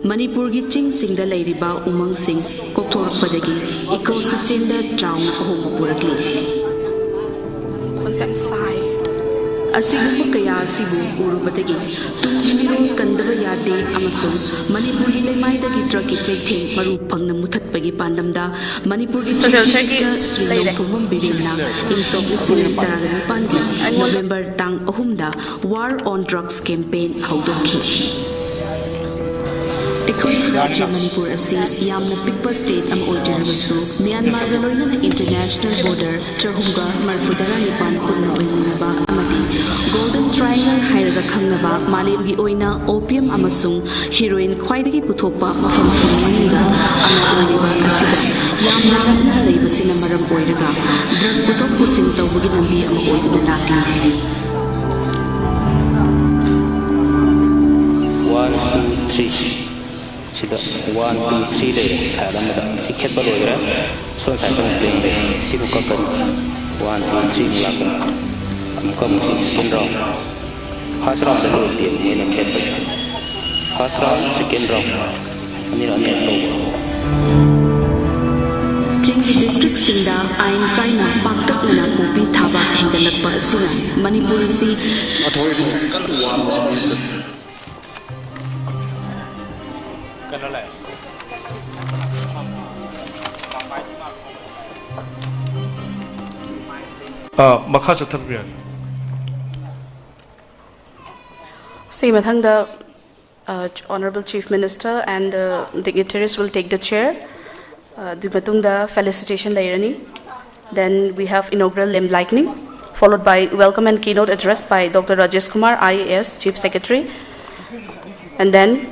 Manipur gi ching sing da leiriba umang sing kokthorok padagi ecosystem da chauna ahom purakli concept sai asigumba kaya asibu urubadagi tungmiro kandaba yade amasung Manipur gi lemai da gi truck gi chekthing maru phangna muthatpagi pandamda Manipur gi chief minister Sri Longkhumam Birena insok Sri Pangi November tang ahumda war on drugs campaign haudokhi Manipur asi yamna pikpa state am oijarabasu Myanmar ga loinana international border chahumga marfudara nipan punna oinaba amadi golden triangle hairaga khangnaba malem gi oina opium amasung heroin khwaidagi puthokpa mafam singmaniga amaliba asida yamna gamna leibasina maram oiraga drug puthok pusin tawbugi nambi ama oiduna laki 1 2 3 Sida 1 2 3 le salam da sikhet ba loira son sai tong pleng le siku ka kan 1 2 3 la kan am ka mu si second round first round da lo tien ni na khet ba first round second round ani ra ne lo Jinggi district singda ain kaina paktak na kopi thaba hengalak pa sina Manipur si authority kan makha chathabian the Honorable Chief Minister and dignitaries will take the chair. The felicitation layrani. Then we have inaugural limb lightning, followed by welcome and keynote address by Dr. Rajesh Kumar, IAS Chief Secretary. And then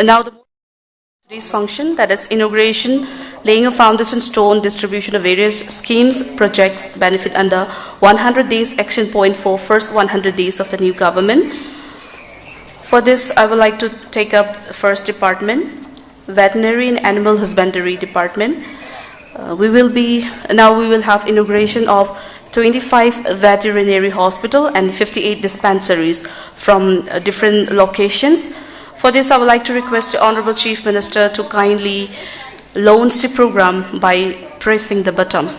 now today's function, that is inauguration, laying a foundation stone, distribution of various schemes, projects, benefit under 100 days action point for first 100 days of the new government. For this, I would like to take up the first department, Veterinary and Animal Husbandry Department. We will have inauguration of 25 veterinary hospital and 58 dispensaries from different locations. For this, I would like to request the Honorable Chief Minister to kindly launch the program by pressing the button.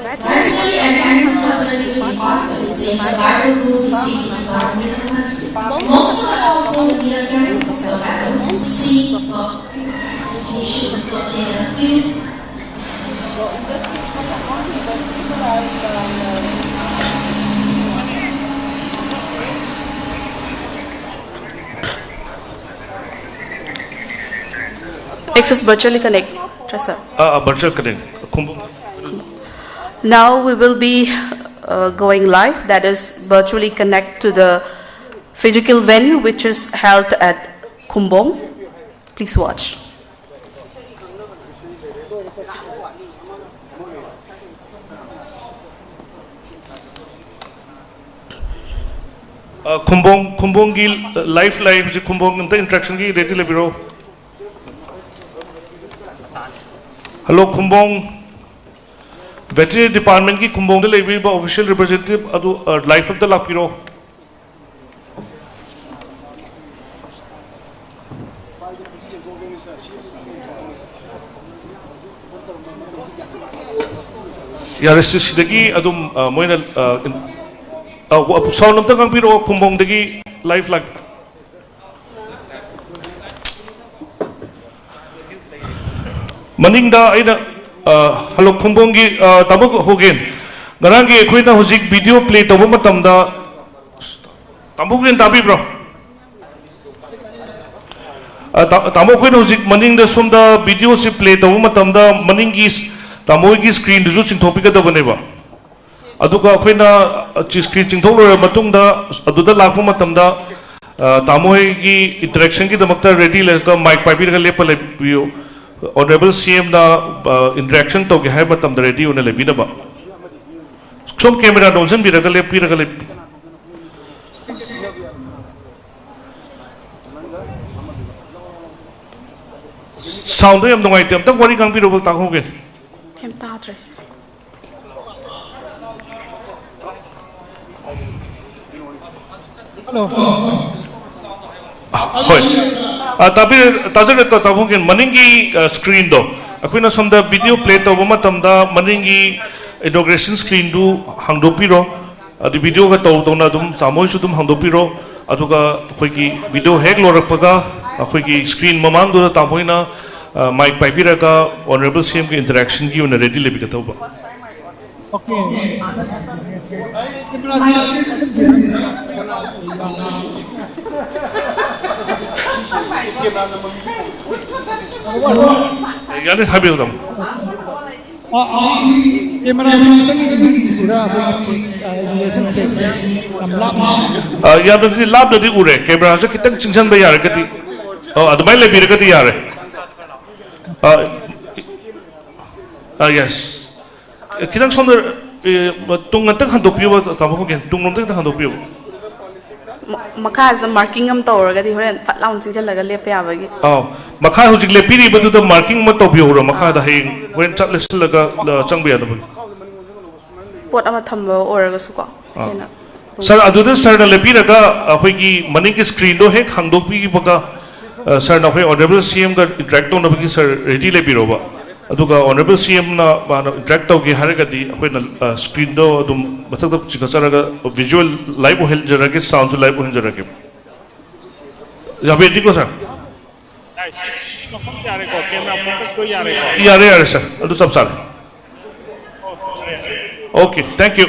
Veterinary and Animal Husbandry Department is a vital role received from government. Most of the household here can see should play a huge Access virtually connect. Virtual connect. Now we will be going live, that is virtually connect to the physical venue which is held at Khumbong. Please watch. Khumbong gi live ji Khumbong anta interaction gi ready lebiro. Hello Khumbong Veterinary Department ki Khumbong de lebi ba official representative adu live of the lapiro. Yaris dagi adum moina sound namta kang piro Khumbong dagi live lag. Maningda aina hello Khumbong gi tabuk hogen garang gi khoina hojik video play tobo matamda tabuk gen tabi bro tamo khoina hojik maningda somda video se play tobo matamda maningi tamoi gi screen du jing topic da baneba aduka khoina screen jing thok lo matungda aduda lakpa matamda तामोई की interaction की दमकता ready लेकर mic पाइपी का leopard labio honourable CM ना interaction तो क्या है मतम ready उन्हें लेबी ना बा सोम कैमरा नोजन भी रगले पी रगले साउंड तो हम नुंगाई ते हम तक वारी कांग भी रोबल ताक हो गए Thêm ta rồi. होय ताबी ताजर तो ताबुंगे मनिंगी स्क्रीन दो अखुना समदा वीडियो प्ले तो बमा तमदा मनिंगी इनॉग्रेशन स्क्रीन दु हांगदोपिरो अदि वीडियो का तो ना दुम सामोय सु दुम हांगदोपिरो अदुगा अखोइगी वीडियो हेक लोरकपगा अखोइगी स्क्रीन ममांग दु ताबोइना माइक पाइपिरका ऑनरेबल सीएम की इंटरेक्शन की उन्हें रेडी लेबी कतौबा ओके यानी हाबी होदम कैमरा या तो लाभ दे उरे कैमरा से कितने चिंचन बे यार कति अदमाई लेबी रकति यार yes kita sonda tung ngantak handopiyo tamo hogen tung ngantak handopiyo Makha is the marking am tower gadi horen patla un sinjal laga lepe abagi. Makha hujik lepiri badu the marking ma topiyo ro makha da heng when chat list laga changbe ya da Pot ama thamba oraga suka. Sir aduda sir da lepira ga hoigi money ki screen do hek hangdopi ki baga sir na hoi honorable CM ga interact on bagi sir ready lepiro ba aduga honorable CM na interact to ki haragadi hoi na screen do dum bathak da chikasara ga visual live hel jara ke sound live hel jara ke yabe diko sir yare sir adu sab sir okay thank you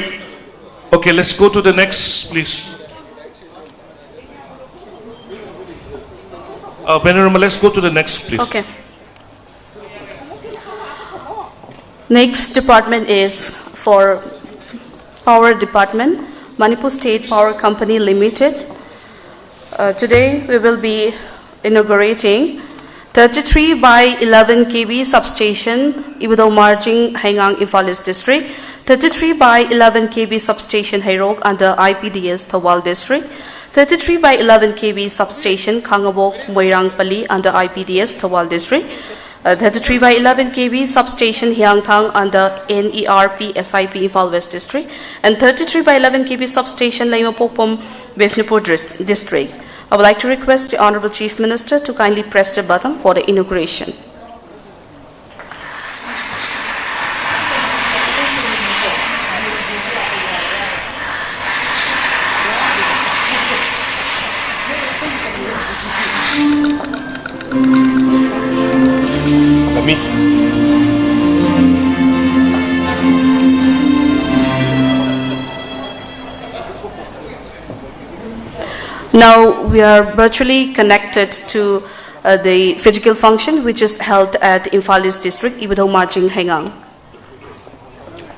okay let's go to the next please Panorama, let's go to the next please Okay. Next department is for Power Department, Manipur State Power Company Limited. Today we will be inaugurating 33 by 11 kV substation, Ibado Marjing, Haingang, IMPHAL East District, 33 by 11 kV substation, Hairok under IPDS, Thawal District, 33 by 11 kV substation, Kangabok, Moirangpally under IPDS, Thawal District, 33 by 11 kV substation, Hyangthang under NERP, SIP, IMPHAL West District, and 33 by 11 kV substation, Laimapopom, Besnipur District. I would like to request the Honorable Chief Minister to kindly press the button for the inauguration. Now we are virtually connected to the physical function which is held at IMPHAL East District, Ibado Marjing, Haingang.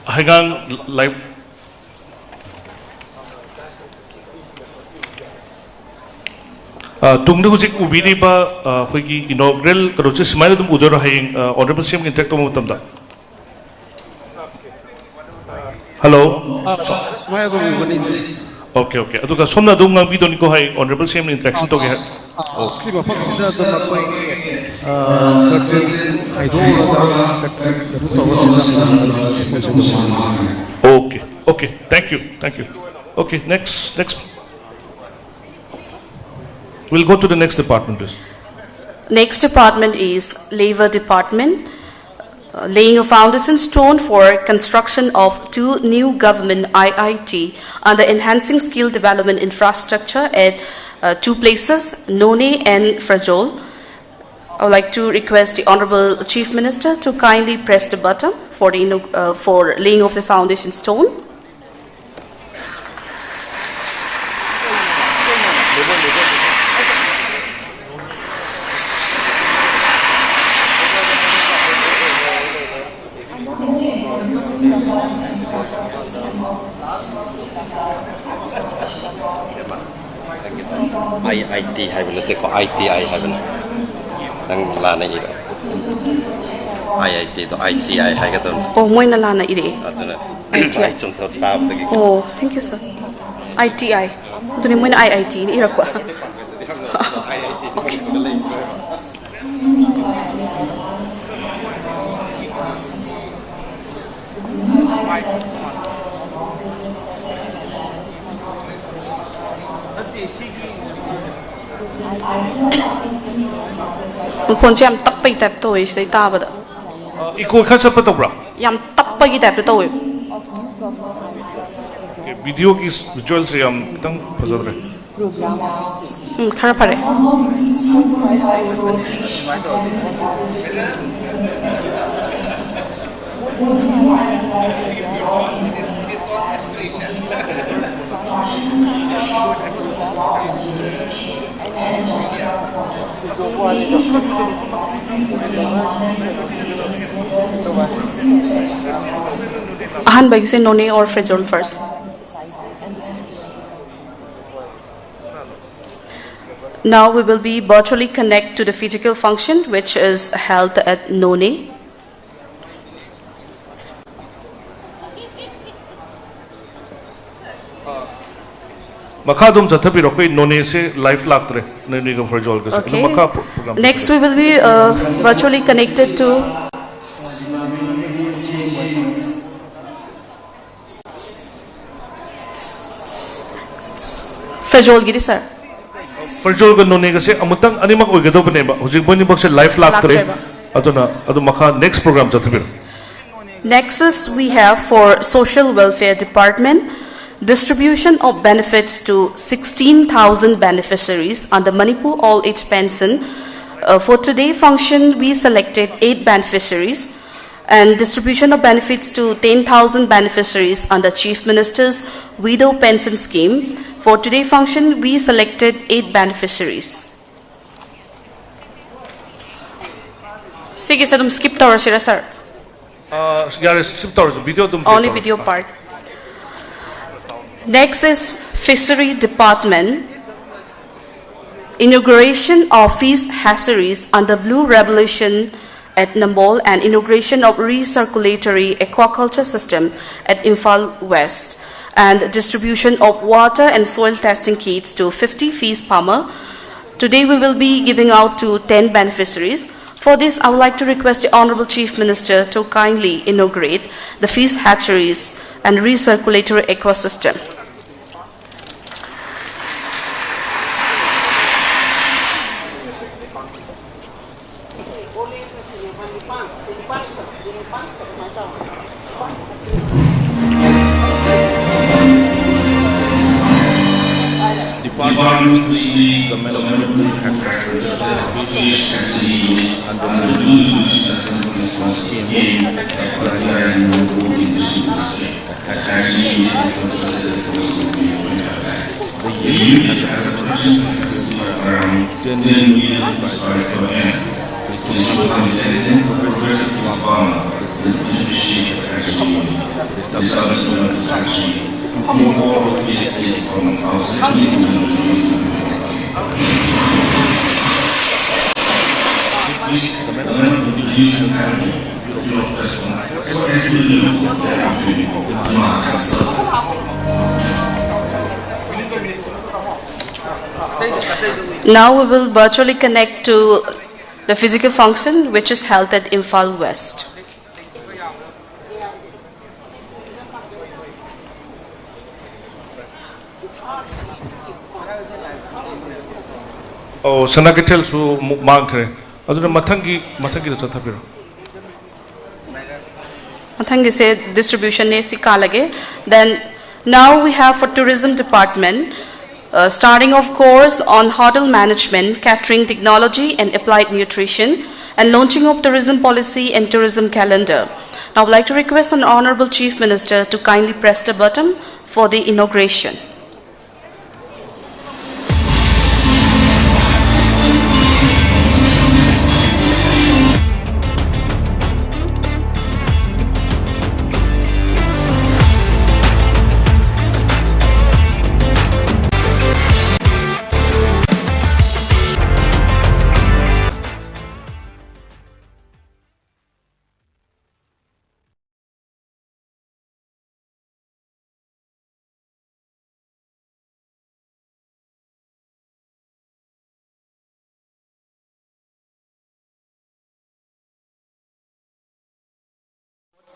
Haingang live. Tungde hujik ubiri ba hoigi inaugural karoche smile tum udara haing honorable CM interact mo tamda. Hello. Okay, okay. Aduga somna dum ngang bidon ko hay honorable CM interaction to ge. Okay, bapak kita tu nak Okay, okay. Thank you, thank you. Okay, next. We'll go to the next department, please. Next department is Labor Department, laying a foundation stone for construction of 2 new government IIT under enhancing skill development infrastructure at 2 places, None and Frajol. I would like to request the Honorable Chief Minister to kindly press the button for the for laying of the foundation stone. IIT ให้มันแต่ก็ ITI ให้มันนั่งลาในอีก IIT ตัว ITI ให้กันตัว Oh, moi na lana ire. ตัวนั้น ITI จนตัวตามตะกี้ Oh, thank you, sir. ITI. Ito ni mo na IIT ni ira ko. Okay. Một con xem tấp bay đẹp tôi sẽ ta vào đó. Iko khatsa patobra. Yam tấp bay đẹp tôi. Video ki visual se yam tang phajadre. Khara phare. Ahan say no or fragile first. Now we will be virtually connect to the physical function which is held at NONE. Makadum Zatapiro, None se life lactre, Nenigo for Jolgas. Okay. Next we will be virtually connected to Frajol Giri sir. Frajol Nonega say Amutang Animak Ugadopneba, Hujiboni Box life lactre, Aduna Adumaka, next program Zatapir. Next is we have for Social Welfare Department. Distribution of benefits to 16,000 beneficiaries under Manipur All Age Pension. For today function, we selected 8 beneficiaries, and distribution of benefits to 10,000 beneficiaries under Chief Minister's Widow Pension Scheme. For today function, we selected 8 beneficiaries. Sige, sa dum skip tower sila, sir. Skip tower video dum. Only video part. Next is Fishery Department. Inauguration of fish hatcheries under Blue Revolution at HON'BLE and inauguration of recirculatory aquaculture system at IMPHAL West, and distribution of water and soil testing kits to 50 fish farmers. Today we will be giving out to 10 beneficiaries. For this, I would like to request the Honorable Chief Minister to kindly inaugurate the fish hatcheries and recirculatory ecosystem. Department of the Government fish taxi under the new scheme and the unit has a capacity of around 10 million per annum. To ensure consistent progressive farmer with leadership taxi, the establishment of taxi. More of this is from our second Now we will virtually connect to the physical function which is held at IMPHAL West. Oh, Sanakitel su Mankre. Aduna Matangi the Chatapiro. Matangi said distribution ne sikalage. Then now we have for tourism department, starting of course on hotel management, catering technology and applied nutrition, and launching of tourism policy and tourism calendar. Now I would like to request an Honorable Chief Minister to kindly press the button for the inauguration.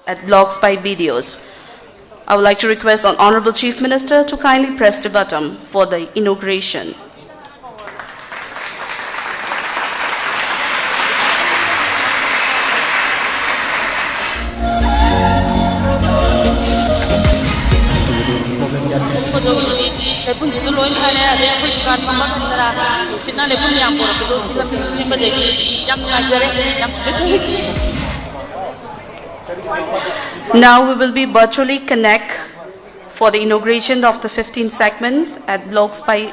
at blogs by videos. I would like to request our Honorable Chief Minister to kindly press the button for the inauguration. Now we will be virtually connect for the inauguration of the 15th segment at blogs by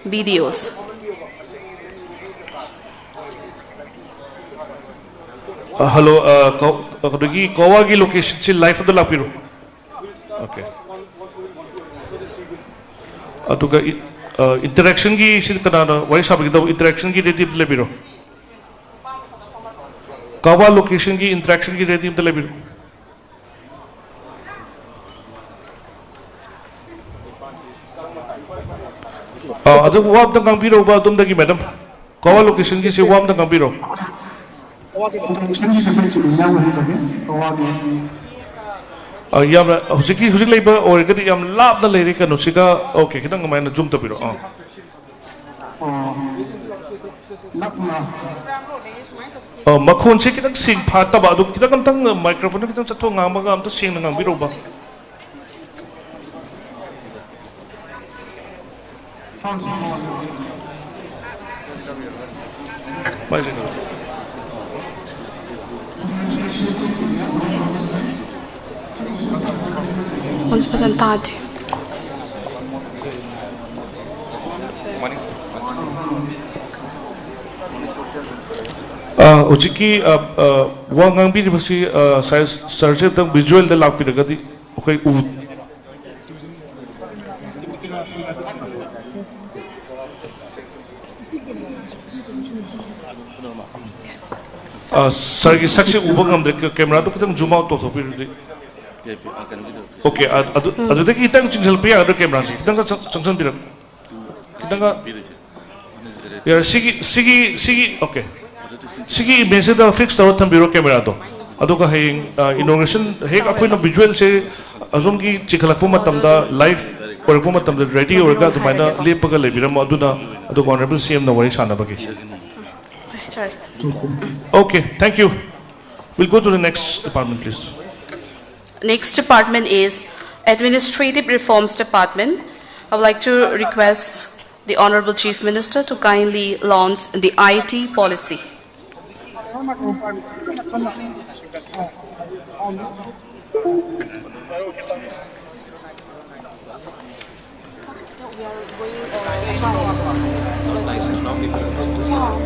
videos. Hello, Kawagi location si live of the Lapiro. Okay. Atuga interaction gi si kanana why sabi kita interaction gi ready the Lapiro. Kawa location gi interaction gi ready the Lapiro. Adu wab tang kampiro ba tum dagi madam. Kawa location gi si wab tang kampiro. Yam husiki labor or get yam lab the lyric and Usika. Okay, kita ngamain zoom to biro. Makun si kita sing pata ba adu kita kantang microphone kita satu ngamaga am to sing nang biro ba. Once presentado. Ujiki wangang bi basi sarjet tang visual de lak pi gadi okay u sargi saksi ubang am de camera to kitang zoom out to pi okay adu de kitang chingel pi adu camera si kitang changsan bi kitang ya sigi okay sigi message da fix taw tham biro camera to adu ka heng inauguration hek akoi na visual se azum gi chikhalak pu matam da live or pu matam da ready or ga to maina lepaga le biram adu na adu honorable CM na wari sana bagi. Sorry. Okay, thank you. We'll go to the next department, please. Next department is Administrative Reforms Department. I would like to request the Honorable Chief Minister to kindly launch the IT policy.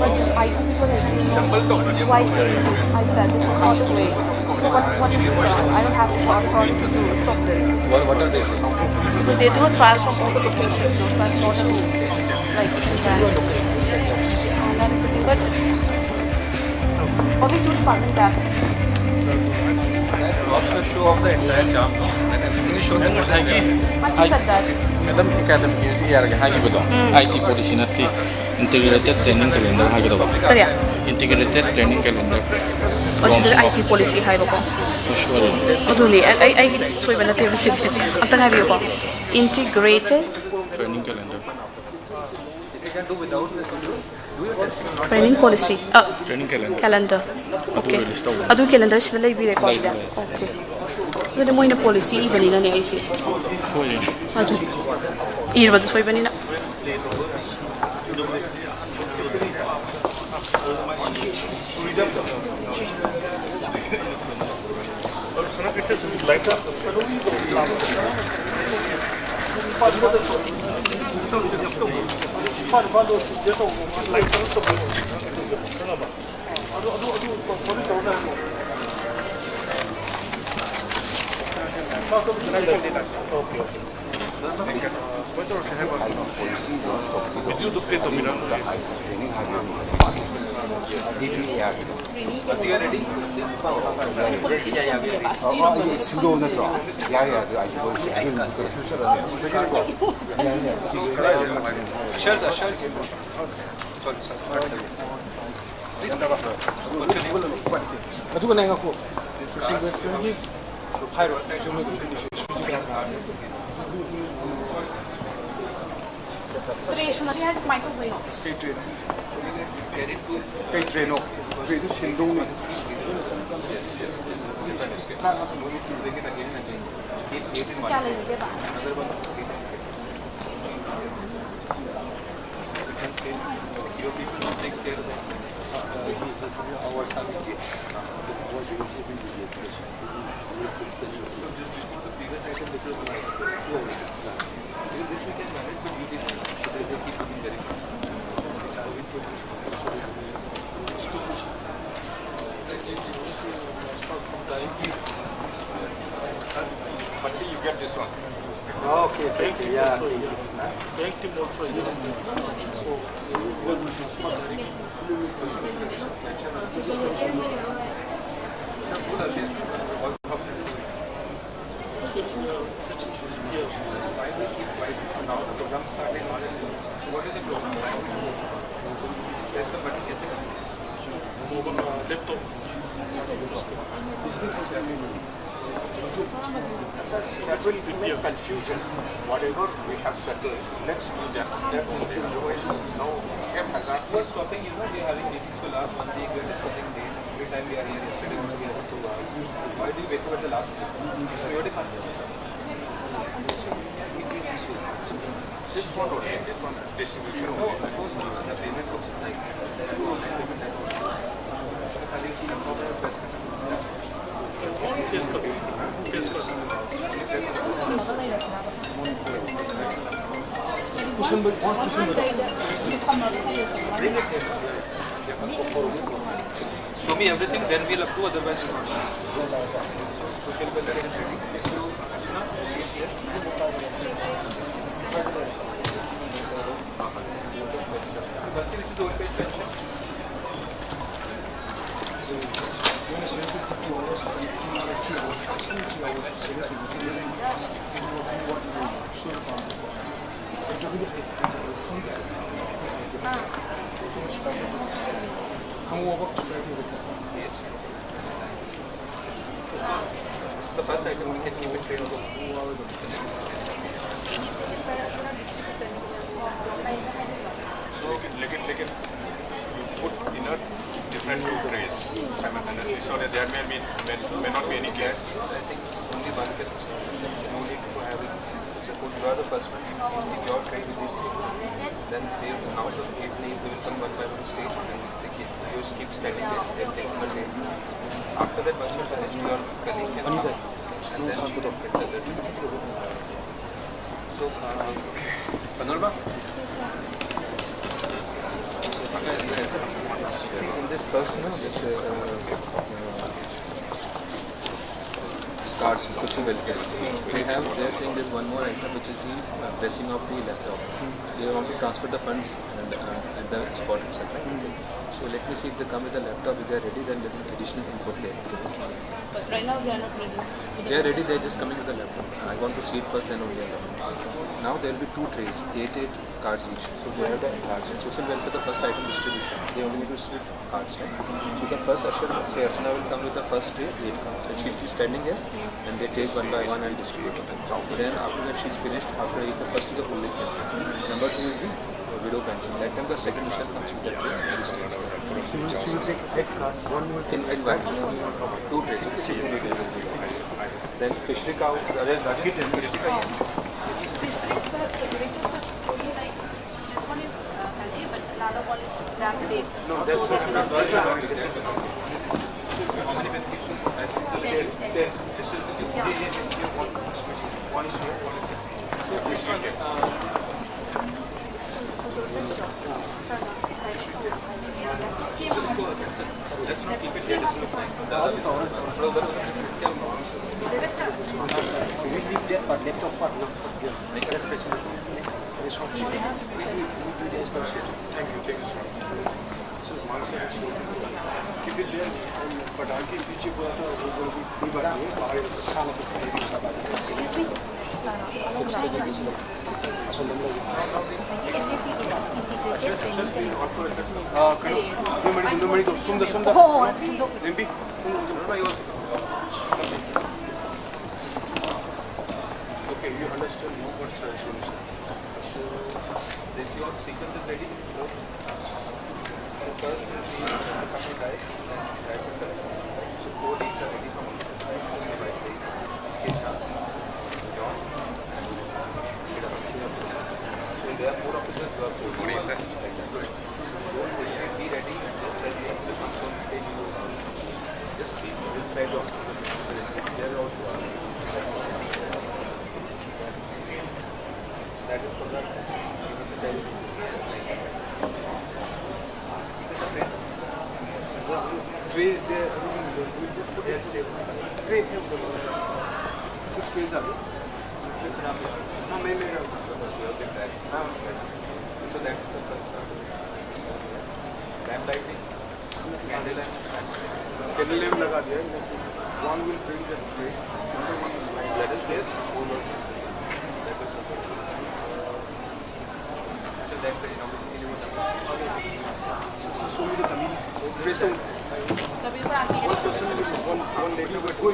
But this IT people have seen twice daily. I said this is not the way. So what is this? I don't have to start calling to stop this. What are they saying? They do a trial from all the locations, so that's not a rule. Like this is that. That is the thing. But only two departments have. What's the show of the entire job? And everything is shown in the I said that. Madam, academic news here. IT policy nati integrated training calendar. Sorry. Integrated training calendar. What's the IT policy? Hi, Boko. Sure. Oduli, I soy ba natin visit. Ang tangabi ko. Integrated Training calendar. training policy. Training calendar. Calendar. Okay. Adu calendar sila lay bire ko siya. Okay. Ito mo ina policy iba nila ni IC. Adu. Iba to soy ba nila? He has microwave. You get this one. Okay, yeah. Bank team also. Now the program starting. What is the program? Press the button. Laptop. That will make confusion. Whatever we have settled, let's do that. Otherwise, no hazard. We are stopping, we are having meetings for last 1 week, we are discussing date. Every time we are here, yesterday we are here 2 hours. Why do you wait for the last meeting? It's periodic. This one only, this one distribution only. The payment looks like Yes, sir. Yes, sir. Show me everything, then we'll approve, otherwise we'll not. Social welfare is ready. Which is old page pension. This is the first item, we can keep it trained. So, you put in a different trays simultaneously, so that there may not be any gap. I think only one can. No need to have it. Suppose you are the first one, if you are trying with this thing, then they now the evening they will come one by one stage and you just keep standing there, they'll take one day. After that, once you finish, your colleague can come and then you get the other. So, Panurba? see, in this first, cards, social welfare. They are saying there's one more item which is the pressing of the laptop. They want to transfer the funds at the spot itself. So let me see if they come with the laptop. If they are ready, then there is additional input there. But right now they are not ready. They are ready. They are just coming with the laptop. I want to see it first, then only. Now there will be 2 trays, 8 cards each. So they have the cards. In social welfare, the first item distribution, they only need to distribute cards, right? So the first say Archana will come with the first tray, 8 cards. And she is standing here, and they take one by one and distribute them. Then after that, she's finished. After the first is the old age pension. Number 2 is the widow pension. That time the second mission comes with that tray, and she stays there. She will take 8 cards, one will in white. 2 trays. Then fishery cow, Fisheries, sir, only like this one is healthy, but another one is gram safe. no, that's not one is here, one is here. So this one, let's not keep it here. This looks nice. thank you so much. So keep it there, but I'll keep this cheap water, we still know what's the resolution. So this your sequence is ready. So first is the couple dice. Dice is corresponding. So 4 leads are ready from opposite side. Mr. Right leg, KHEMCHAND, John, and so there are 4 officers who are 4. What is that? Like that. Be ready. Just as the officer comes on the stage, you will just see which side of the minister is there or that is for that. Tray is there. We'll just put it at the table. Tray is 6 trays are there. It's enough. So that's the first part. Lamp lighting, candle lamp. Candle lamp लगा दिया. One will bring the tray. Another one will light. That is clear. So that's the inauguration. So show me the Tamil. Based on one lady will go.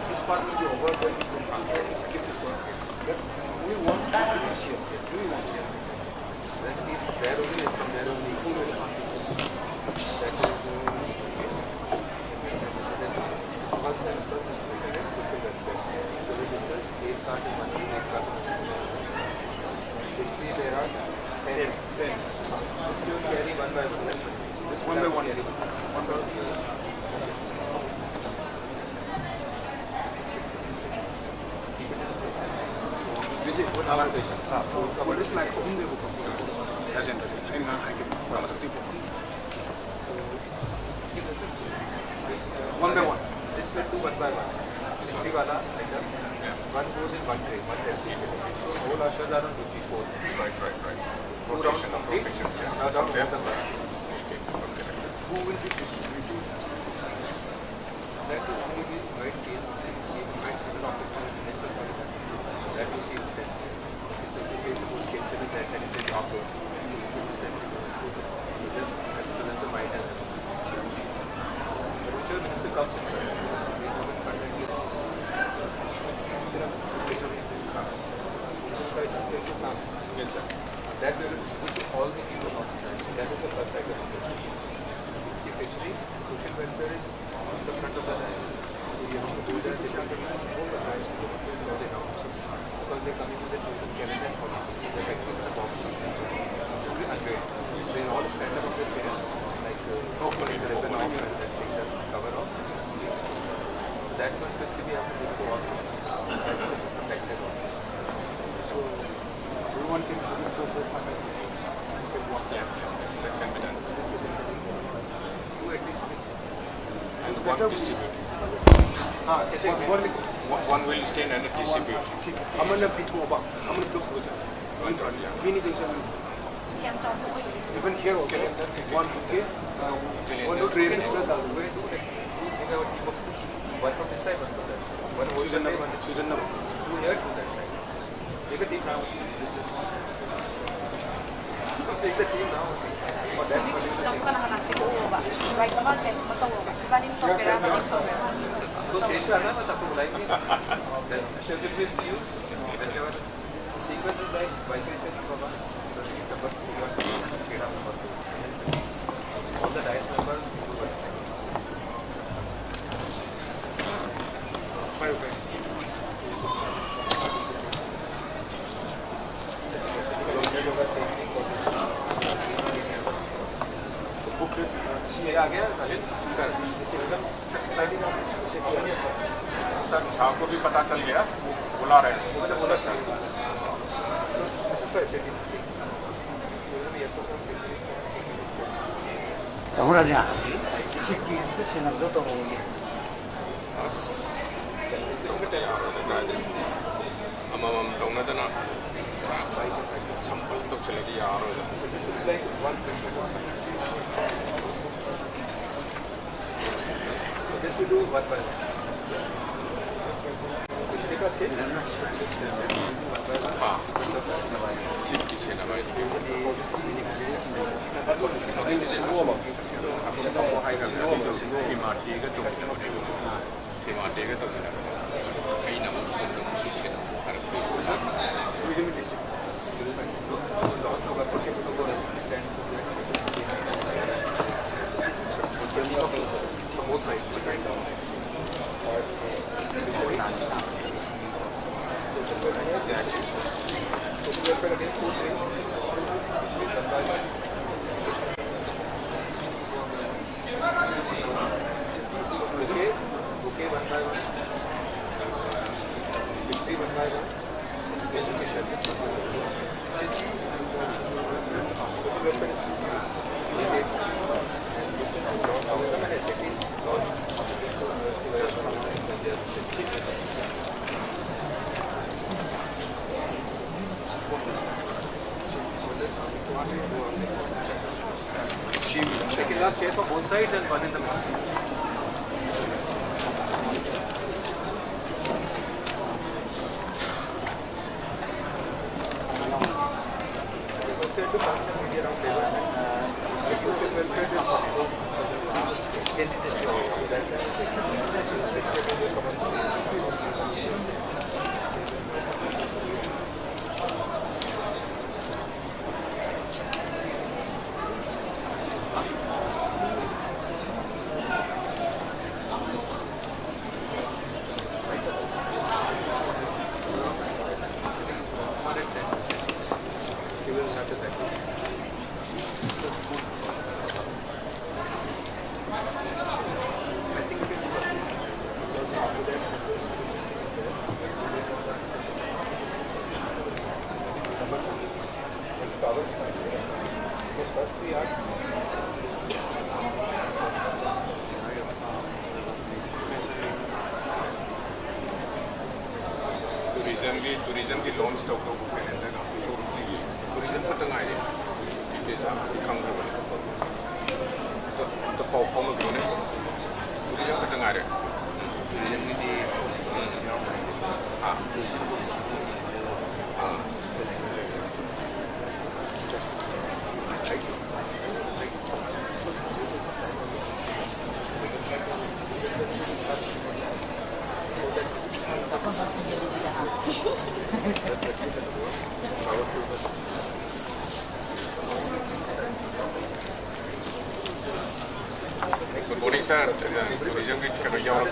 This part will be over. Keep this one. We want that to be here. Do we want here? That is there only and from there only. That is first distribution is social welfare. So we discuss 8 cards in money, 8 cards in money. Basically there are 10. This you carry one by one. This one by one. One by one. What are the patients? What is like HON'BLE agenda? One by one. This will do one by one. This is wala item. One goes in one tray, one test. So whole ushers are on duty 4. Right. 2 rounds complete. Now down to the first. Who will be distributing? That will only be right sales, right civil officer, minister's that you see instead. So if you say suppose KHEMCHAND is that side, you say doctor, you should instead. So just that's a mind and whichever minister comes in, sir, they come in front and give. Yes, sir. That we will distribute to all the people of the time. So that is the first item of the see, especially social welfare is on the front of the dice. So you have to go there, they can hold the dice to the place of the announcement. Because they're coming with the calendar and policies. So they're taking the box. It should be unveiled. They all stand up on their chairs, like putting the ribbon off and then take the cover off. So that one quickly we have to go on. That will come back side also. So everyone can do it for 4 minutes. Yeah, that can be done. Do at least and one distribute. One will stand and distribute. I'm going to pick over. I'm going to look with it. Many things are even here also. One bouquet. One to trade. One from this side, one from that side. One Susan number, one Susan number. 2 here, 2 that side. Take a team now. This is take the team now. For that one. तो stage पे आना है बस आपको बुलाएंगे then schedule with you whenever the sequence is like vibration Baba the first program Kheda number 2 all the dice members will do it 5 okay same thing for this book ये आ गया sir sir Shah को भी पता चल गया बुला रहे हैं उससे बोला था 정훈아지야 시키 시는 또 오게 अमम दौनदना चंपल तो चलेगी यार This we do one by one. हाँ सिक्की से ना भाई हिमाटी का तो both sides. Okay, one by one. Basically, one by one. Education. Social welfare is continuous. Second last chair for both sides and one in the middle. To function media around development. The social welfare is so that distributed common tourism की launch तक तो book करने का tourism को तंगाई है जैसा कंगरू तो पाव में भी नहीं tourism को तंगाई है tourism की हाँ Good morning, sir. Tourism की क्या क्या और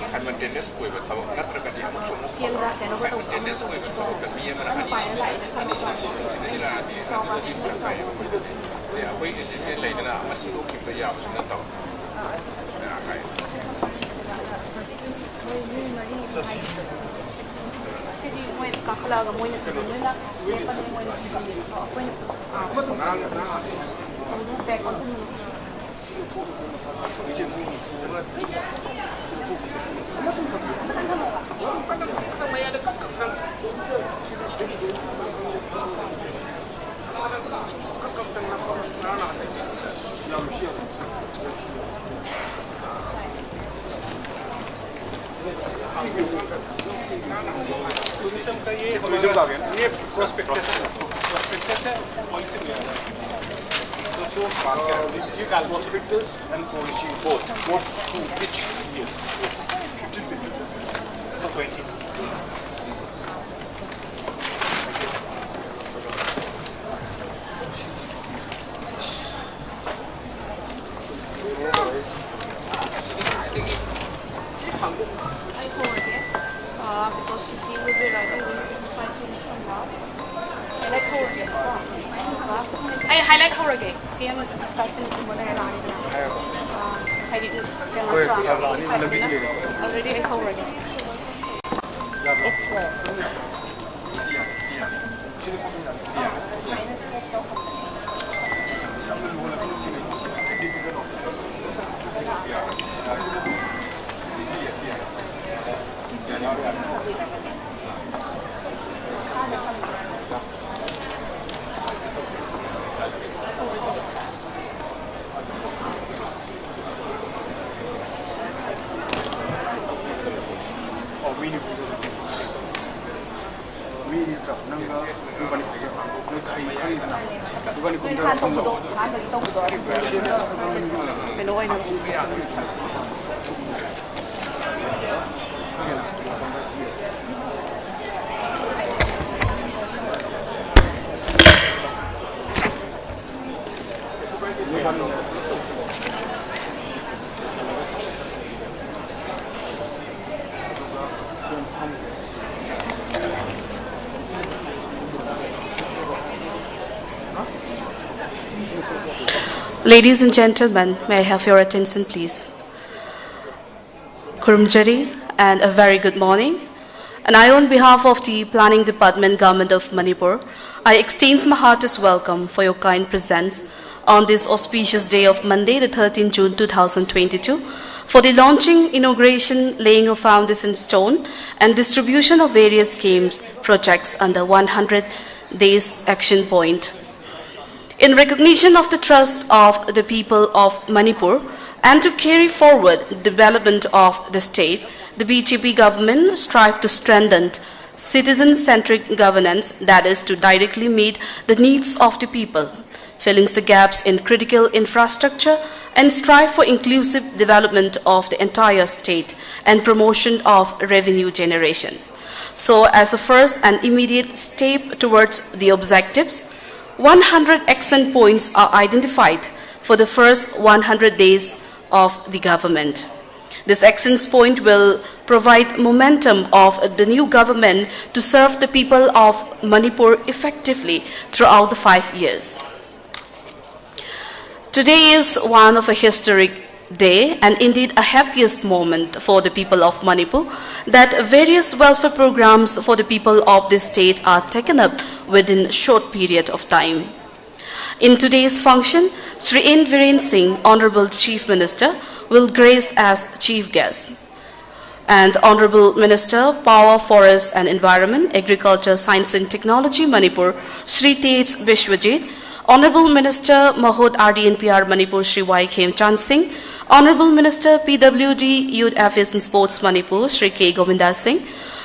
simultaneous way with our simultaneous way with our the BM and we is in late and I must keep the yaps not out. City went Kakalaga when it back on tourism का ये tourism आ गया ये prospectus है point से लिया तो जो you can prospectus and policy both what to which years 15 pages so 20 I think I highlight horage. See, I'm I didn't already I horage. It's where. Ladies and gentlemen, may I have your attention, please? Kurumjari, and a very good morning. And I, on behalf of the Planning Department, Government of Manipur, I extend my heartiest welcome for your kind presence on this auspicious day of Monday, the 13th June 2022, for the launching, inauguration, laying of foundation stone, and distribution of various schemes, projects under 100 Days Action Point. In recognition of the trust of the people of Manipur and to carry forward the development of the state, the BJP government strive to strengthen citizen-centric governance, that is, to directly meet the needs of the people, filling the gaps in critical infrastructure, and strive for inclusive development of the entire state and promotion of revenue generation. So, as a first and immediate step towards the objectives, 100 action points are identified for the first 100 days of the government. This action point will provide momentum of the new government to serve the people of Manipur effectively throughout the 5 years. Today is one of a historic day and indeed a happiest moment for the people of Manipur that various welfare programs for the people of this state are taken up within a short period of time. In today's function, Shri BIREN Singh, Honorable Chief Minister, will grace as chief guest. And Honorable Minister, Power, Forest and Environment, Agriculture, Science and Technology, Manipur, Shri BISWAJIT, Honorable Minister, MAHUD, RD&PR, Manipur, Shri KHEMCHAND, Honorable Minister, PWD, Youth Affairs and Sports, Manipur, Shri GOVINDAS,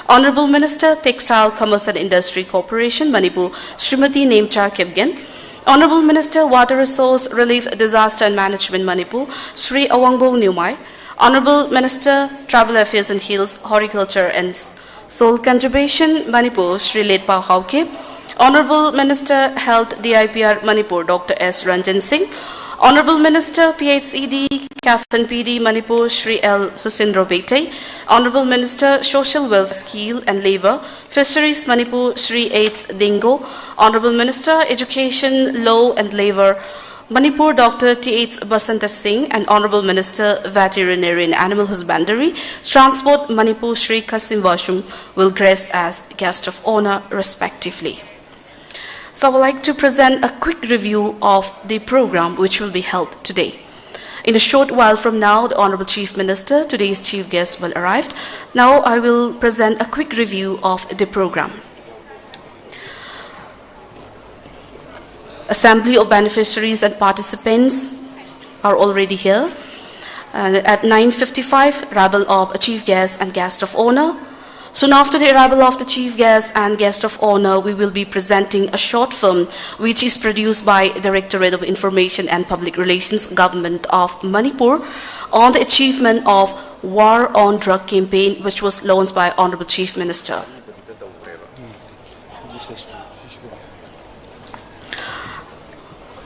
Honorable Minister, Textile, Commerce and Industry Corporation, Manipur, Srimati NEMCHA KIPGEN, Honorable Minister, Water Resource Relief, Disaster and Management, Manipur, Shri AWANGBOW NEWMAI, Honorable Minister, Travel Affairs and Hills, Horticulture and Soil Conservation, Manipur, Shri LETPAO HAOKIP, Honorable Minister, Health, DIPR, Manipur, Dr. S. RANJAN, Honorable Minister, PHED, CAFN PD, Manipur, Shri L. SUSINDRO BEITEI, Honorable Minister, Social Welfare, Skill and Labour, Fisheries, Manipur, Shri H. Dingo, Honorable Minister, Education, Law and Labour, Manipur, Dr. T.H. Basanta Singh, and Honorable Minister, Veterinary and Animal Husbandry, Transport, Manipur, Shri Kasim Washum, will grace as guest of honor respectively. So I would like to present a quick review of the program which will be held today. In a short while from now, the Honorable Chief Minister, today's chief guest, will arrive. Now I will present a quick review of the program. Assembly of beneficiaries and participants are already here. At 9:55, arrival of a chief guest and guest of honor. Soon after the arrival of the chief guest and guest of honor, we will be presenting a short film which is produced by Directorate of Information and Public Relations, Government of Manipur, on the achievement of War on Drug campaign, which was launched by Honorable Chief Minister.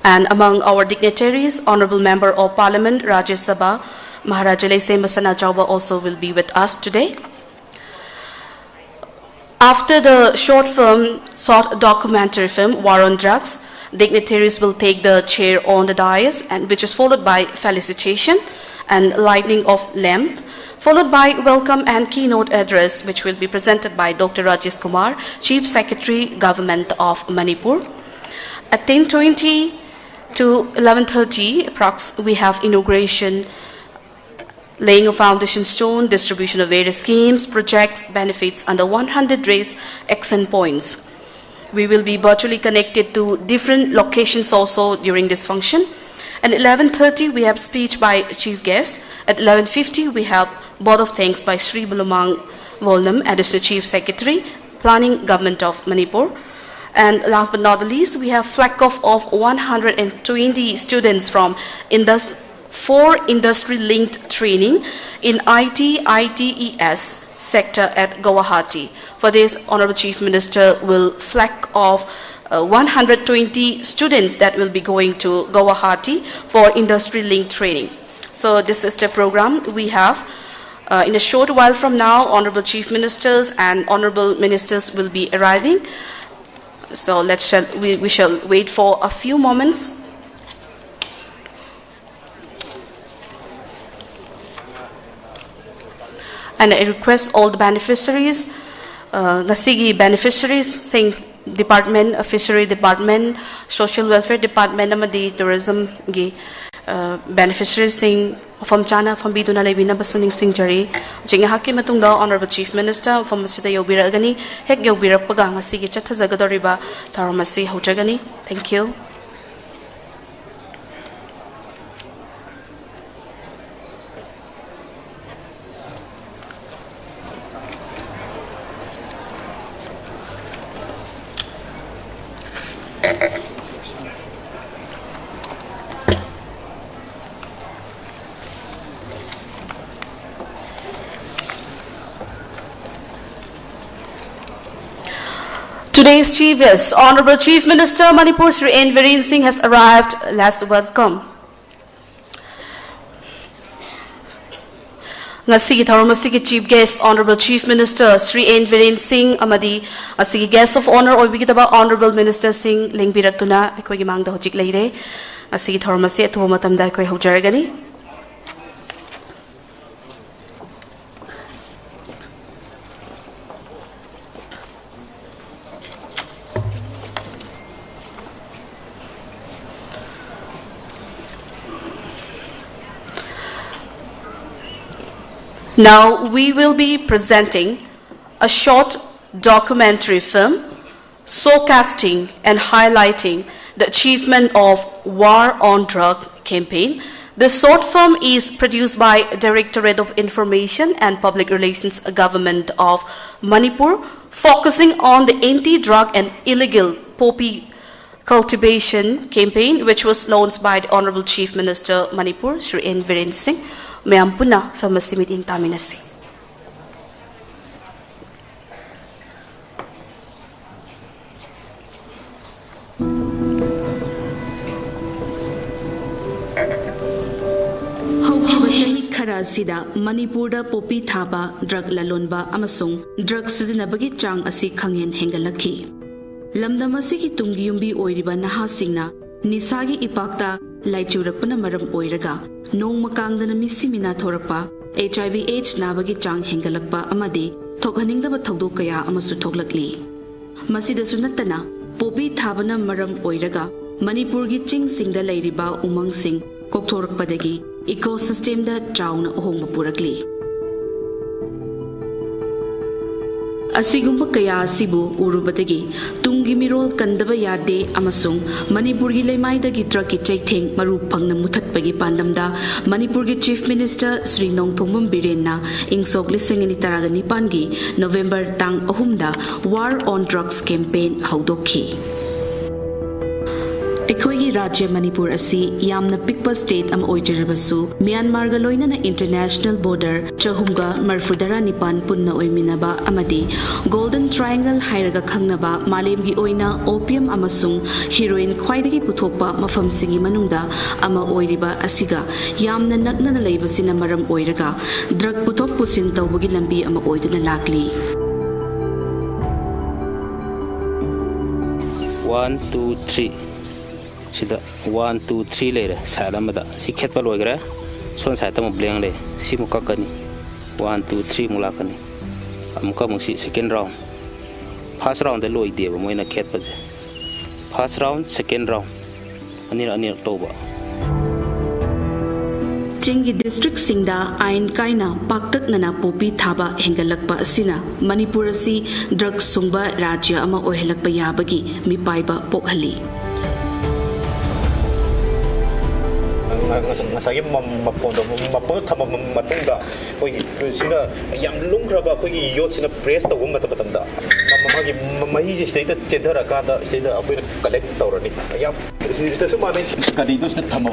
And among our dignitaries, Honorable Member of Parliament, Rajya Sabha, Maharaja Lese Masana Chauba also will be with us today. After the short documentary film, War on Drugs, dignitaries will take the chair on the dais, and which is followed by felicitation and lighting of lamp, followed by welcome and keynote address, which will be presented by Dr. Rajesh Kumar, Chief Secretary, Government of Manipur. At 10:20 to 11:30, approx, we have inauguration, laying a foundation stone, distribution of various schemes, projects, benefits under 100 days action points. We will be virtually connected to different locations also during this function. At 11:30, we have speech by chief guest. At 11:50, we have board of thanks by SHRI Bulumang Volnam, Additional Chief Secretary, Planning Government of Manipur. And last but not the least, we have flag off of 120 students from 4 industry-linked training in IT, ITES sector at Guwahati. For this, Honorable Chief Minister will flag off 120 students that will be going to Guwahati for industry-linked training. So this is the program we have. In a short while from now, Honorable Chief Ministers and Honorable Ministers will be arriving. So we shall wait for a few moments. And I request all the beneficiaries, Nasigi beneficiaries, SINGH Department, Fishery Department, Social Welfare Department, Amadi Tourism gi beneficiaries sing from China, from Biduna Levina Basuning Singjari, Jingahaki Matunda, Honorable Chief Minister, from Masida Yobiragani, Hek Yobirapagang, Sigi Chatazagadoriba, Taramasi Hojagani. Thank you. Today's Chief Guest, Honorable Chief Minister Manipur, Shri N. Biren Singh has arrived. Let's welcome. Ngasigi Tharumasigi Chief Guest, Honorable Chief Minister Shri N. Biren Singh Amadi, Asigi Guest of Honor, Oibigitaba Honorable Minister Singh Lingbiratuna, Ekoi Mangda Hojik Leire, Asigi Tharumasi Atumatamda Ekoi Hojaragani. Now we will be presenting a short documentary film showcasing and highlighting the achievement of War on Drug campaign. The short film is produced by Directorate of Information and Public Relations, Government of Manipur, focusing on the anti-drug and illegal poppy cultivation campaign, which was launched by the Honorable Chief Minister Manipur, Shri N. Biren Singh. Mayam puna famasi meeting taminasi. Chahi khara sida Manipurda popi thaba drug lalonba amasung drug sizinabagi chang asi khangyen hengalaki. Lamdamasi ki tungi yumbi oiriba naha singna nisagi ipakta laichurapana maram oiraga. Nong makangdana misimina thorapa HIV/AIDS nabagi chang hengalakpa amadi thokhaningdaba thogdok kaya amasu thoglakli. Masidasu nattana popi thabana maram oiraga Manipurgi ching singda lairiba umang sing kokthorappadagi ecosystem da chauna ohongba purakli. Asigumba kaya asibu urubadagi tungi mirol kandaba yade amasung Manipurgi lemaidagi drugki chaitheng maru phangna muthatpagi pandamda Manipurgi Chief Minister Shri Nongthongmam Birenna ingsok lisingini taragani pangi November tang ahumda War on Drugs campaign haudokhi. Ekhoigi Rajya Manipur asi yamna pikpa state am oijarabasu Myanmar ga loinana international border chahumga marfudara nipan punna oiminaba amadi Golden Triangle hairaga khangnaba malemgi oina opium amasung heroin khwaidagi puthokpa mafamsingi manungda ama oiriba asiga yamna naknana leibasina maram oiraga drug puthok pusin tawbugi lambi ama oiduna lakli. 1 2 3 sida 1 2 3 lere side amada si khetpa loigre son side tam bleng le si mu kakani 1 2 3 mulakani amuka musi second round first round de loi deba moina khetpa je first round second round anir toba Chingi district singda ain kaina paktak nana popi thaba hengalakpa asina Manipur asi drug sungba rajya ama ohelakpa yabagi mi paiba pokhali ngasagi mapondo mapondo thama matungda koi sina yam lungkraba koi yot sina press tawum matamda magi mahi ji state chedara ka da sida apoi collect tawrani yam sida su mane kadi do sina thama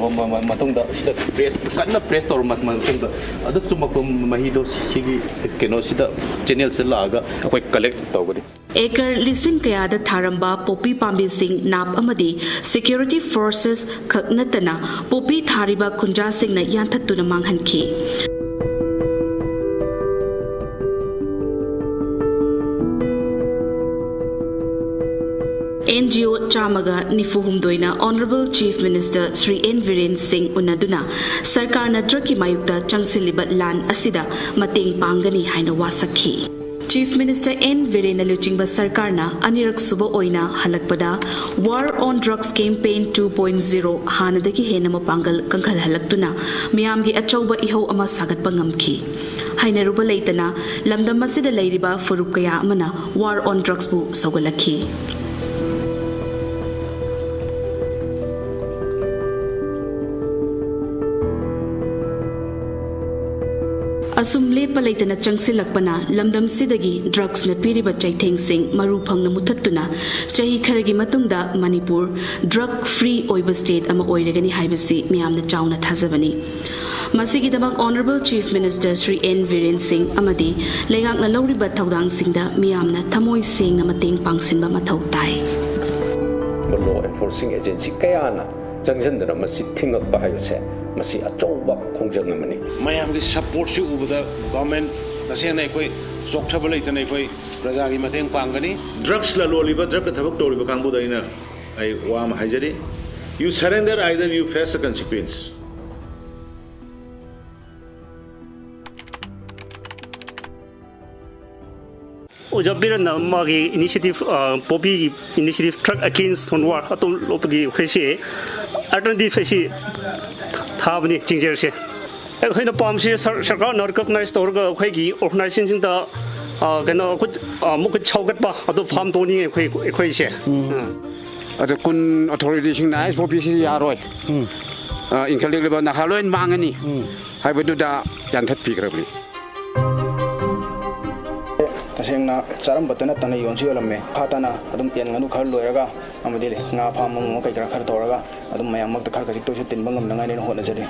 matungda sida press kanna press tawr matungda adu chumak mahi do sigi keno sida channel se laga apoi collect tawgani Acre listing kayada tharamba popi pambi sing nap amadi security forces khaknatana popi thariba kunja sing na yanthatuna manghanki NGO Chamaga Nifuhumdoina Honorable Chief Minister Sri N. Biren Singh Unaduna Sarkarna Draki Mayukta Changsiliba Lan Asida Mateng Pangani Haina Wasakhi Chief Minister N. Biren Luchingba Sarkarna Anirak Suba Oina Halakpada War on Drugs Campaign 2.0 Hanadaki Henama Pangal Kankal Halaktuna Miyamgi Achauba Iho Ama Sagat Pangamki Hainaruba Leitana Lamda Masida Lairiba Furukaya Amana War on Drugs Bu Sogalaki Asum lepa leitana changsilakpana lamdam sidagi drugs na piriba chaitheng sing maru phangna muthattuna chahi kharagi matungda Manipur drug free oiba state ama oiragani haibasi miyamna chauna thazabani masigi damak Honorable Chief Minister Sri N. Biren Singh amadi lengakna lawriba thaudang singda miyamna thamoi sengna mateng pangsinba mathau tai law enforcing agency kayana changjandana masi thingakpa hayuse masi achouba khongjang amani mayam gi support si ubada government tasena koi sokthaba leitana koi praja gi mateng pangani drugs la loliba drug thabak toliba kangbu daina ai wam hajari you surrender either you face the consequence Ujab Biren magi initiative popi initiative truck against on war atom lopagi khesi alternative khesi thabni chingjer se khoina pamse sarkar na recognize torga khoigi organization da kena muk chaugat ba adu farm toni khoi se adu kun authority sing nice popi si yaroi including ba na haloin mangani haibadu da yanthat pigrabli Tasengna charam batana tana yonsi olame khatana adum yan nganu khar loiraga amadi nga pham mo kai kra khar toraga adum mayam mak khar ka to tin bangam nangai ne hona jare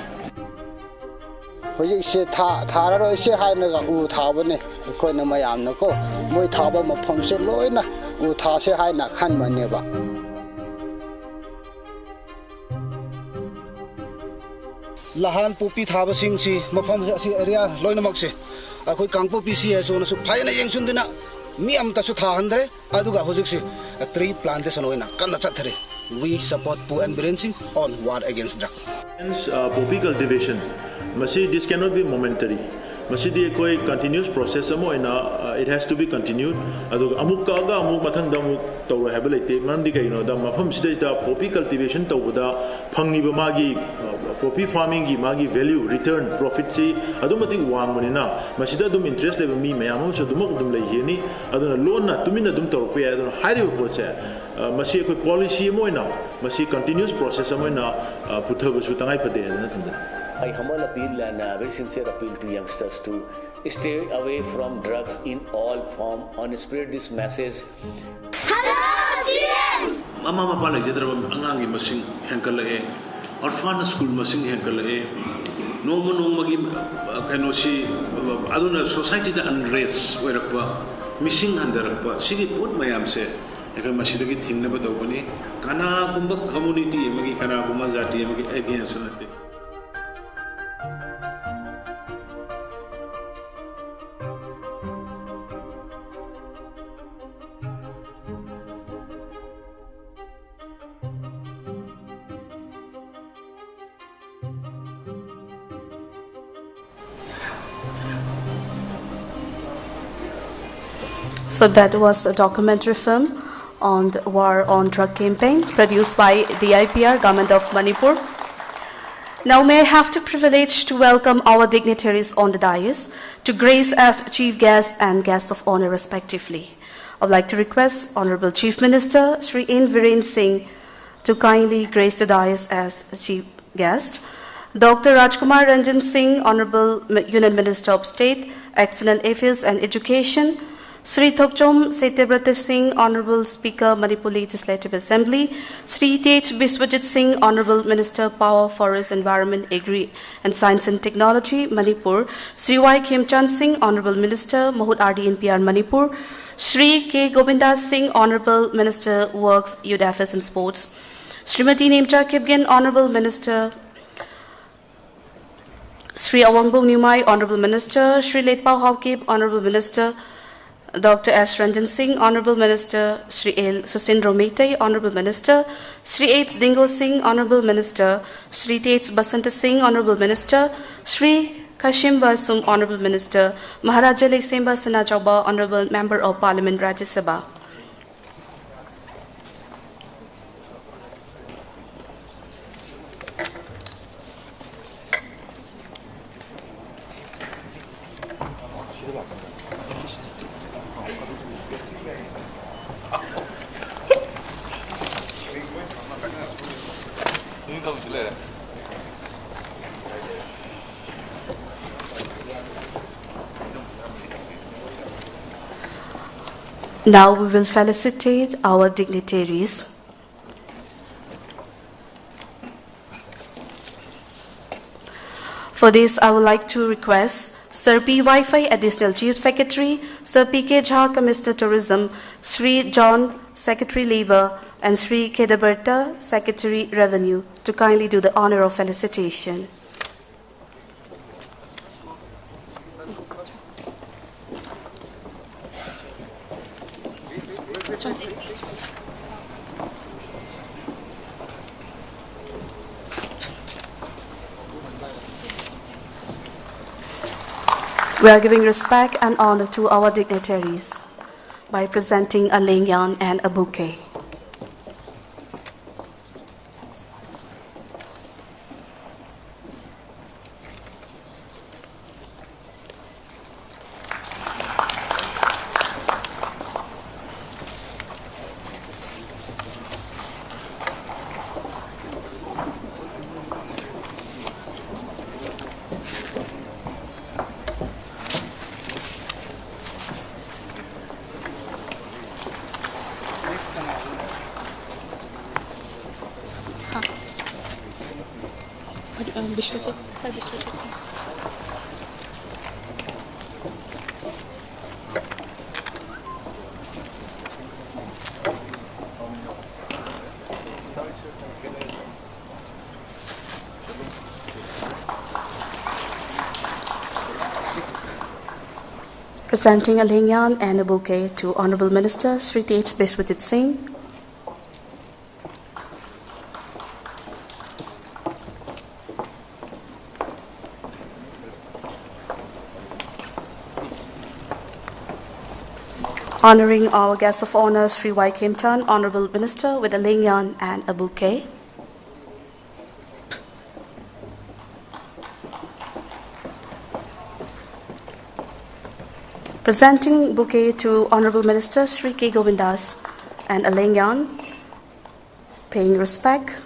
hoji se thara ro se hai na ga u thabane koi na mayam na ko moi thaba ma pham se loina u tha se hai na khan mane ba lahan pupi thaba sing si mafam si area loina mak se akoi kangpo PCS ona su phayana yengsun dina mi am ta su tha handre aduga hojik si tree plantation oina kanna chathare we support Pu and Biren Singh on war against drug poppy cultivation this cannot be momentary masidi koi continuous process amoina it has to be continued aduga amuk kaga amuk mathangda amuk tawra habalite mandi kaino da mafam sida da poppy cultivation tawda phangni ba magi poppy farming gi magi value return profit si adumati wangmanina masida dum interest level mi mayam so dumak dum leiheni aduna loan na tumina dum tawpe aduna high process masi koi policy amoina masi continuous process amoina puthabu su tangai phade na thamda I humble appeal and a very sincere appeal to youngsters to stay away from drugs in all form and spread this message. Hello, CM! Mama mapa lagi jadra angangi masing henkal lagi, orphan school masing henkal lagi. Noma gi kenosi aduna society da unrest werakwa missing handarakwa sigi pot mayam se ekai masih lagi thingna ba dawani kana kumba community magi kana kuma jati magi against nate So that was a documentary film on the war on drug campaign produced by DIPR, Government of Manipur. Now may I have the privilege to welcome our dignitaries on the dais to grace as Chief Guest and Guest of Honor respectively. I would like to request Honorable Chief Minister Shri BIREN Singh to kindly grace the dais as Chief Guest. Dr. Rajkumar Ranjan Singh, Honorable Union Minister of State, External Affairs and Education, Sri Thokchom Setyabrata Singh, Honorable Speaker, Manipur Legislative Assembly, Sri BISWAJIT Singh, Honorable Minister, Power, Forest, Environment, Agri and Science and Technology, Manipur, Sri KHEMCHAND Singh, Honorable Minister, MAHUD RD&PR, Manipur, Sri K. Govindas Singh, Honorable Minister, Works, Youth Affairs and Sports, Srimati NEMCHA KIPGEN, Honorable Minister, Sri AWANGBOW NEWMAI, Honorable Minister, Sri LETPAO HAOKIP, Honorable Minister, Dr. S. Ranjan Singh, Honorable Minister, Sri L. SUSINDRO MEITEI, Honorable Minister, Sri H. Dingo Singh, Honorable Minister, Sri T. Basanta Singh, Honorable Minister, Sri Kashim Basum, Honorable Minister, Maharaja Leksemba Sanachauba, Honorable Member of Parliament, Rajya Sabha. Now we will felicitate our dignitaries. For this, I would like to request Sir P. Wi-Fi, Additional Chief Secretary, Sir P. K. Jha, Commissioner Tourism, Sri John, Secretary Labor, and Sri K. Daberta, Secretary Revenue, to kindly do the honor of felicitation. We are giving respect and honor to our dignitaries by presenting a lingyan and a bouquet. BISWAJIT, Sir BISWAJIT. Presenting a lingyan and a bouquet to Honorable Minister Sri T. BISWAJIT Singh. Honoring our guest of honor, Sri KHEMCHAND, Honorable Minister, with a lingyan and a bouquet. Presenting bouquet to Honorable Minister, Sri K. Govindas, and a lingyan, paying respect.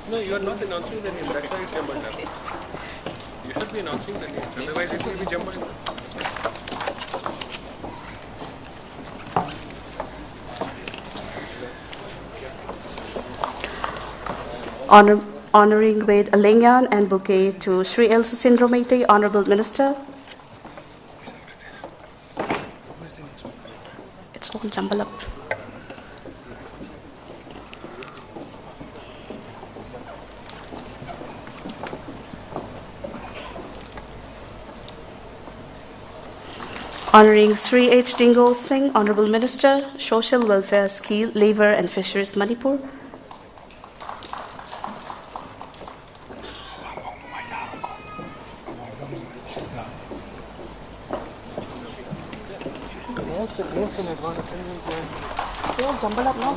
No, you are not announcing the name. That's why it's jumbled up. You should be announcing the name. Otherwise, it will be jumbled up. Honoring with a lingyan and bouquet to Shri L. SUSINDRO MEITEI, Honorable Minister. It's all jumbled up. Honoring Sri H. Dingo Singh, Honorable Minister, Social Welfare, Skill, Labour and Fisheries, Manipur. Jumble up now.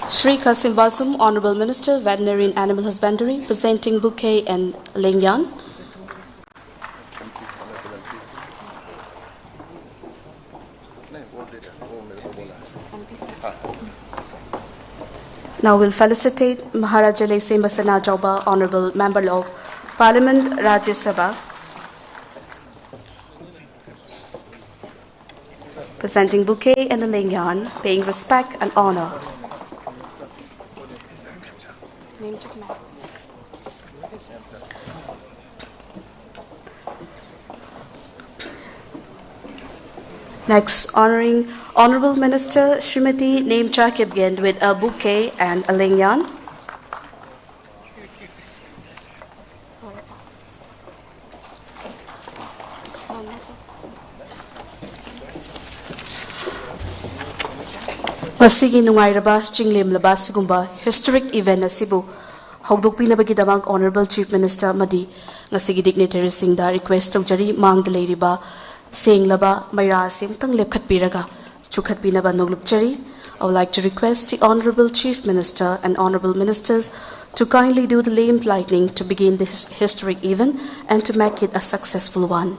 Shri Kasim Basum, Honorable Minister, Veterinary and Animal Husbandry, presenting bouquet and lingyan. Now we'll felicitate Maharaja Lese Masana Jauba, Honorable Member of Parliament, Rajya Sabha, presenting bouquet and a lingyan, paying respect and honor. Next, honoring Honorable Minister Srimati NEMCHA KIPGEN with a bouquet and a lingyan. Ngasigi nungairaba chinglemlaba sigumba historic event asibu hawdokpinabagidamag Honorable Chief Minister amadi ngasigi dignitaries singda request tawjari mangda leiriba senglaba maira simtang lepkhatpiraga chukhatpinaba noglupchari. I would like to request the Honorable Chief Minister and Honorable Ministers to kindly do the lamp lighting to begin this historic event and to make it a successful one.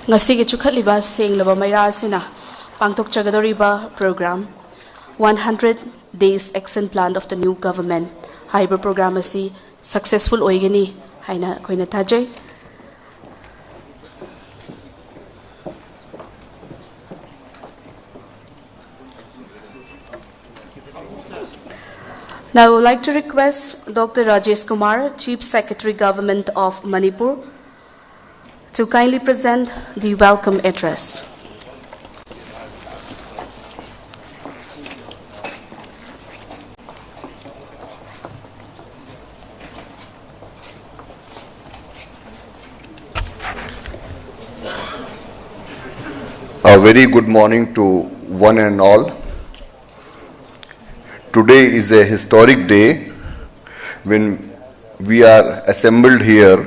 Ngasigi chukhatliba senglaba maira asina pangtok chagadoriba program 100 Days Action Plan of the New Government haiba program asi successful oigani haina koina tajai. Now I would like to request Dr. Rajesh Kumar, Chief Secretary Government of Manipur, to kindly present the welcome address. A very good morning to one and all. Today is a historic day when we are assembled here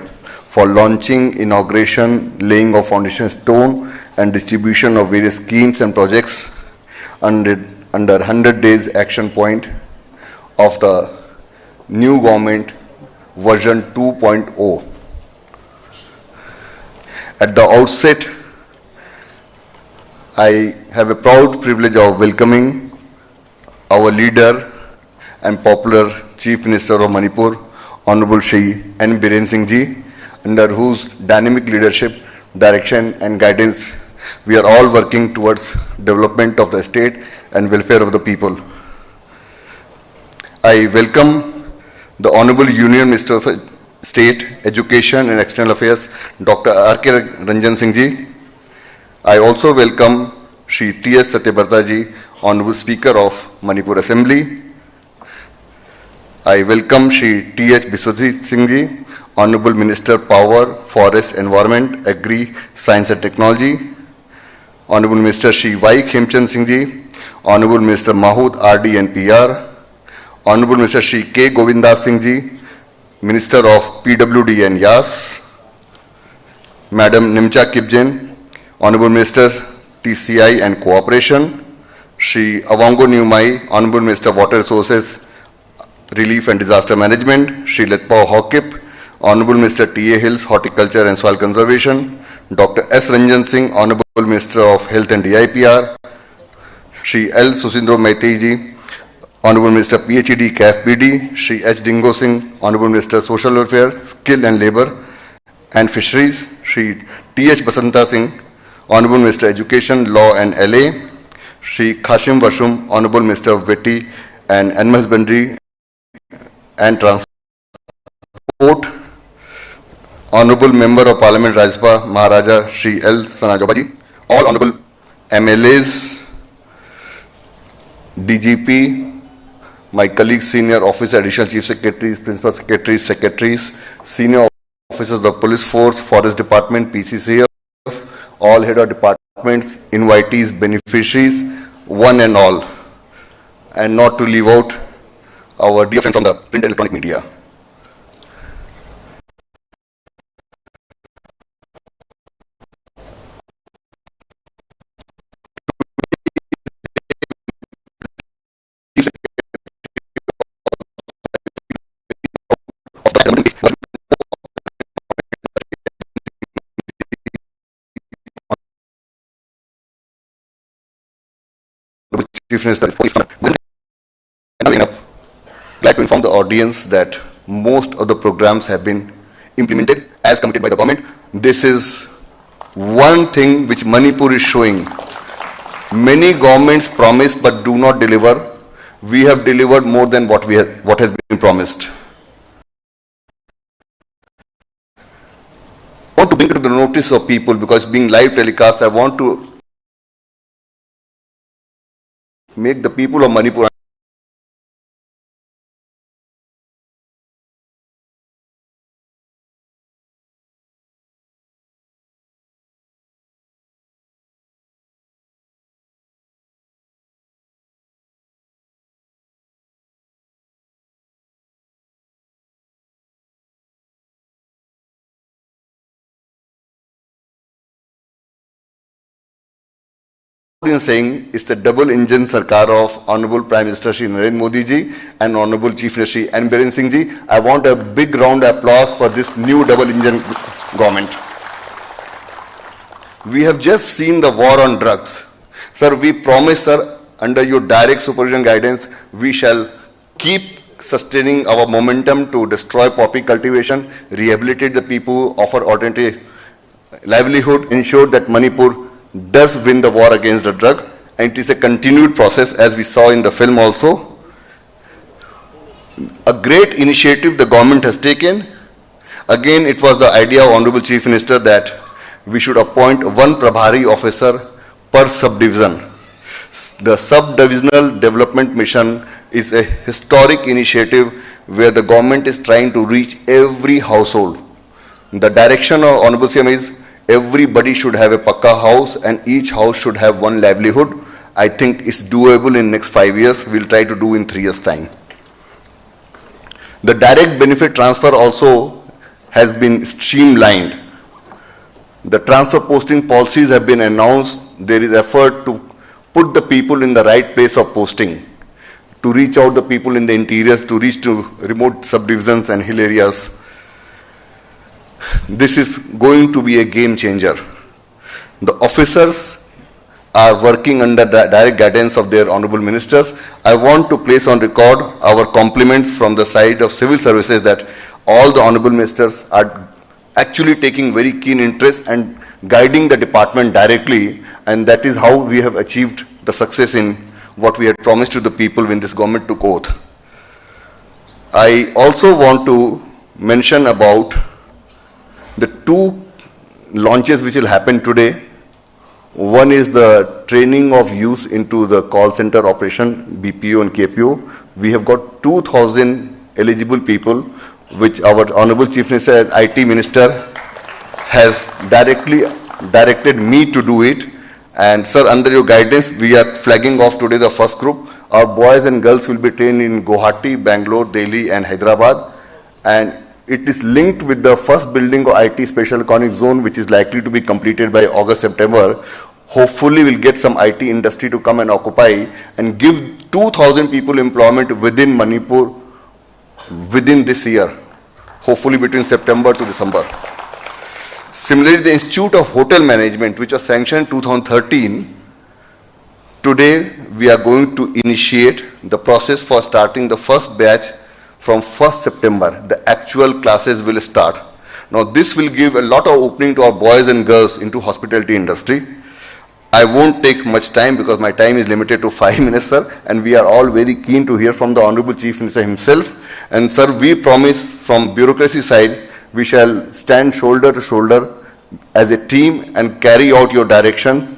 for launching, inauguration, laying of foundation stone and distribution of various schemes and projects under 100 days action point of the new government version 2.0. At the outset, I have a proud privilege of welcoming our leader and popular Chief Minister of Manipur, Honorable Shri N. Biren Singh Ji, under whose dynamic leadership, direction and guidance we are all working towards development of the state and welfare of the people. I welcome the Honorable Union Minister of State, Education and External Affairs, Dr. R.K. Ranjan Singh ji. I also welcome Shri T.S. Satyabarta ji, Honorable Speaker of Manipur Assembly. I welcome Shri T.H. BISWAJIT Singh ji, Honorable Minister Power, Forest, Environment, Agri, Science and Technology. Honorable Minister Shri Y. KHEMCHAND Singh ji, Honorable Minister MAHUD, RD&PR. Honorable Minister Shri K. Govindas Singh ji, Minister of PWD and YAS. Madam NEMCHA KIPGEN, Honorable Minister TCI and Cooperation. Shri AWANGBOW NEWMAI, Honorable Minister Water Resources, Relief and Disaster Management. Shri LETPAO HAOKIP, Honorable Minister T.A. Hills, Horticulture and Soil Conservation. Dr. S. Ranjan Singh, Honorable Minister of Health and DIPR. Shri L. SUSINDRO MEITEI ji, Honorable Minister PHED KFPD. Shri H. Dingo Singh, Honorable Minister Social Welfare, Skill and Labour and Fisheries. Shri T.H. Basanta Singh, Honorable Minister Education, Law and LA. Shri Khashim Vashum, Honorable Minister of Wetty and Animal Husbandry and Transport. Honorable Member of Parliament Rajpa Maharaja Shri L. Sanajobaji, all Honorable MLAs, DGP, my colleagues, senior officer, additional chief secretaries, principal secretaries, secretaries, senior officers of the police force, forest department, PCCF, all head of departments, invitees, beneficiaries, one and all, and not to leave out our dear friends from the print and electronic media. Chief Minister is glad to inform the audience that most of the programs have been implemented as committed by the government. This is one thing which Manipur is showing. Many governments promise but do not deliver. We have delivered more than what has been promised. I want to bring it to the notice of people, because being live telecast, I want to make the people of Manipur in saying is the double engine Sarkar of Honorable Prime Minister Shri Narendra Modi ji and Honorable Chief Minister Shri N. Biren Singh ji. I want a big round of applause for this new double engine government. We have just seen the war on drugs. Sir, we promise, sir, under your direct supervision guidance, we shall keep sustaining our momentum to destroy poppy cultivation, rehabilitate the people, offer alternative livelihood, ensure that Manipur does win the war against the drug, and it is a continued process, as we saw in the film also. A great initiative the government has taken. Again, it was the idea of Honorable Chief Minister that we should appoint one Prabhari officer per subdivision. The Sub-Divisional Development Mission is a historic initiative where the government is trying to reach every household. The direction of Honorable CM is everybody should have a Pakka house and each house should have one livelihood. I think it's doable in next 5 years. We'll try to do in 3 years' time. The direct benefit transfer also has been streamlined. The transfer posting policies have been announced. There is effort to put the people in the right place of posting, to reach out the people in the interiors, to reach to remote subdivisions and hill areas. This is going to be a game changer. The officers are working under the direct guidance of their honorable ministers. I want to place on record our compliments from the side of civil services that all the honorable ministers are actually taking very keen interest and guiding the department directly, and that is how we have achieved the success in what we had promised to the people when this government took oath. I also want to mention about the two launches which will happen today. One is the training of youth into the call center operation, BPO and KPO. We have got 2,000 eligible people, which our Honorable Chief Minister as IT Minister has directed me to do it. And sir, under your guidance, we are flagging off today the first group. Our boys and girls will be trained in Guwahati, Bangalore, Delhi and Hyderabad. And it is linked with the first building of IT Special Economic Zone, which is likely to be completed by August, September. Hopefully we'll get some IT industry to come and occupy and give 2,000 people employment within Manipur within this year, hopefully between September to December. Similarly, the Institute of Hotel Management, which was sanctioned in 2013, today we are going to initiate the process for starting the first batch from 1st September. The actual classes will start. Now this will give a lot of opening to our boys and girls into hospitality industry. I won't take much time because my time is limited to 5 minutes, sir, and we are all very keen to hear from the Honorable Chief Minister himself. And sir, we promise from bureaucracy side, we shall stand shoulder to shoulder as a team and carry out your directions,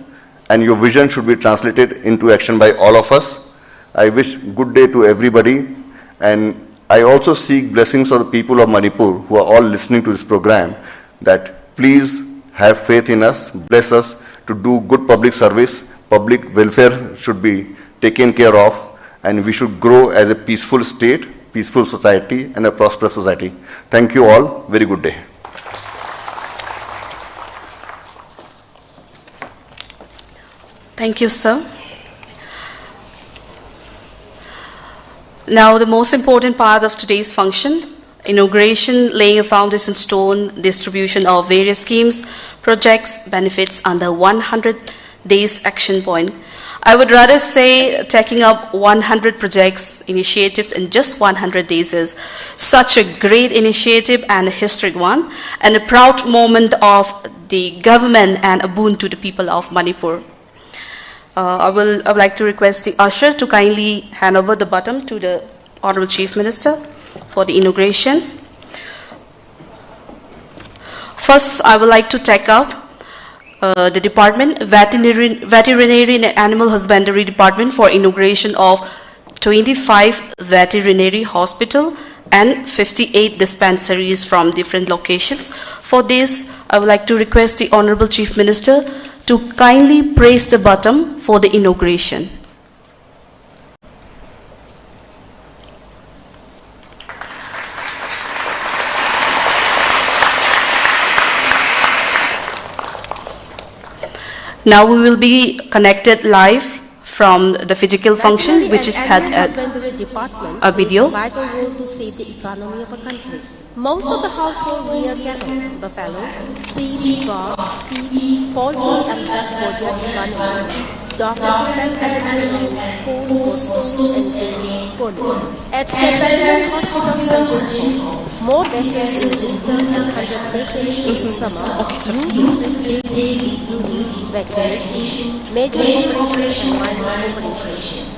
and your vision should be translated into action by all of us. I wish good day to everybody, and I also seek blessings of the people of Manipur who are all listening to this program, that please have faith in us, bless us to do good public service. Public welfare should be taken care of, and we should grow as a peaceful state, peaceful society and a prosperous society. Thank you all. Very good day. Thank you, sir. Now, the most important part of today's function, inauguration, laying a foundation stone, distribution of various schemes, projects, benefits under 100 days action point. I would rather say taking up 100 projects, initiatives in just 100 days is such a great initiative and a historic one, and a proud moment of the government and a boon to the people of Manipur. I would like to request the usher to kindly hand over the baton to the Honorable Chief Minister for the inauguration. First, I would like to take up the department, Veterinary and Animal Husbandry Department, for inauguration of 25 veterinary hospital and 58 dispensaries from different locations. For this, I would like to request the Honorable Chief Minister to kindly praise the bottom for the inauguration. Now we will be connected live from the physical function, which is held at a video. Vital role to save the economy of a country. Most of the household rear cattle, buffalo, sheep, goat, pig, poultry, and duck for their economy. Doctors and post and polio. At Children's Hospital, more vessels in winter and 100 vacations in summer. New daily vaccination, major operation, and minor operation.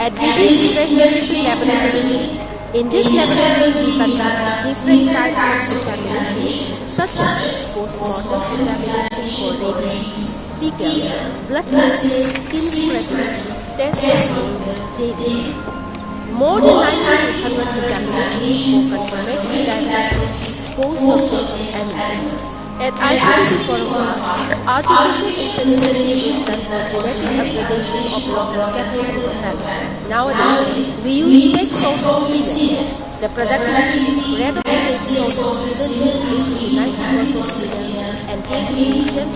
At this Specialty Laboratory, in this laboratory we conduct different types of examination, such as post-mortem examination for rabies, fecal, blood cultures, skin scraping, test daily. More than 900 examinations for confirmatory diagnosis, post-mortem and at ICC Forum, artificial insemination does the genetic upgradation of local cattle to buffalo. Nowadays, we use sex source female. The productivity rate of sex source children is 90% female and 10%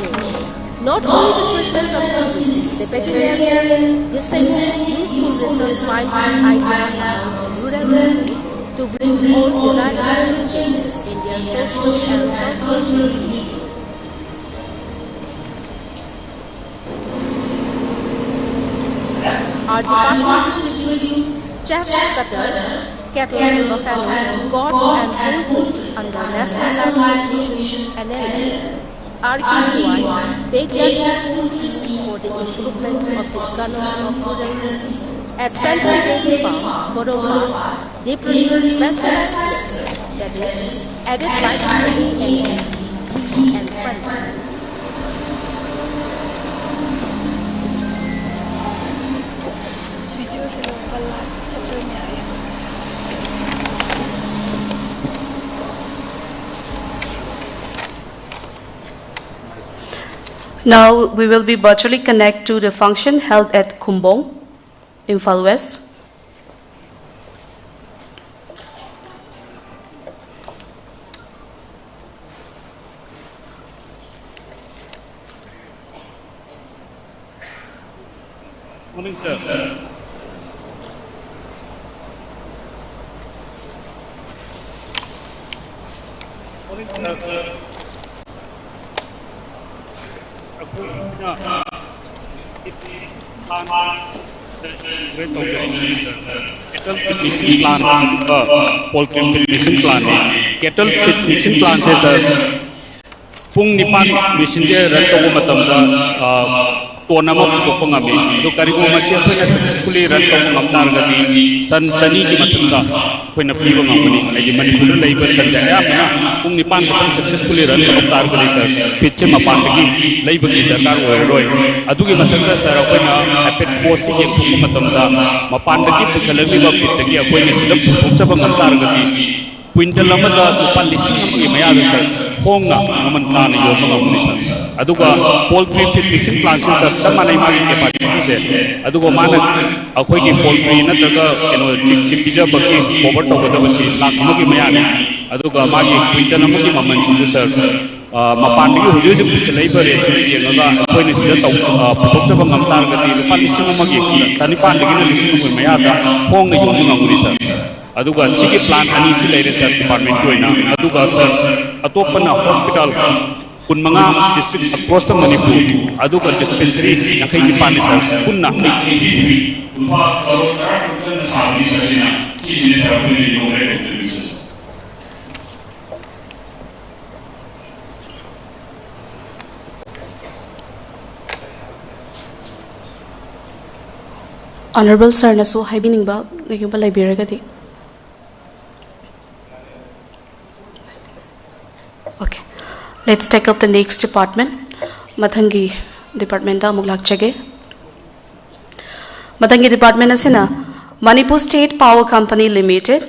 male. Not only the treatment of disease, the veterinarian, disseminate useful research finding ideas about rural community to bring all desired changes in their social and cultural behavior. Our department distribute chaff cutter, cattle, buffalo, goat and poultry under National Livestock Mission NLA. RD&PR backyard scheme for the improvement of the economy of rural people. At Central Dairy Farm, Bodoma, they produce best that is added vitamin A and fun. Now we will be virtually connect to the function held at Kumbong, IMPHAL West. Morning, sir. Morning, sir. Poultry feeding plan cattle feeding plan se sir pung nipan mission je run to matamda tournament to pangami do karigo masia phena successfully run to ngamtar gadi san sani ki matamda phena pibo ngamuni ai manipur leiba san ja na pung nipan ko successfully run to ngamtar gadi sir pitche mapan gi leiba gi dakar roi adugi matamda sir phena hapet post ge ko matamda mapan gi puchalami ba pit gi phena sidam puchaba ngamtar gadi Quintal lamada lupan lising amagi mayada sir honga ngaman kana yo mga sir aduga poultry feeding plant sir samanai magi capacity se aduga mana akhoi gi poultry na daga chik chik bija baki cover to goda basi lakh amagi mayani aduga magi quintal amagi maman sir mapan gi huju ju puchlai bare chiri yenga akhoi ni sida to puchaba ngamtar gati lupan lising amagi tani pan gi na lising amagi mayada honga yo mga sir aduga sigi plan ani si leire sir department ko ina aduga sir atopana hospital kunmanga district across the Manipur aduga dispensary nakai ni pani sir kunna Honorable Sir naso haibiningba gayuba library Okay, let's take up the next department. Mathangi department da muglak chage. Mathangi department asina Manipur State Power Company Limited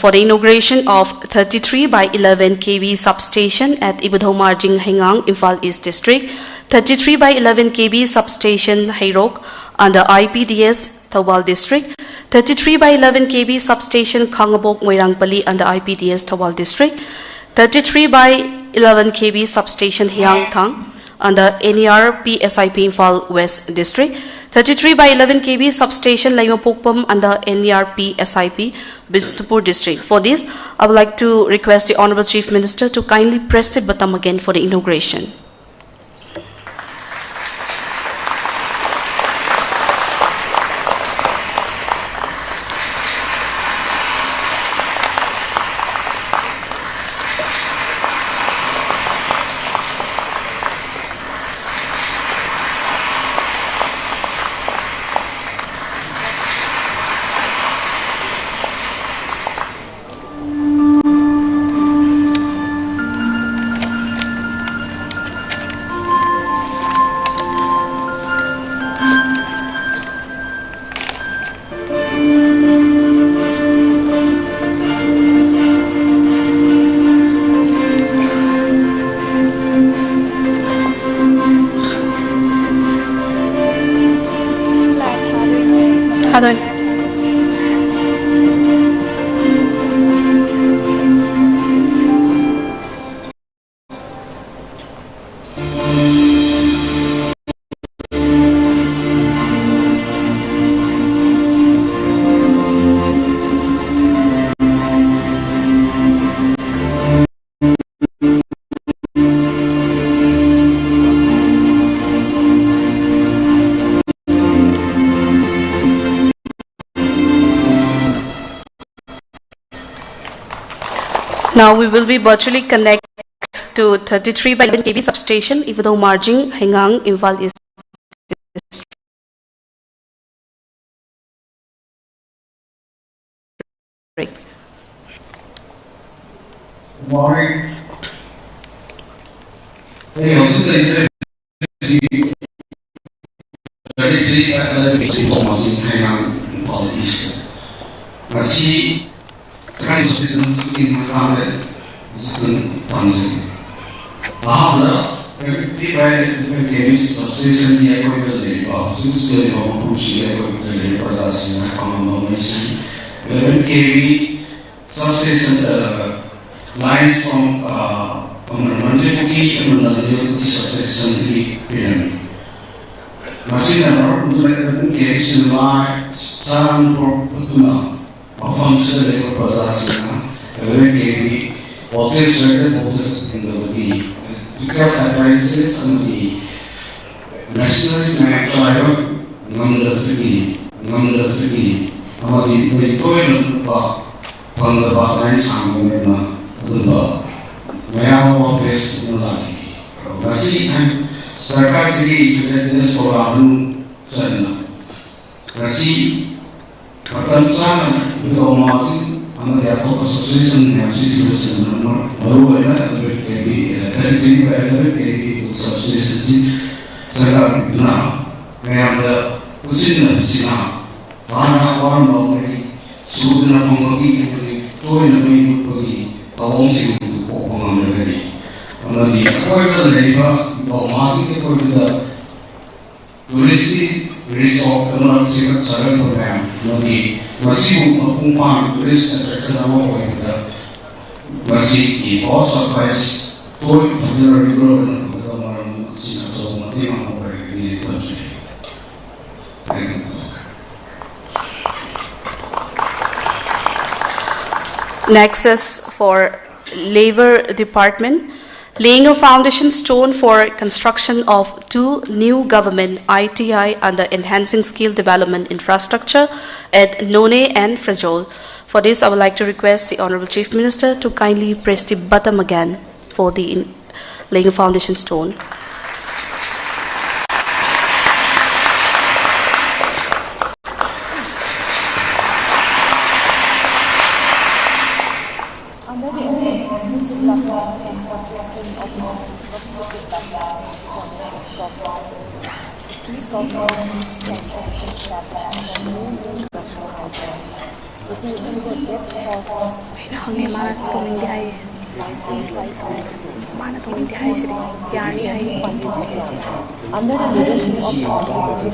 for the inauguration of 33 by 11 kV substation at Ibudhomarjing Hengang, IMPHAL East District. 33 by 11 kV substation Hairok under IPDS Thawal District. 33 by 11 kV substation Khangabok Moirangpali under IPDS Thawal District. 33 by 11 kV substation Hiang Thang under NERP SIP IMPHAL West District. 33 by 11 kV substation Laimapokpam under NERP SIP Biswajit District. For this, I would like to request the Honorable Chief Minister to kindly press the button again for the inauguration. Now we will be virtually connect to 33 by 11 kV substation, even though Marjing, Hengang, IMPHAL is morning. Hey, also the 33 by 11 kV Marjing, Hengang, IMPHAL is. Masih sekarang substation in Malaysia is Tanzania. Bahwa 33 by 11 kV substation di ekor LETPAO, SUSINDRO mampu ekor LETPAO dasarnya kalau masih 11 kV substation lines from Manipuri and Manipuri substation di BIREN. Masih ada untuk 11 kV line sang pertama function of processing very voltage rated voltage in the because appliances and the nationalist NEMCHA number 3 हमारी कोई बंदा line सामने ना मैं office बनाने वैसे हम सरकार से इंटरनेट प्रोग्राम चलना वैसे Pertama, informasi amat apa association yang association baru ada LETPAO dari LETPAO association sih saya benar ada usinya sih karena orang mau beri sudah mengerti itu yang lebih bagi awang sih untuk orang beri karena dia kau itu dari informasi itu kita turis resort dengan sifat cara program nanti masih mengumpulkan turis attraction awal kita masih di bawah surprise toy terjadi ground kita orang masih atau mati yang mau ini terjadi. Next is for Labor Department. Laying a foundation stone for construction of 2 new government ITI under enhancing skill development infrastructure at NEWMAI and Frajol. For this, I would like to request the Honorable Chief Minister to kindly press the button again for the laying a foundation stone. Under the leadership of the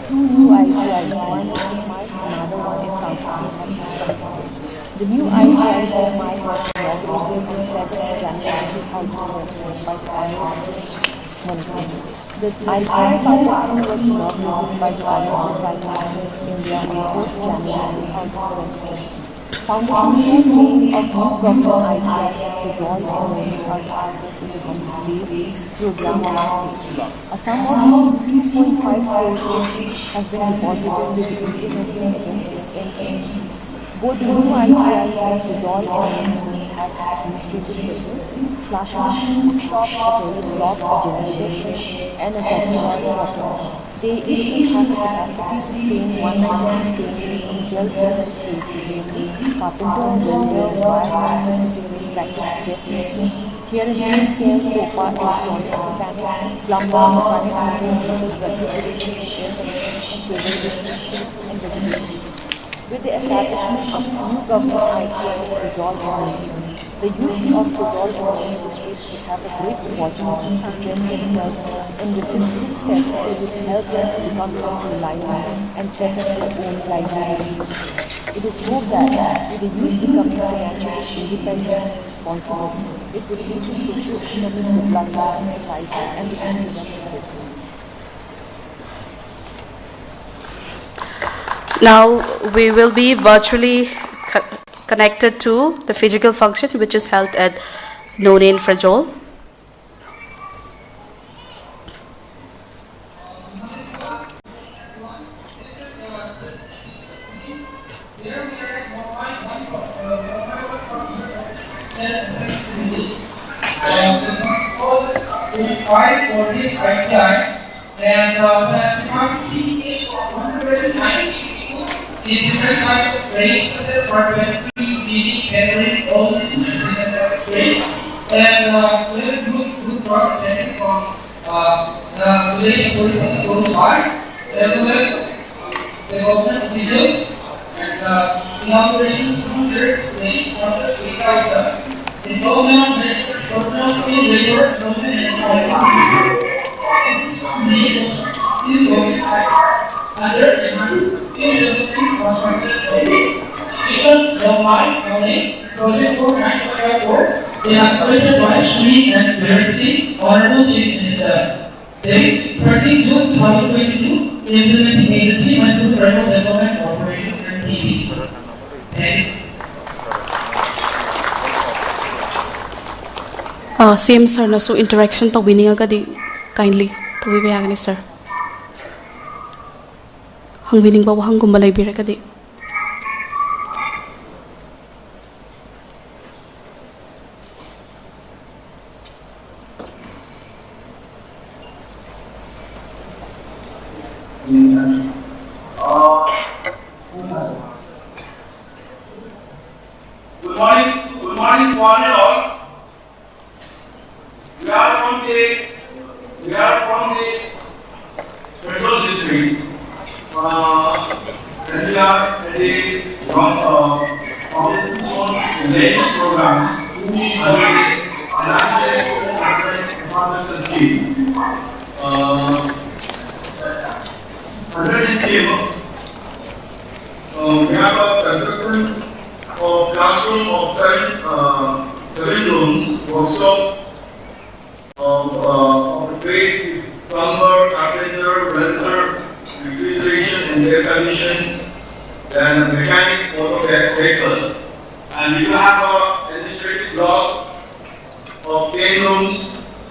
two new ITIs, one is SINGH, another one is KHEMCHAND. The new ITIs was inaugurated on 7 January 2020 by the Honorable Manipur. The ITI Manipur was inaugurated by the Honorable Prime Minister of India on 4 January 2020. Foundation laying of new government ITIs resolved in the program last year. A sum of 2.5 crores has been deposited with the implementing agencies and both the new ITIs resolved in at administrative level, classroom, shop, toilet block, a generator, and a technical. They each have the capacity to train 100 trainees in 12 trades, carpenter, welder, wire, practice dressmaking, here in healthcare, COPA, electronics, mechanic, plumber, mechanic, refrigeration, air conditioning, and vegetation. With the establishment of new government ITIs resolved the youth of Resolve districts will have a great opportunity to train themselves in different skill sets that will help them to become self-reliant and set up their own livelihood. It is hoped that with the youth becoming financially independent and responsible, it will lead to socio-economic development in society and the country of the Now we will be virtually connected to the physical function which is held at NEWMAI and Frajol. required for this IPI, and the capacity is for 190 people in different types of trades, such as carpentry, cleaning, catering, all these different types of trades. And we have a group represented from the village authorities worldwide, as well as the government officials and inauguration students, the process without the involvement of professional skilled labor, government and under NEWMAI project for 954, they are operated by SHRI and BIREN, Honorable Chief Minister. They 13 June 2022, the implementing agency Manipur Tribal Development Corporation and TVs. CM sir na so interaction to winning agadi kindly to be bayagani sir. Hang winning ba hang gumalay bira kadi. Good morning to one and all. We are from the Federal District. And we are at the latest program under this enhanced scheme. Under this scheme, we have a construction of classroom of 7 rooms, workshop of trade, plumber, carpenter, welder, refrigeration and air conditioning, then mechanic motor vehicle. And we will have an administrative block of 10 rooms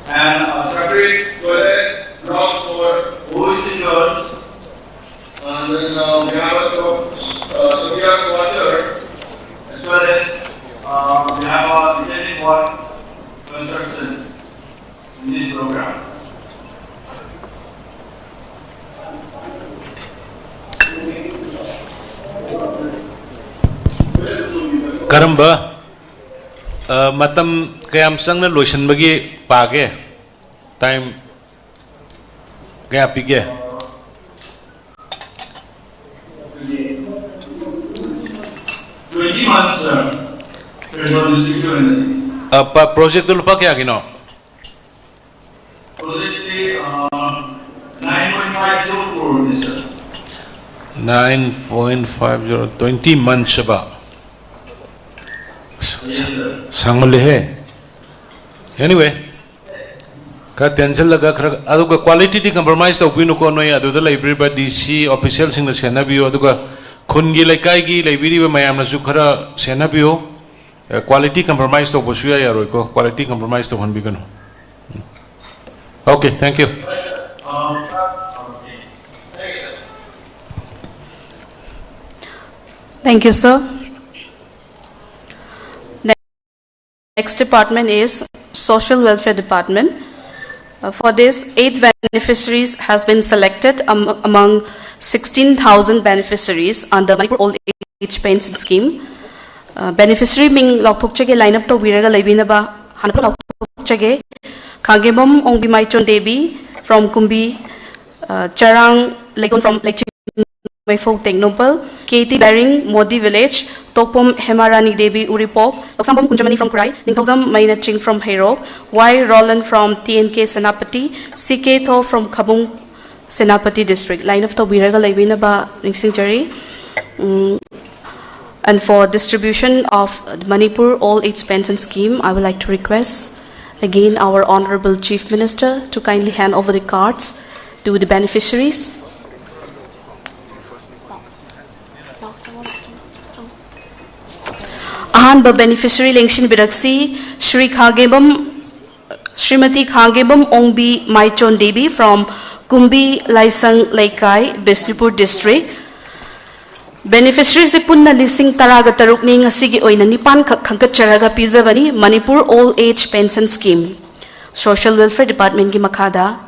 and a separate toilet blocks for overseas girls. And then we have a Sophia quarter, as well as we have a retaining wall construction in this program. Karamba matam kayam sang na lotion bagi page time kaya pige 20 months, sir. Project dulu pa kaya gino? Project is 9.50 crore, sir. 9.50, 20 months ba? Sangmali hai. Anyway, ka tension laga khara adu ka quality di compromise to pinu ko no ya adu da library ba DC official sing na sena biyo adu ka khungi laikai gi library ba mayam na su khara sena biyo quality compromise to bosuya ya roi ko quality compromise to honbi gano. Okay, thank you. Thank you, sir. Next department is Social Welfare Department. For this, 8 beneficiaries has been selected among 16,000 beneficiaries under Manipur Old Age Pension Scheme. Beneficiary Ming Loktok Chege line up to Viraga Labinaba Hanapa Loktok Chege Kagibom Ongbi Maichon Devi from Kumbi, Charang Lekon from Lake Folk Technopal, Katie Baring, Modi Village, Topom Hemarani Devi Uripop, Toksambom Kunjamani from Krai, Ningtozam Mainaching from Hero, Y. Roland from TNK Senapati, CK Tho from Kabung Senapati District. Line of the Viraga Labinaba Ningsinjari. And for distribution of Manipur All Age Pension Scheme, I would like to request again our Honorable Chief Minister to kindly hand over the cards to the beneficiaries. Ahanba beneficiary Lengshin Biraksi, Srimati Khagebam Ongbi Maichon Devi from Kumbi Laisang Laikai, Bisnupur District. Beneficiaries punna lising taraga taruk ni ngasigi oina nipan khangkacharaga pizabani Manipur Old Age Pension Scheme. Social Welfare Department ki makhada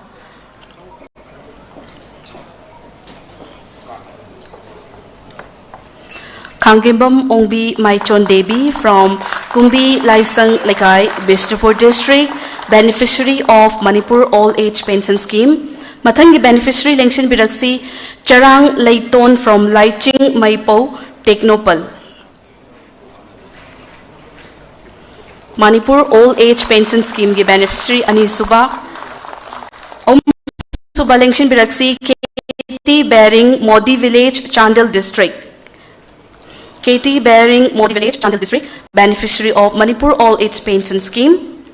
Kangimbam Ongbi Maichon Devi from Kumbi Laisang Lekai, Bisnupur District, beneficiary of Manipur Old Age Pension Scheme. Mathangi beneficiary Lengshin Biraksi Charang Leiton from Laiching Maipo, Teknopal. Manipur Old Age Pension Scheme ki beneficiary Ani Suba Lengshin Biraksi KT Bearing Modi Village, Chandel District. KT Bearing Modi Village, Chandel District, beneficiary of Manipur All Age Pension Scheme.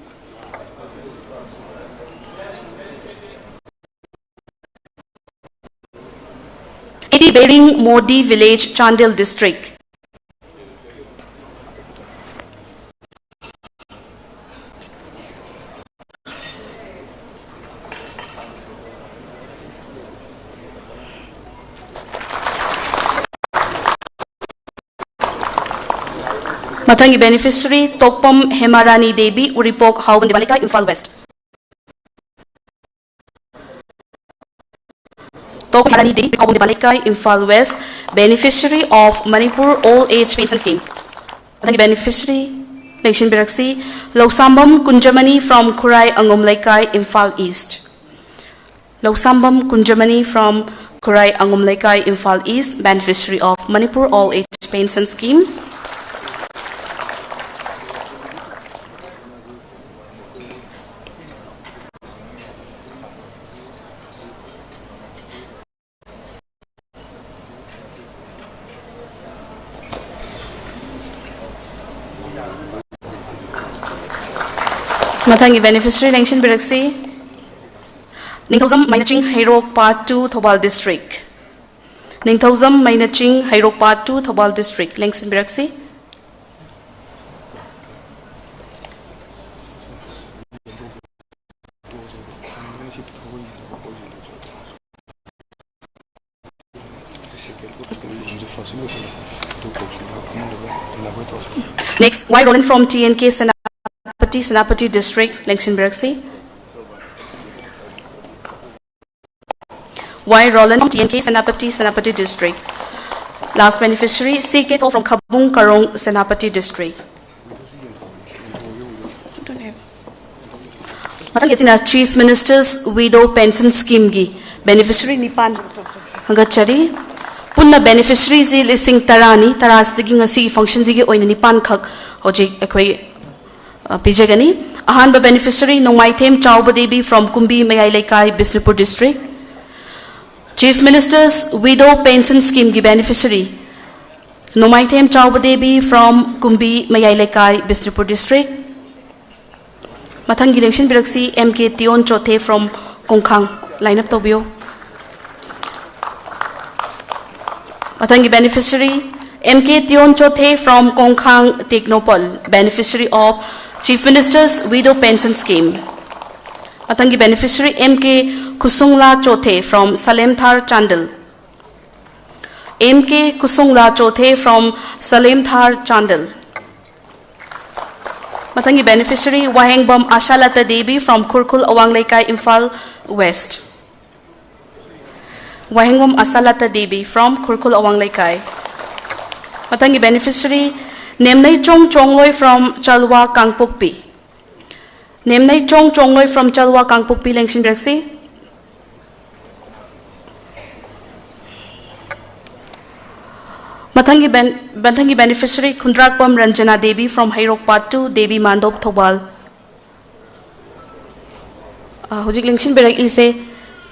KT Bearing Modi Village, Chandel District. Mathangi beneficiary Tokpam Hemarani Devi, Uripok, HON'BLE, IMPHAL West. Tokpam Hemarani Devi, HON'BLE, IMPHAL West, beneficiary of Manipur Old Age Pension Scheme. Mathangi beneficiary Lengshin Biraksi Lausambam Kunjamani from Kurai Angomlekai, IMPHAL East. Lausambam Kunjamani from Kurai Angomlekai, IMPHAL East, beneficiary of Manipur Old Age Pension Scheme. Mathangi beneficiary Lengshin Biraksi Ningthozam Mainaching Hairok Part 2 Thobal District. Ningthozam Mainaching Hairok Part 2 Thobal District. Lengshin Biraksi Next, Y. Roland from TNK Senapati District, Lengshin Biraksi. Y. Roland from TNK Senapati District. Last beneficiary, C. Keto from Kabung Karong, Senapati District. Matang Chief Minister's Widow Pension Scheme gi beneficiary Nipan Hangachari Punna beneficiary zi listing tarani taras diging si function zigi oina Nipan khak hoji ekoi Pijagani, Ahanba beneficiary NEWMAI Chauba Devi from Kumbi MEITEI, Bisnupur District. Chief Minister's Widow Pension Scheme ki beneficiary NEWMAI Chauba Devi from Kumbi MEITEI, Bisnupur District. Mathangi Lengshin Biraksi MK Tion Chothe from Kongkhang, line up Tobio. Mathangi beneficiary MK Tion Chothe from Kongkhang, Teknopal, beneficiary of Chief Minister's Widow Pension Scheme. Mathangi beneficiary MK Kusungla Chothe from Salemthar, Chandel. MK Kusungla Chothe from Salemthar, Chandel. Mathangi beneficiary Wahengbam Ashalata Devi from Kurkul Awanglekai, IMPHAL West. Wahengbam Asalata Devi from Kurkul Awanglekai. Mathangi beneficiary NEMNAI Chong Chongloi from Chalwa Kangpokpi. NEMNAI Chong Chongloi from Chalwa Kangpokpi, Lengshin Biraksi. Mathangi beneficiary Kundrakpam Ranjana Devi from Hairok Part 2, Devi Mandop Thobal. Hojik Lengshin Biraksi se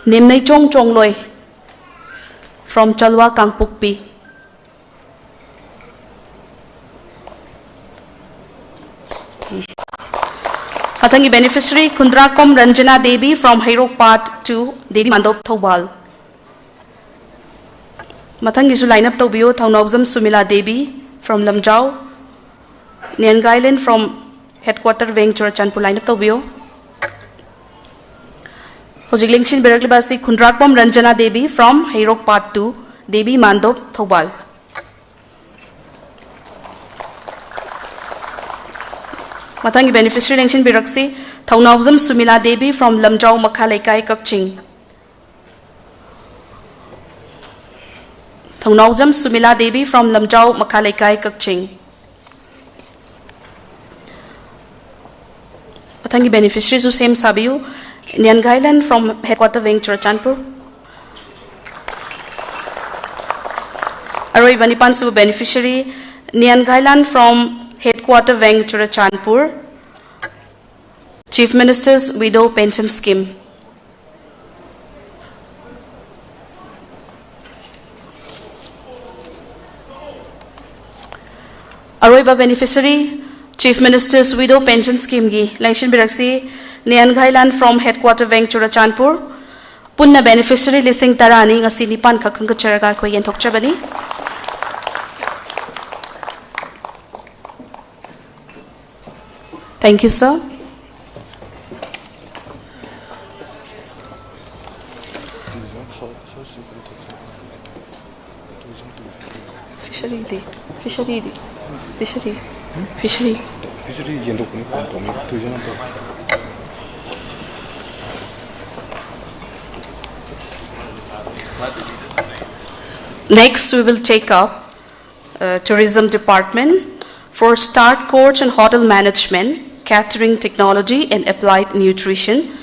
NEMNAI Chong Chongloi from Chalwa Kangpokpi. Mathangi beneficiary Kundrakom Ranjana Devi from Hairok Part 2, Devi Mandop Thobal. Mathangi su line up Tobio Thaunawzam Sumila Devi from Lamjau. Niangailen from Headquarter Veng Churachanpur, line up Tobio. Hojik Lengshin Biraklibasi Kundrakom Ranjana Devi from Hairok Part 2, Devi Mandop Thobal. Matangi beneficiary Lengshin Biraksi, Taunauzam Sumila Devi from Lamjau Makhalekai Kakching. Taunauzam Sumila Devi from Lamjau Makhalekai Kakching. Matangi beneficiaries who same Sabiu, Nyangailan from headquarter Wing Churachanpur. Aroi Banipan Subu beneficiary, Nyangailan from headquarter Wing Churachanpur. Chief Minister's Widow Pension Scheme. Aroiba beneficiary, Chief Minister's Widow Pension Scheme gi Lengshin Biraksi, Nyangailan from headquarter Wing Churachanpur. Punna beneficiary listing tarani ngasi nipan kakang charaga ko yen thokchabani. Thank you, sir. Fishery. Next, we will take up Tourism Department for Start Course and Hotel Management, Catering Technology and Applied Nutrition,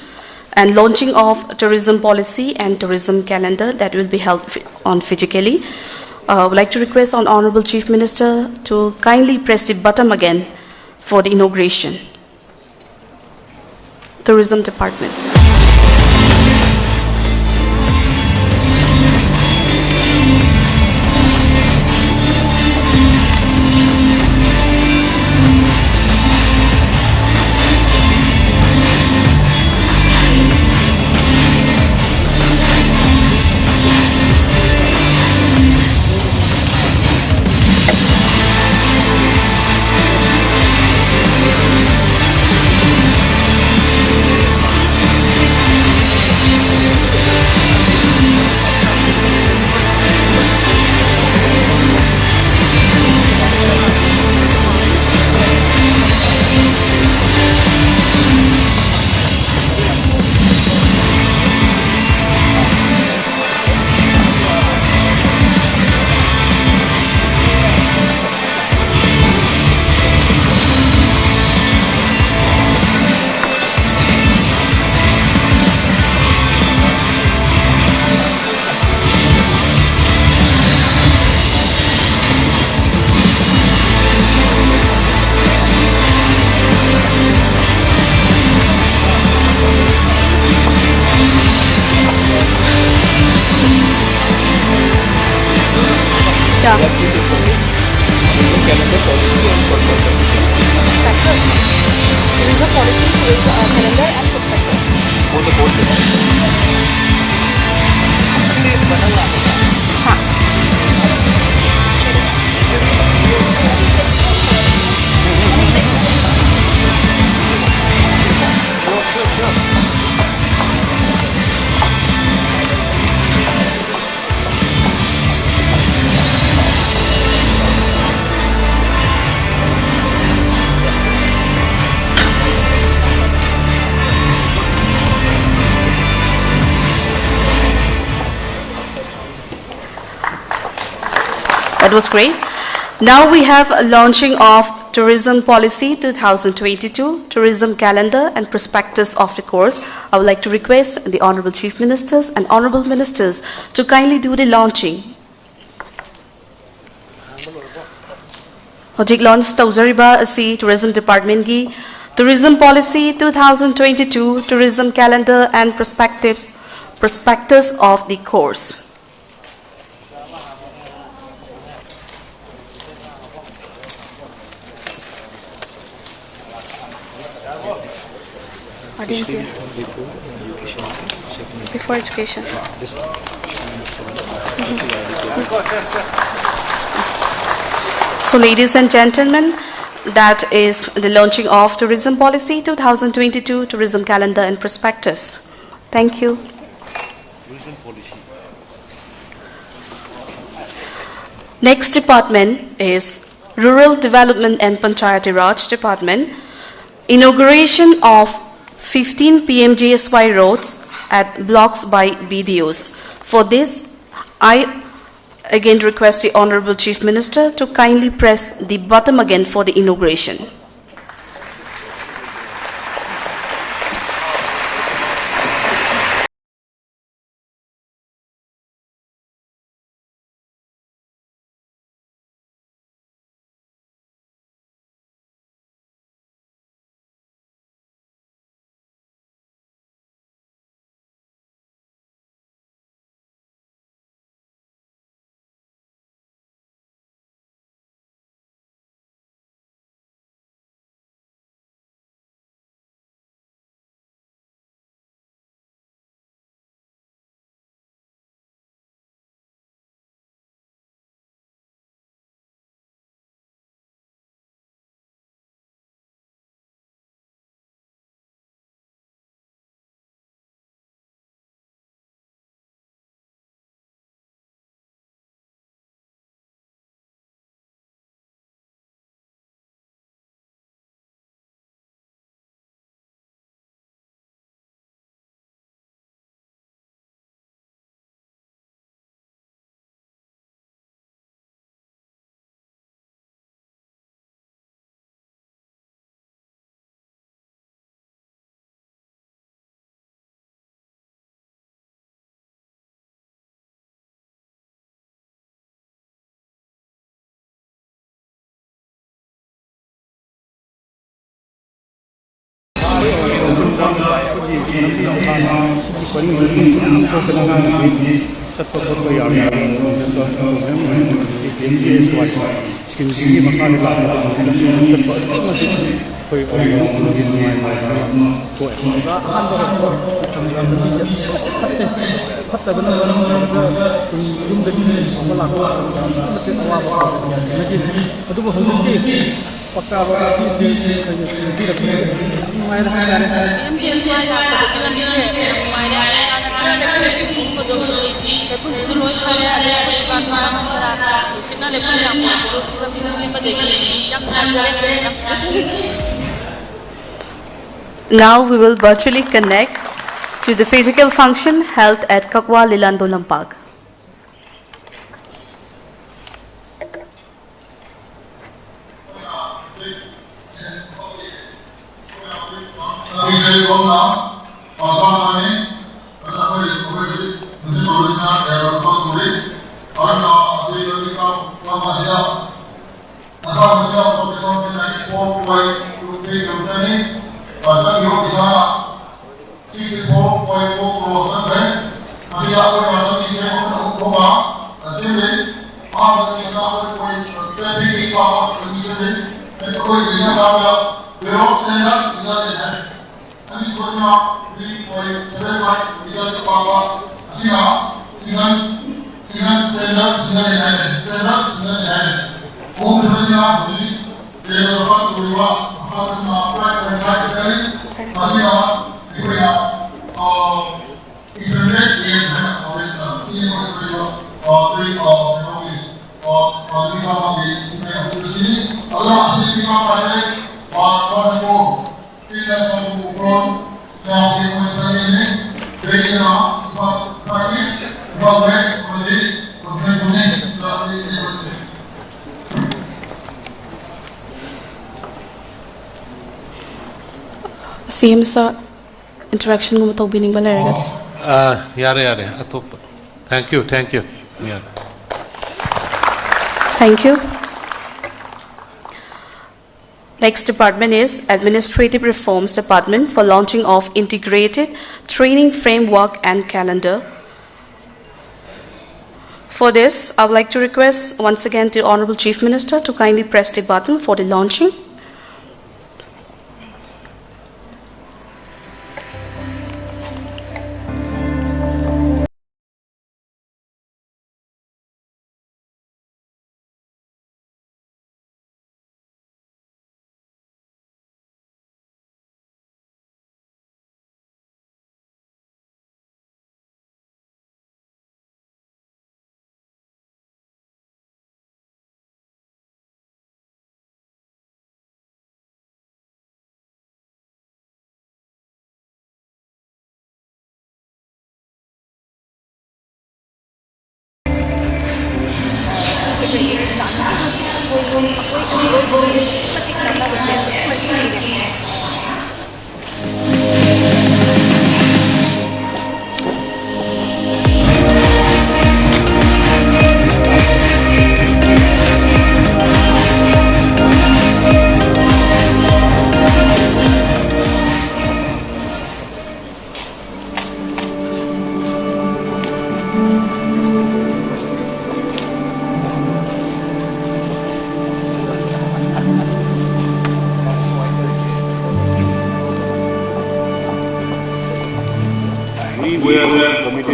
and launching of Tourism Policy and Tourism Calendar that will be held on physically. I would like to request on Honorable Chief Minister to kindly press the button again for the inauguration. Tourism Department. That was great. Now we have a launching of Tourism Policy 2022, Tourism Calendar and Prospectus of the course. I would like to request the Honorable Chief Ministers and Honorable Ministers to kindly do the launching. Hojik launch tauzariba asi Tourism Department gi Tourism Policy 2022, Tourism Calendar and Prospectus of the course. Before education. So ladies and gentlemen, that is the launching of Tourism Policy 2022, Tourism Calendar and Prospectus. Thank you. Next department is Rural Development and Panchayati Raj Department. Inauguration of 15 PMJSY roads at blocks by BDOs. For this, I again request the Honorable Chief Minister to kindly press the button again for the inauguration. Now we will virtually connect to the physical function held at Kakwa Lilando Lampag. CM sa interaction mo to bining balayag. Yare. Thank you. Yeah. Thank you. Next department is Administrative Reforms Department for launching of integrated training framework and calendar. For this, I would like to request once again the Honorable Chief Minister to kindly press the button for the launching. We were committed to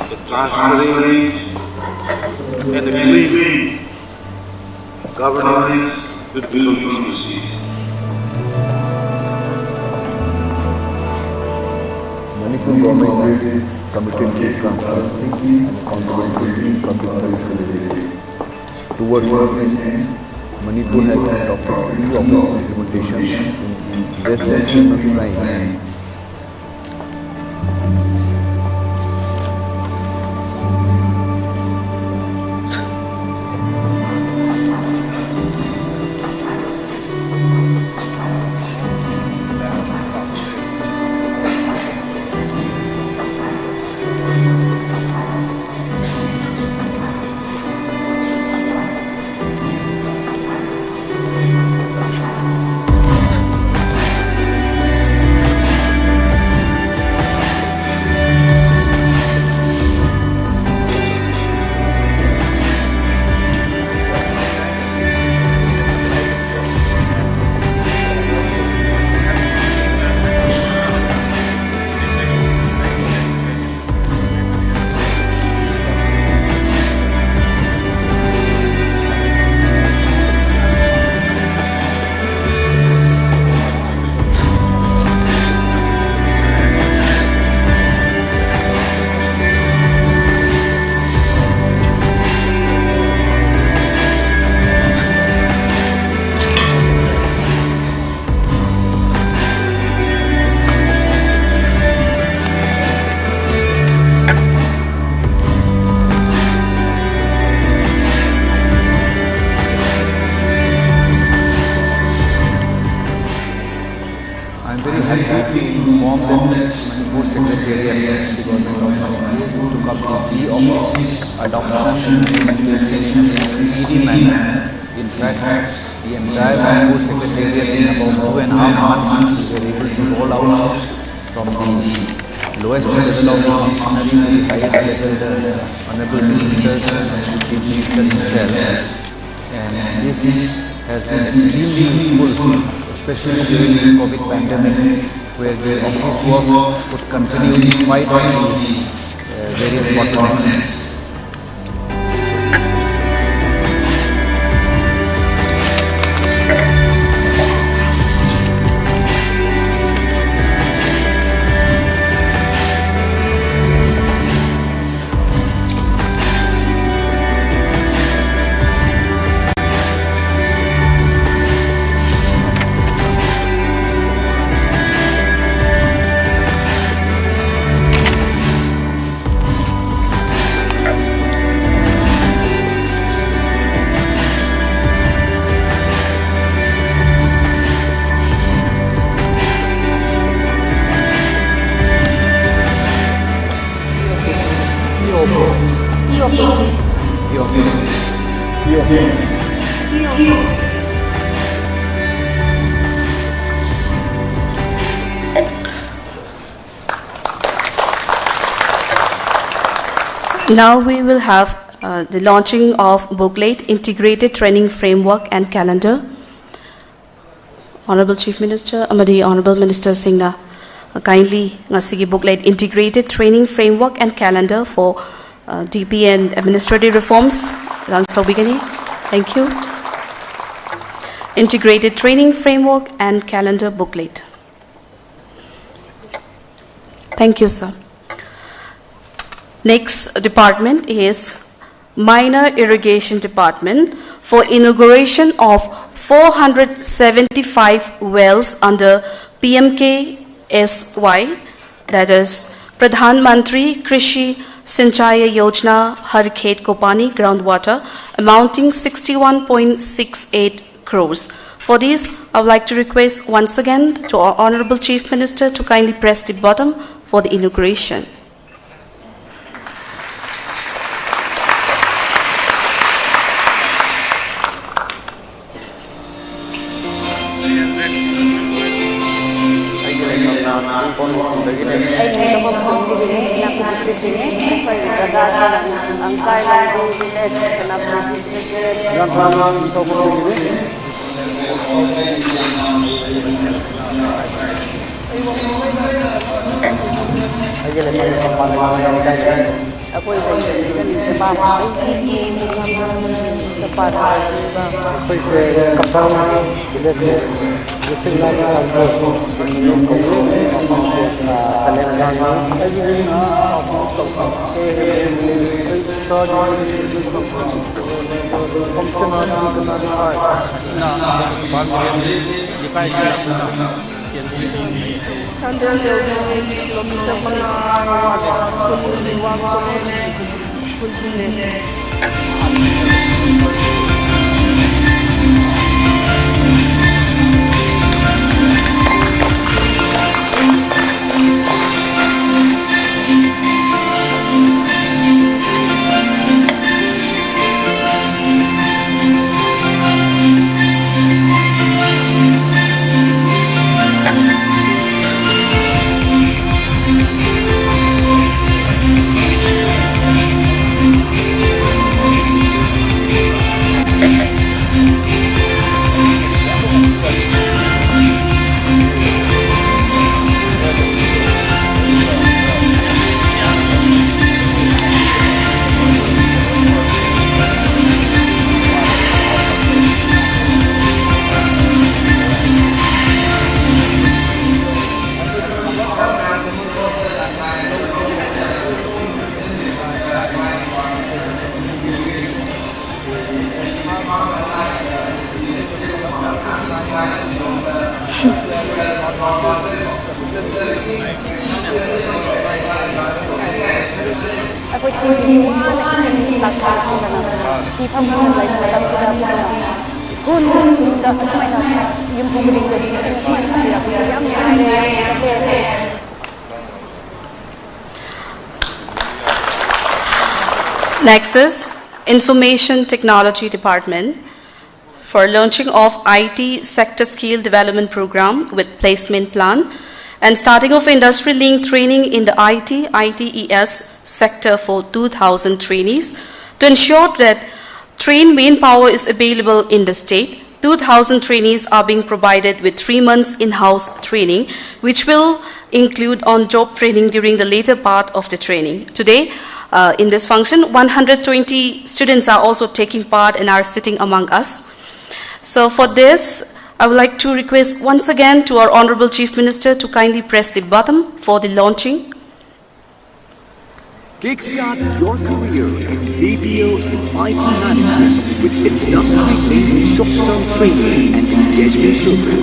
the transparent and the clean governance to build democracy. Manipur government is committed to transparency and accountability from the service delivery. Towards this end, Manipur has adopted three implementation in less than 2 months' time. In fact, the entire Manipur Secretariat in about 2.5 months we were able to roll out from the lowest level of the functionary to the highest level, Honorable Ministers and Chief Minister himself. And this has been extremely useful, especially during this COVID pandemic, where the office work could continue in spite of the various bottlenecks. Now we will have the launching of booklet, Integrated Training Framework and Calendar. Honorable Chief Minister, Honorable Minister Singh, kindly ngasigi booklet, Integrated Training Framework and Calendar for DP and Administrative Reforms. Thank you. Integrated Training Framework and Calendar booklet. Thank you, sir. Next department is Minor Irrigation Department for inauguration of 475 wells under PMKSY, that is Pradhan Mantri Krishi Sinchaya Yojana Har Khet Kopani groundwater amounting 61.68 crores. For this, I would like to request once again to our Honorable Chief Minister to kindly press the button for the inauguration. Next is Information Technology Department for launching of IT Sector Skill Development Program with placement plan and starting of industry-linked training in the ITES sector for 2,000 trainees to ensure that trained manpower is available in the state. 2,000 trainees are being provided with 3 months in-house training, which will include on-job training during the later part of the training. Today, in this function, 120 students are also taking part and are sitting among us. So for this, I would like to request once again to our Honorable Chief Minister to kindly press the button for the launching. Kickstart your career in BPO in IT management with industry-linked short-term training and engagement program.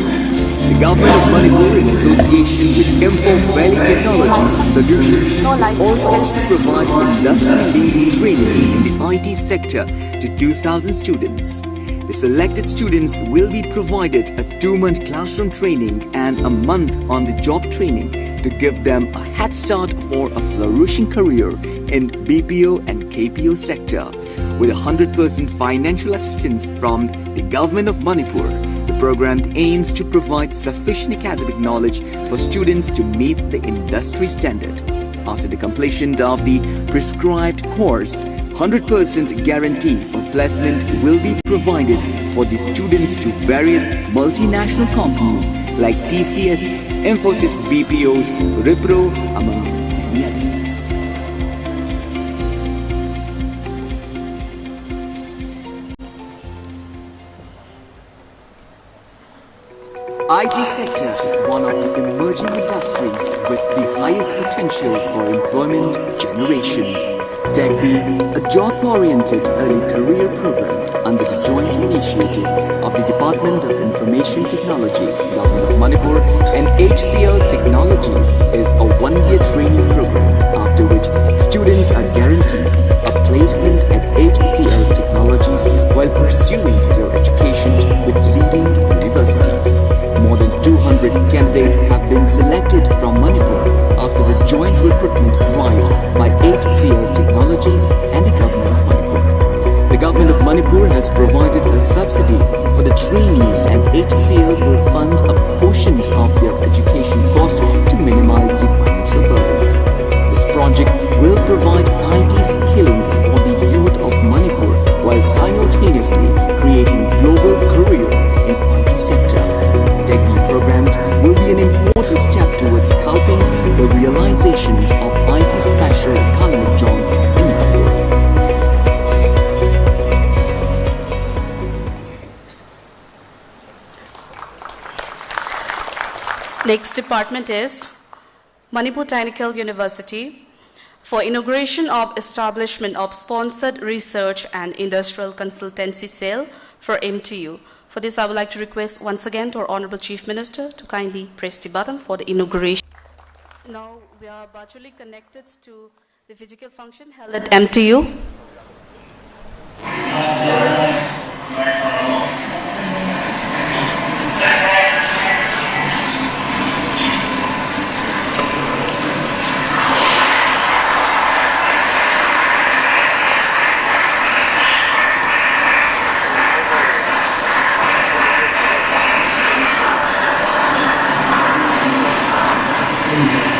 The Government of Manipur, in association with IMPHAL Technologies Solutions, is all set to provide industry-linked training in the IT sector to 2,000 students. The selected students will be provided a 2-month classroom training and a month on-the-job training to give them a head start for a flourishing career in BPO and KPO sector. With 100% financial assistance from the Government of Manipur, the program aims to provide sufficient academic knowledge for students to meet the industry standard. After the completion of the prescribed course, 100% guarantee for placement will be provided for the students to various multinational companies like TCS, Infosys BPOs, Wipro, among many others. IT sector is one of the emerging industries with the highest potential for employment generation. TechB, a job-oriented early career program under the joint initiative of the Department of Information Technology, Government of Manipur, and HCL Technologies, is a 1-year training program after which students are provided a subsidy for the trainees, and HCL will fund a portion of their education cost to minimize the financial burden. This project will provide IT skilling for the youth of Manipur while simultaneously creating global career in IT sector. The TechD program will be an important step towards helping the realization of IT special economic zone in Manipur. Next department is Manipur Technical University for inauguration of establishment of sponsored research and industrial consultancy cell for MTU. For this, I would like to request once again to our Honorable Chief Minister to kindly press the button for the inauguration. Now we are virtually connected to the physical function held at MTU. Thank you.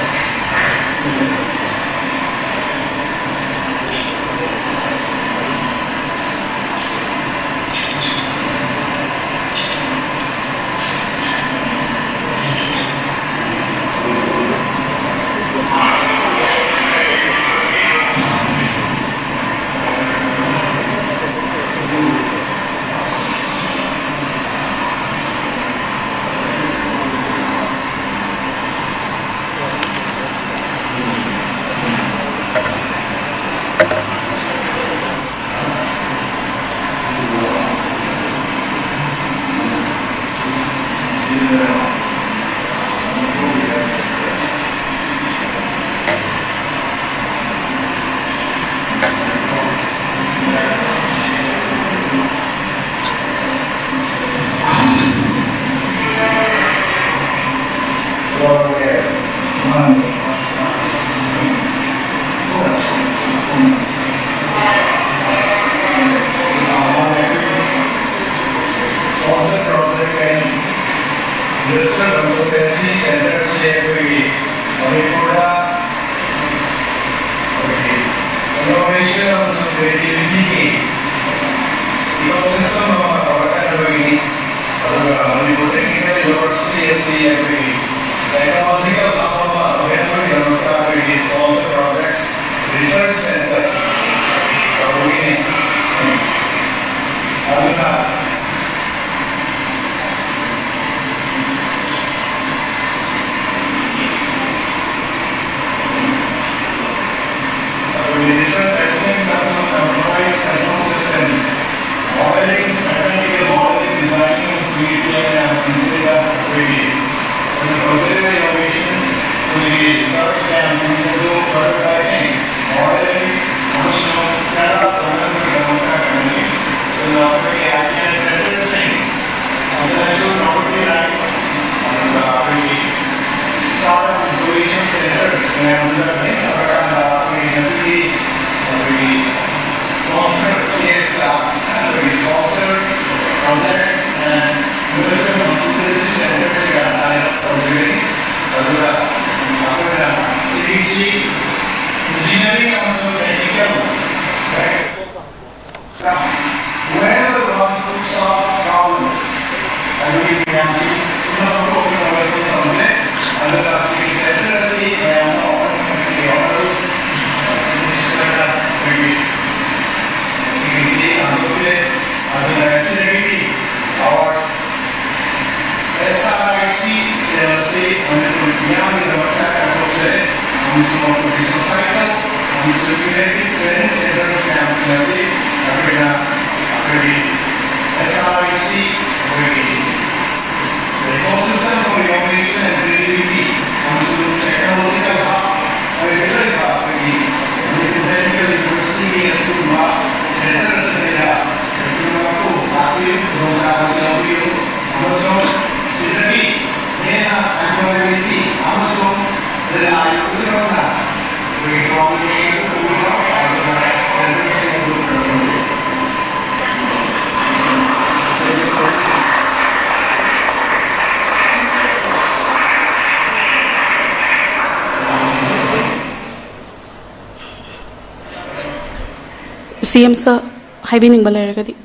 CM sir, haibining balayagadi.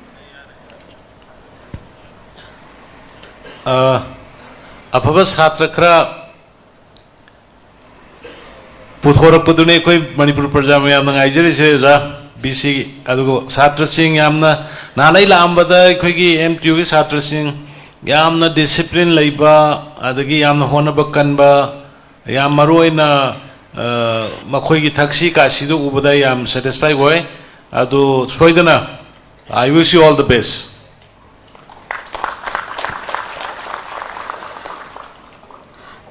अफब छात्र खरा पुथोरकपदुने कोई मणिपुर प्रजा में यामना गाइजरिसे रा BC अदुगो छात्र सिंह यामना नानै लामबदा अखोगी MTU की छात्र सिंह यामना डिसिप्लिन लैबा अदगी यामना होनब कनबा याम मरोइना मखोगी थक्सी कासिदो उबदा याम सैटिस्फाई होय अदु सोइदना I wish you all the best.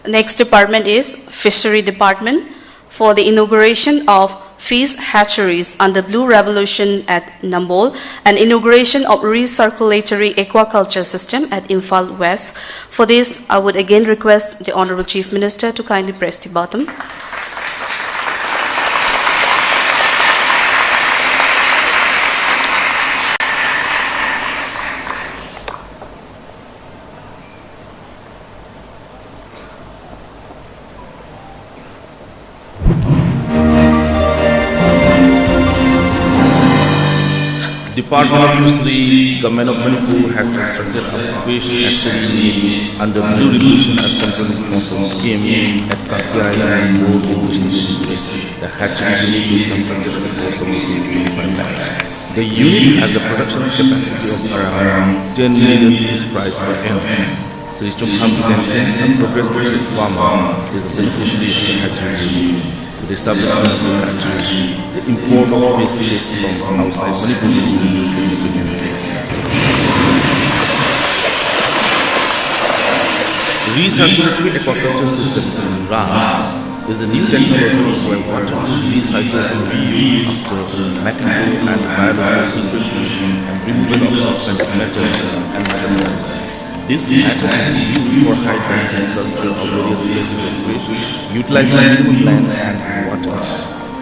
Next department is Fishery Department for the inauguration of fish hatcheries under Blue Revolution at HON'BLE and inauguration of recirculatory aquaculture system at IMPHAL West. For this, I would again request the Honorable Chief Minister to kindly press the button. Department of Fishery, Government of Manipur has constructed a fish hatchery under Blue Revolution as central responsible scheme at KHEMCHAND and board the hatchery unit is constructed at a cost of 25 lakhs. The unit has a production capacity of around 10 million fish price per annum. The competent and progressive farmer is the beneficiary of the hatchery unit. The establishment of the hatchery, the import of fish from outside Manipur is significant. Recirculatory aquaculture system (RAS) is a new technology where water is recycled and reused after mechanical and biological filtration and removal of suspended metals and metal. This method is used for high-density culture of various species of fish, utilizing land and water.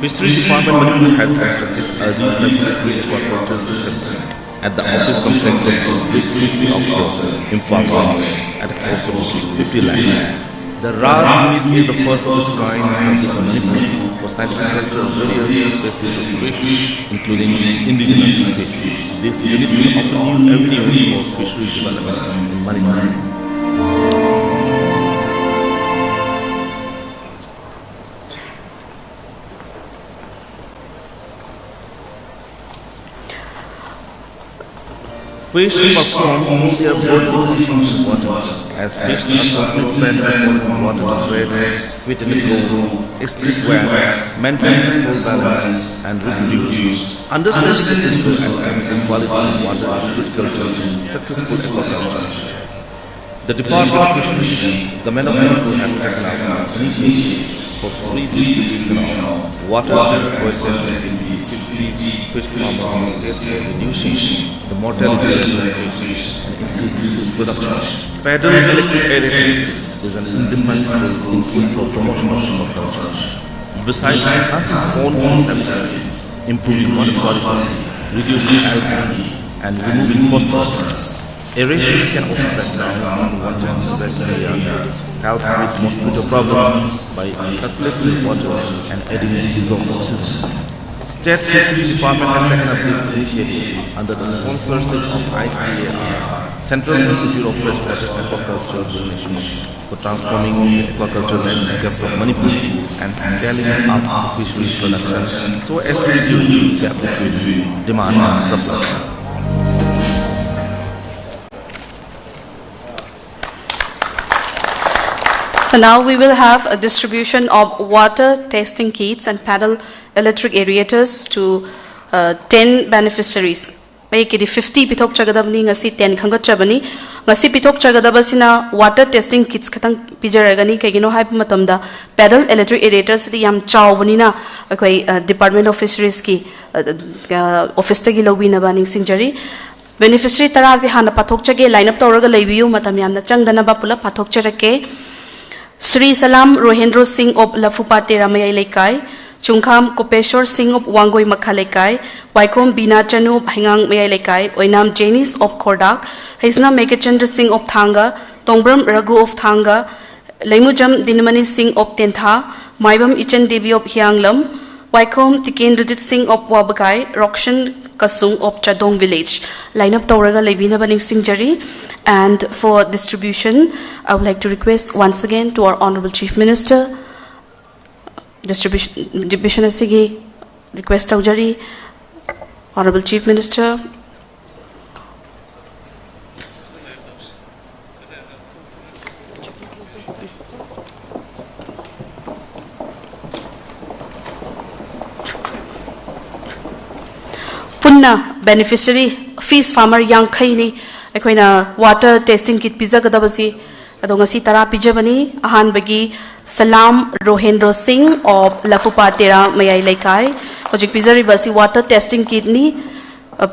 Fisheries Department Manipur has constructed a recirculatory aquaculture system at the office complex of the District Office IMPHAL at a cost of 50 lakhs. The RAS unit is the first of its kind established in Manipur for scientific culture of various species of fish, including indigenous fish. This unit will open new avenues for fishery development in Manipur. Fish performs their body function in water, as fish are constantly fed in water to breed, fit in the grow, excrete waste, maintain soil balance, and reproduce. Understanding the physical and chemical quality of water is critical to successful aquaculture. The Department of Fisheries, the Government of Manipur has taken out an initiative for free distribution of water and soil testing in 50 fish farmers reducing the mortality rate of fish and increasing production. Federal electric aerators is an indispensable input for promotion of aquaculture. Besides enhancing pond stability, improving water quality, reducing algae, and removing phosphorus, aeration can also cut down water bacteria, help with mosquito problems by circulating water and adding resources. State Fisheries Department has taken up this initiative under the sponsorship of ICAR, Central Institute of Freshwater Aquaculture Donation, for transforming the aquaculture landscape of Manipur and scaling up fisheries production so as to reduce the gap between demand and supply. So now we will have a distribution of water testing kits and paddle electric aerators to 10 beneficiaries. May kidi 50 pitok chagadabni ngasi 10 khangat chabani ngasi pitok chagadabasina water testing kits khatang pijaragani kaigino hype matamda paddle electric aerators di yam chawbani na akoi Department of Fisheries ki office tagi lobina baning singjari beneficiary tarazi hana pathok chage line up tawraga leibiyu matam yamna changdana ba pula pathok charake SHRI Salam Rohendro Singh of Lafupate Ramayai Lekai, Chungkham Kopeshwar Singh of Wangoi Makha Lekai, Waikom Bina Chanu of Hingang Mayai Lekai, Oinam Janis of Kordak, Haisna Mekachandra Singh of Thanga, Tongbram Raghu of Thanga, Laimujam Dinmani Singh of Tentha, Maibam Ichan Devi of Hyanglam, Waikom Tikendrajit Singh of Wabagai, Rokshan Kasung of Chadong Village. Line up Tauraga Levina Baning Singjari. And for distribution, I would like to request once again to our Honorable Chief Minister, distribution Asigi, request Taujari, Honorable Chief Minister. Punna beneficiary fees farmer yang khaini akoina water testing kit pizza kadabasi adonga si tara pijabani ahan bagi Salam Rohendro Singh of Lapupa Tera Mayai Laikai hojik pizari basi water testing kit ni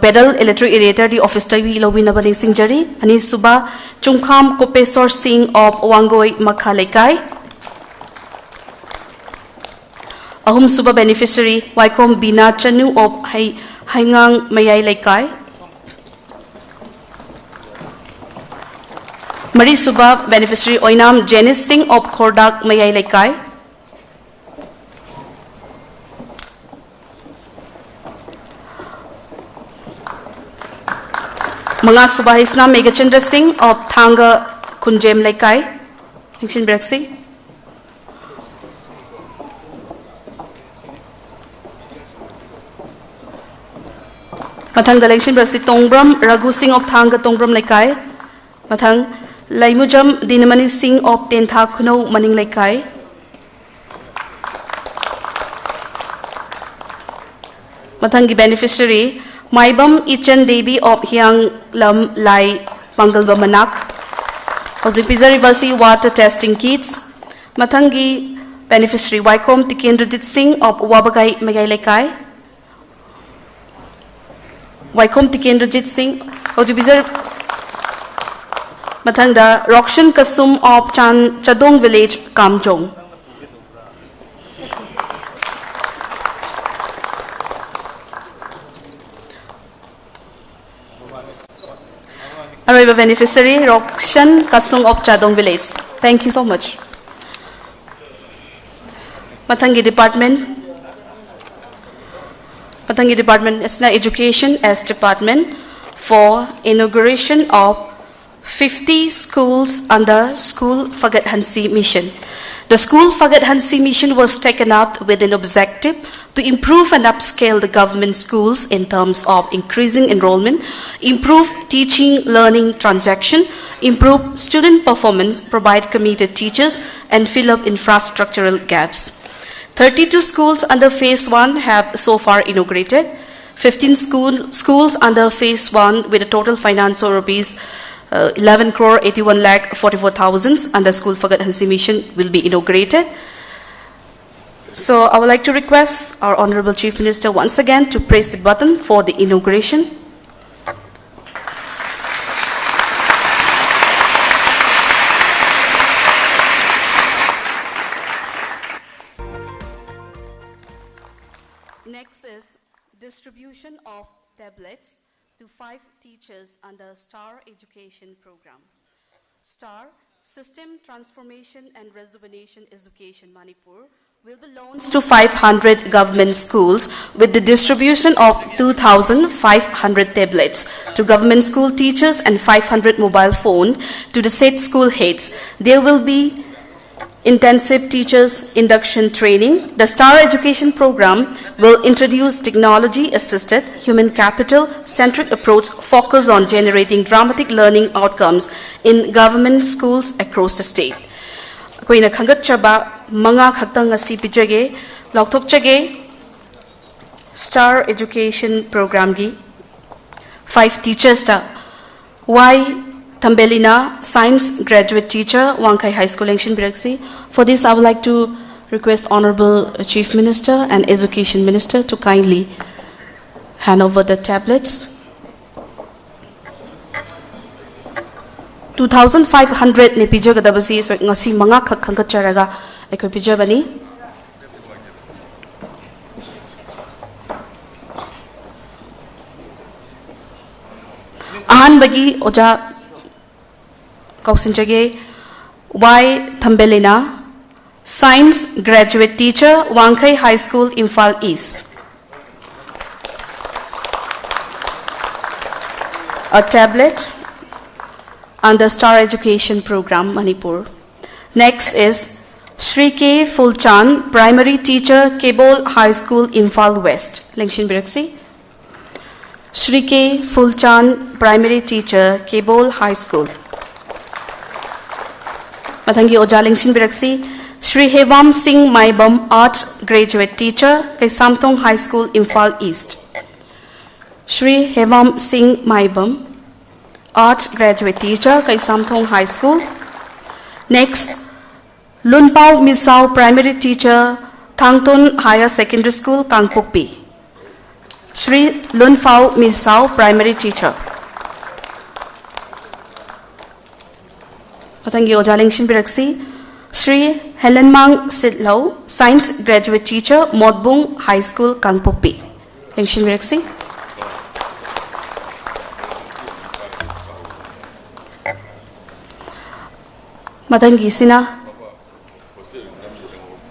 pedal electric aerator di office tawi lobina bani singjari ani suba Chungkham Kopesor Singh of Wangoi Makha Laikai ahum suba beneficiary Waikom Bina Chanu of Haingang Mayai Laikai. Mari Suba beneficiary Oinam Janice Singh of Kordak Mayai Laikai. Mga Suba Hisna Megachandra Singh of Thanga Kunjem Laikai. Hingshin Brexi. Mathang Dalengshin Brexi Tongbram Raghu Singh of Thanga Tongbram Laikai. Mathang Laimujam Dinamani Singh of Tentha Kuno Maning Laikai. Mathangi beneficiary Maibam Ichan Devi of Hyang Lam Lai Pangalba Manak. Ozipizari Basi water testing kits. Mathangi beneficiary Waikom Tikendrajit Singh of Wabagai Mayai Laikai. Waikom Tikendrajit Singh Ozipizari Mathangda Rokshan Kasum of Chadong Village, Kamjong. Arrival beneficiary Rokshan Kasum of Chadong Village. Thank you so much. Mathangi Department. Mathangi Department is Education as Department for inauguration of 50 schools under School Fagat Hansi mission. The School Fagat Hansi mission was taken up with an objective to improve and upscale the government schools in terms of increasing enrollment, improve teaching learning transaction, improve student performance, provide committed teachers, and fill up infrastructural gaps. 32 schools under Phase 1 have so far inaugurated. 15 schools under Phase 1 with a total finance of rupees 11 crore 81 lakh 44,000 under School Fagat Hansi mission will be inaugurated. So I would like to request our Honorable Chief Minister once again to press the button for the inauguration. Next is distribution of tablets to 5 teachers under STAR Education Program. STAR, System Transformation and Rejuvenation Education Manipur, will be launched to 500 government schools with the distribution of 2,500 tablets to government school teachers and 500 mobile phones to the said school heads. There will be intensive teachers induction training. The STAR Education Program will introduce technology-assisted, human capital-centric approach focused on generating dramatic learning outcomes in government schools across the state. Koina khangat chaba manga khaktang asi pijage lauthok chage STAR Education Program gi 5 teachers ta Y Tambelina, Science Graduate Teacher, Wangkai High School, Lengshin Biraksi. For this, I would like to request Honorable Chief Minister and Education Minister to kindly hand over the tablets. 2,500 ne pijagadabasi so ngasi manga khak khangkat charaga ekoi pijabani. Ahan bagi oja Kausinjage Y Tambelina, Science Graduate Teacher, Wangkai High School, IMPHAL East. A tablet under Star Education Program, Manipur. Next is SHRI K. Fulchan, Primary Teacher, Kebol High School, IMPHAL West. Lengshin Biraksi. SHRI K. Fulchan, Primary Teacher, Kebol High School. Mathangi Oja Lengshin Biraksi. Shri Hevam Singh Maibam, Art Graduate Teacher, Kaisamthong High School, IMPHAL East. Shri Hevam Singh Maibam, Art Graduate Teacher, Kaisamthong High School. Next, Lunpao Misao, Primary Teacher, Thangton Higher Secondary School, Kangpokpi. Shri Lunpao Misao, Primary Teacher. Patangi Ojalingshin Biraksi. Shri Helen Mang Sidlau, Science Graduate Teacher, Modbung High School, Kangpokpi. Lengshin Biraksi. Matangi Sina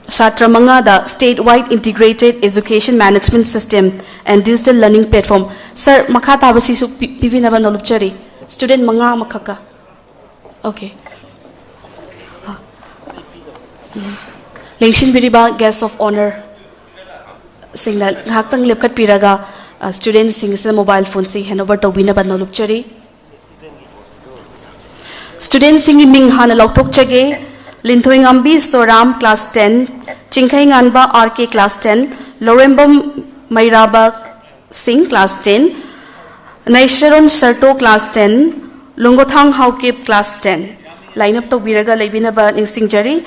Shatra Manga, the statewide integrated education management system and digital learning platform. Sir, Makata Basisu Pipinaba Nolupchari. Student Manga Makaka. Okay. Lengshin Biriba, guest of honor. Singla Haktang Lipkat Piraga, students sing mobile phone si Hanover Tobina Banolupchari. Students singing Ming Han Loktok Chage, Lintoing Ambi Soram class 10, Chinkai Anba RK class 10, Lorembam Mairaba Singh class 10, Naisharon Sharto class 10, Lungothang HAOKIP class 10. Line up to Biraga Labinaba in Singjari.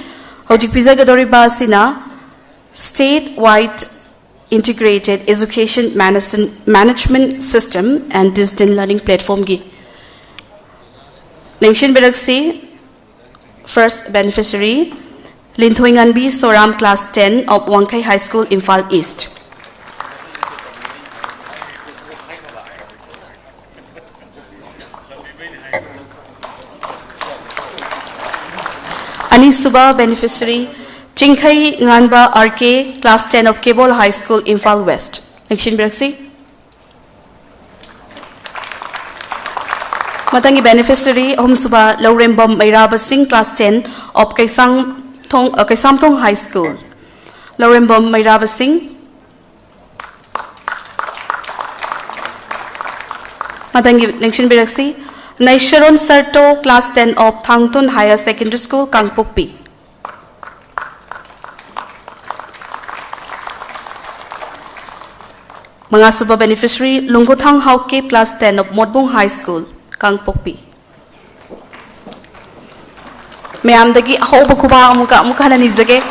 Hojik Pizagadoriba Sina, statewide integrated education management system and digital learning platform gi. Lengshin Biraksi, first beneficiary, Linthuinganbi Soram class 10 of Wangkai High School, IMPHAL East. Anis Suba, beneficiary, Chinkai Nganba RK, class 10 of Kebol High School, IMPHAL West. Lengshin Biraksi. Matangi beneficiary, Om Suba, Lorembam Mairaba Singh, class 10 of Kaisamthong High School. Lorembam Mairaba Singh. Matangi Lengshin Biraksi. Naisharon Sarto, class 10 of Thangton Higher Secondary School, Kangpokpi. Mangasuba beneficiary, Lungothang HAOKIP, class 10 of Modbung High School, Kangpokpi. Mayamdagi ahoba kuba amuka na nizage.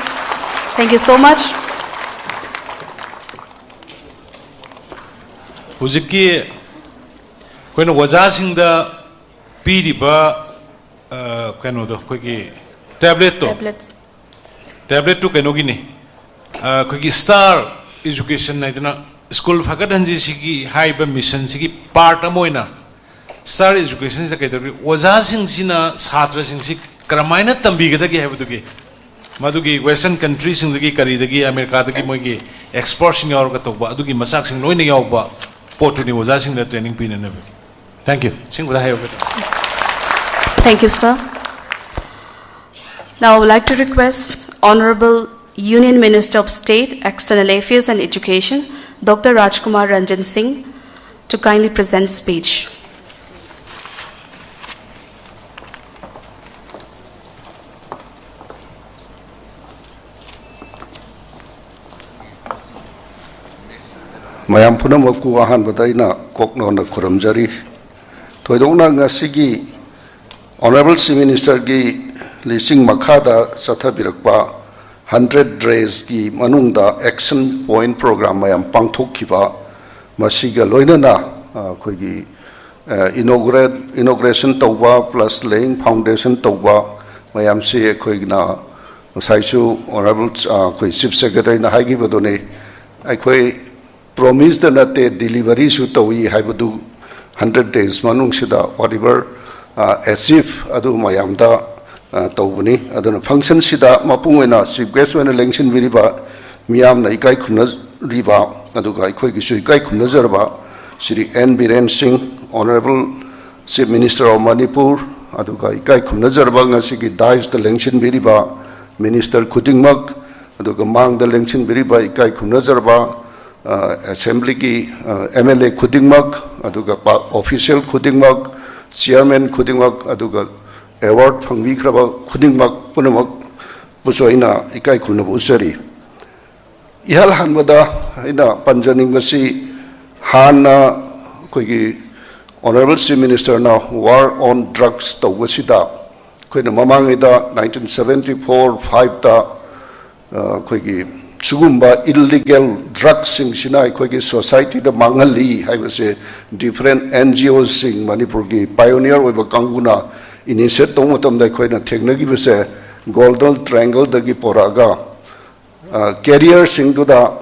Thank you so much. Huziki koino wajasing da Piriba kano do kogi tablet to kano gini kogi Star Education na itna school fakadanji sigi haiba mission sigi part amoina Star Education sa kaitari wajasing sina satra sing si kramaina tambi gada gi habudugi madugi western countries sing dagi kari dagi America dagi moigi export sing yaur ka tokba adugi masak sing noina yauba potuni wajasing da training pina na. Thank you. Thank you, sir. Now I would like to request Honorable Union Minister of State, External Affairs and Education, Dr. Rajkumar Ranjan Singh, to kindly present speech. Mayam Punamaku Ahan Badaina Kokno na Kuramjari. Toidona Ngasigi Honorable Chief Minister gi Lising Makada Sathabirakpa 100 Days gi Manungda Action Point Program Mayam Pangthokkiba Masiga Loinana Koigi Inauguration Tauba plus laying foundation Tauba Mayam Se Koigna Saisu Honorable Chief Secretary na Haigi Badone Aikoi promise the nate delivery su tawi haibadu 100 days manung sida whatever as if adu mayamda tawbani aduna function sida mapung oina chief guest oina lengsin biriba miyam na ikai khunna riba aduga ikhoi gi su ikai khunna jarba Shri N. BIREN Singh, Honorable Chief Minister of Manipur, aduga ikai khunna jarba ngasi gi dais da lengsin biriba Minister Khudingmak, aduga mang da lengsin biriba ikai khunna jarba Assembly ki MLA Khudingmak, aduga official Khudingmak, Chairman Khudingmak, aduga award phangbi kraba Khudingmak punamak pusoina ikai khunna usari. Ihal hanbada ina panjaning basi Hana koigi Honorable Chief Minister na war on drugs tawasida koina mamangida 1974-5 ta koigi chugumba illegal drugs sing sina koigi society da mangali haibase different NGOs sing Manipur gi pioneer oiba kanguna initiate tongmatam da koina technology base golden triangle da gi poraga career sing to da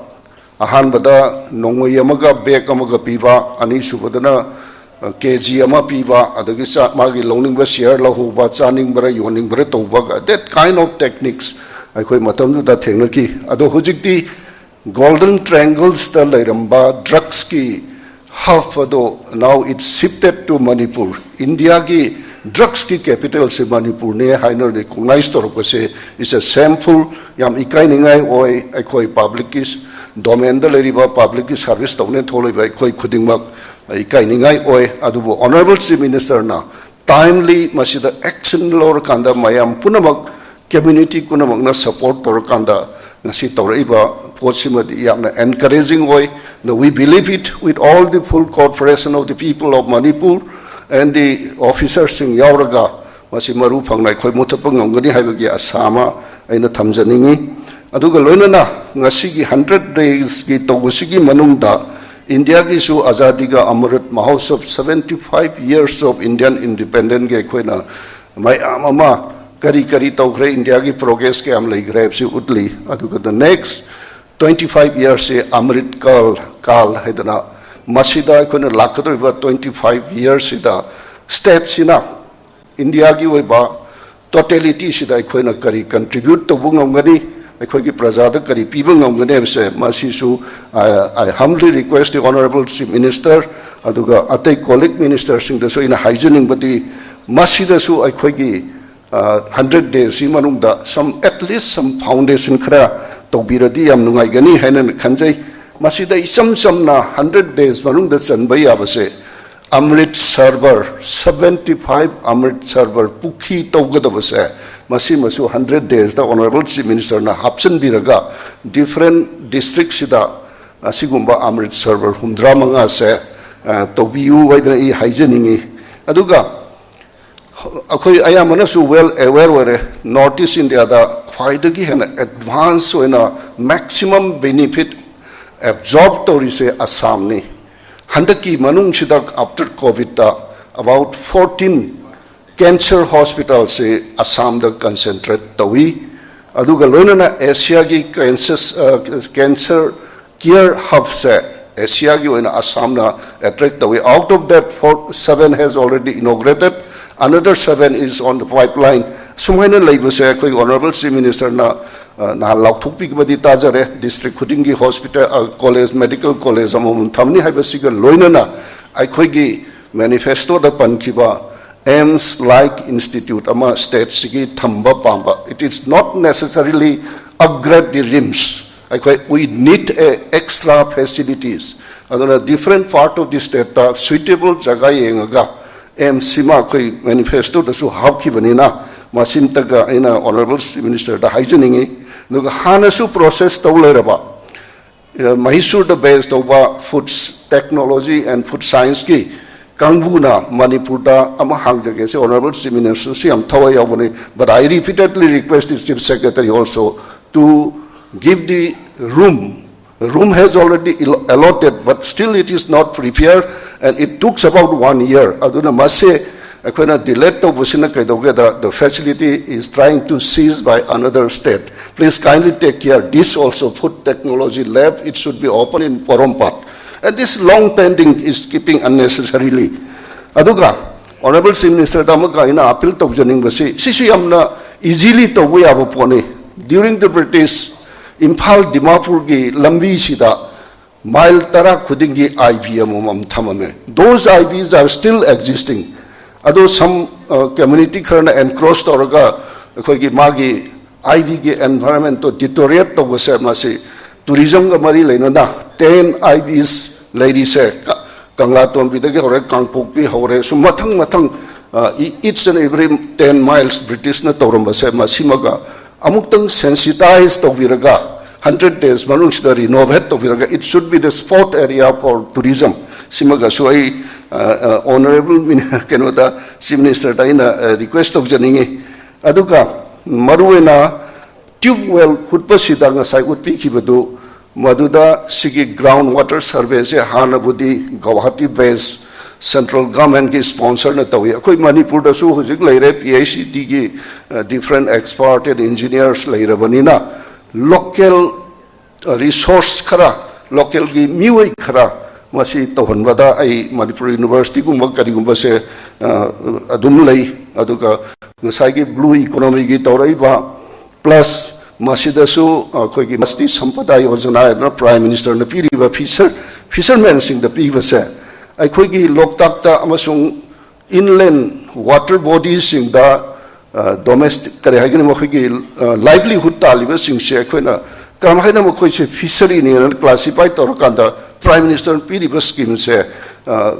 ahan bada nongoi amaga bag amaga piba ani subadana kg ama piba adagi sa magi loning ba share la ho ba chaning bara yoning bara toba that kind of techniques akhoi matam da technology ado hujikti golden triangles ta lairamba drugs ki half ado now it's shifted to Manipur. India ki drugs ki capital se Manipur ne hainer recognized tor ko se is a shameful yam ikai ningai oi akhoi public is domain da leriba public service tawne tholoi bai khoi khudingmak ikai ningai oi adubu Honorable Chief Minister na timely masida action lor kanda mayam punamak community kunamak na support tor kanda ngasi toraiba pochimadi yamna encouraging oi that we believe it with all the full cooperation of the people of Manipur and the officers in yauraga masi maru phangnai khoi muthapang ngani haibagi asama aina thamjaningi aduga loinana ngasi gi 100 days gi togusigi manungda India ki su azadi ga amrit mahotsav 75 years of Indian independence ge khoina mai amama kari kari togre India ki progress ke am lai grab se utli aduga the next 25 years se amrit kal haidana masida khoina lakadoi ba 25 years sida state sina India ki oiba totality sida khoina kari contribute to bungongani akhoi prajada kari pibang ngane se masisu I humbly request the Honorable Chief Minister aduga atai colleague ministers sing the so in hygienic bati masida su akhoi 100 days simanungda some at least some foundation khara tobiradi yam nungai gani haina khanjai masida isam samna 100 days manungda chanbai abase Amrit server 75 Amrit server pukhi tawgadabase masi masu 100 days the Honorable Chief Minister na hapsan biraga different districts sida asigumba Amrit server humdra manga se tobiu waidra I hygienic aduga akhoi ayamana su well aware were Northeast India da khwaidagi hena advance oina maximum benefit absorbed torise Assam ni handaki manung sidak after COVID ta about 14 cancer hospitals se Assam da concentrate tawi aduga loinana Asia gi cancer care hub se Asia gi oina Assam na attract tawi out of that 7 has already inaugurated another 7 is on the pipeline sumhaina leiba se khoi Honorable Chief Minister na laukthuk pi badi tajare district khuding gi hospital college medical college amom thamni haiba siga loinana akhoi gi manifesto da pankiba aims like institute ama state sigi thamba pamba it is not necessarily upgrade the rims we need extra facilities adona different part of the state ta suitable jaga yenga aims sima koi manifesto da su hauki banina masim taga ina Honorable Minister da hygienic nuga hana su process tawleraba Mysore da based over food technology and food science ki Kangbuna, Manipur da ama hangjage se Honorable Chief Minister si am thawai yawani but I repeatedly request the Chief Secretary also to give the room. The room has already allotted but still it is not prepared and it took about 1 year. Aduna masse akhona delay to busina kaidoge the facility is trying to seize by another state. Please kindly take care. This also food technology lab it should be open in Porompat. And this long pending is keeping unnecessarily. Aduga, Honorable Chief Minister Damaga ina appeal to janing basi. Sisi amna easily to we have upon during the British IMPHAL Dimapur gi lambi sida mile tara khudingi IV amam thamame. Those IVs are still existing. Although some community karna encroached oraga khoi magi IV gi environment to deteriorate to was masi tourism ga mari leina na 10 IVs lady se kangla ton bidage hore kangpok pi hore so mathang each and every 10 miles British na toramba se masimaga amuktang sensitized to viraga 100 days manung sida renovate to viraga. It should be the sport area for tourism simaga. So I honorable Kenoda Chief Minister taina request of janingi aduga maruena tube well khutpa sida nga sai utpi kibadu maduda sigi groundwater survey se hanabudi Guwahati based central government ki sponsor na tawi koi Manipur da su hujik leire PhD ki different expert and engineers leire banina local resource khara local ki miwai khara masi tohon bada ai Manipur University gumba kari gumba se adum lei aduga ngasai ki blue economy ki taurai ba plus masida su koi ki masti sampada yojana na prime minister na piri ba fishermen sing the piva se akhoi loktakta amasung inland water bodies sing da domestic kare hagin mo khoi livelihood taliba sing se khoina kam haina mo khoi se fishery ni classify tor kanda prime minister piriba scheme se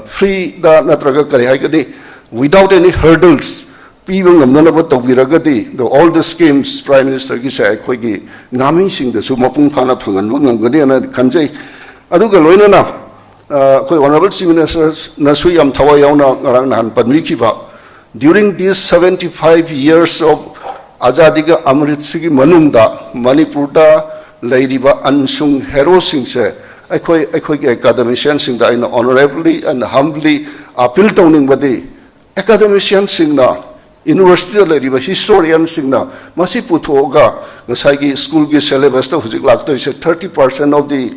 free da natraga kare hagini without any hurdles people ngamna ba tawiragadi all the schemes prime minister ki se khoi gi ngami sing da su mapung phana phangan ngangani na khanjai aduga loina na koi honorable Chief Minister nasui am thawa yauna ngarang nan panmi ki ba during these 75 years of azadi ga amrit sigi manungda Manipur da leiriba ansung hero sing se akhoi ge academician sing da in honorably and humbly appeal towning badi academician sing na university leiriba historian sing na masi puthoga ngasai gi school gi syllabus ta hujik lakto is 30% of the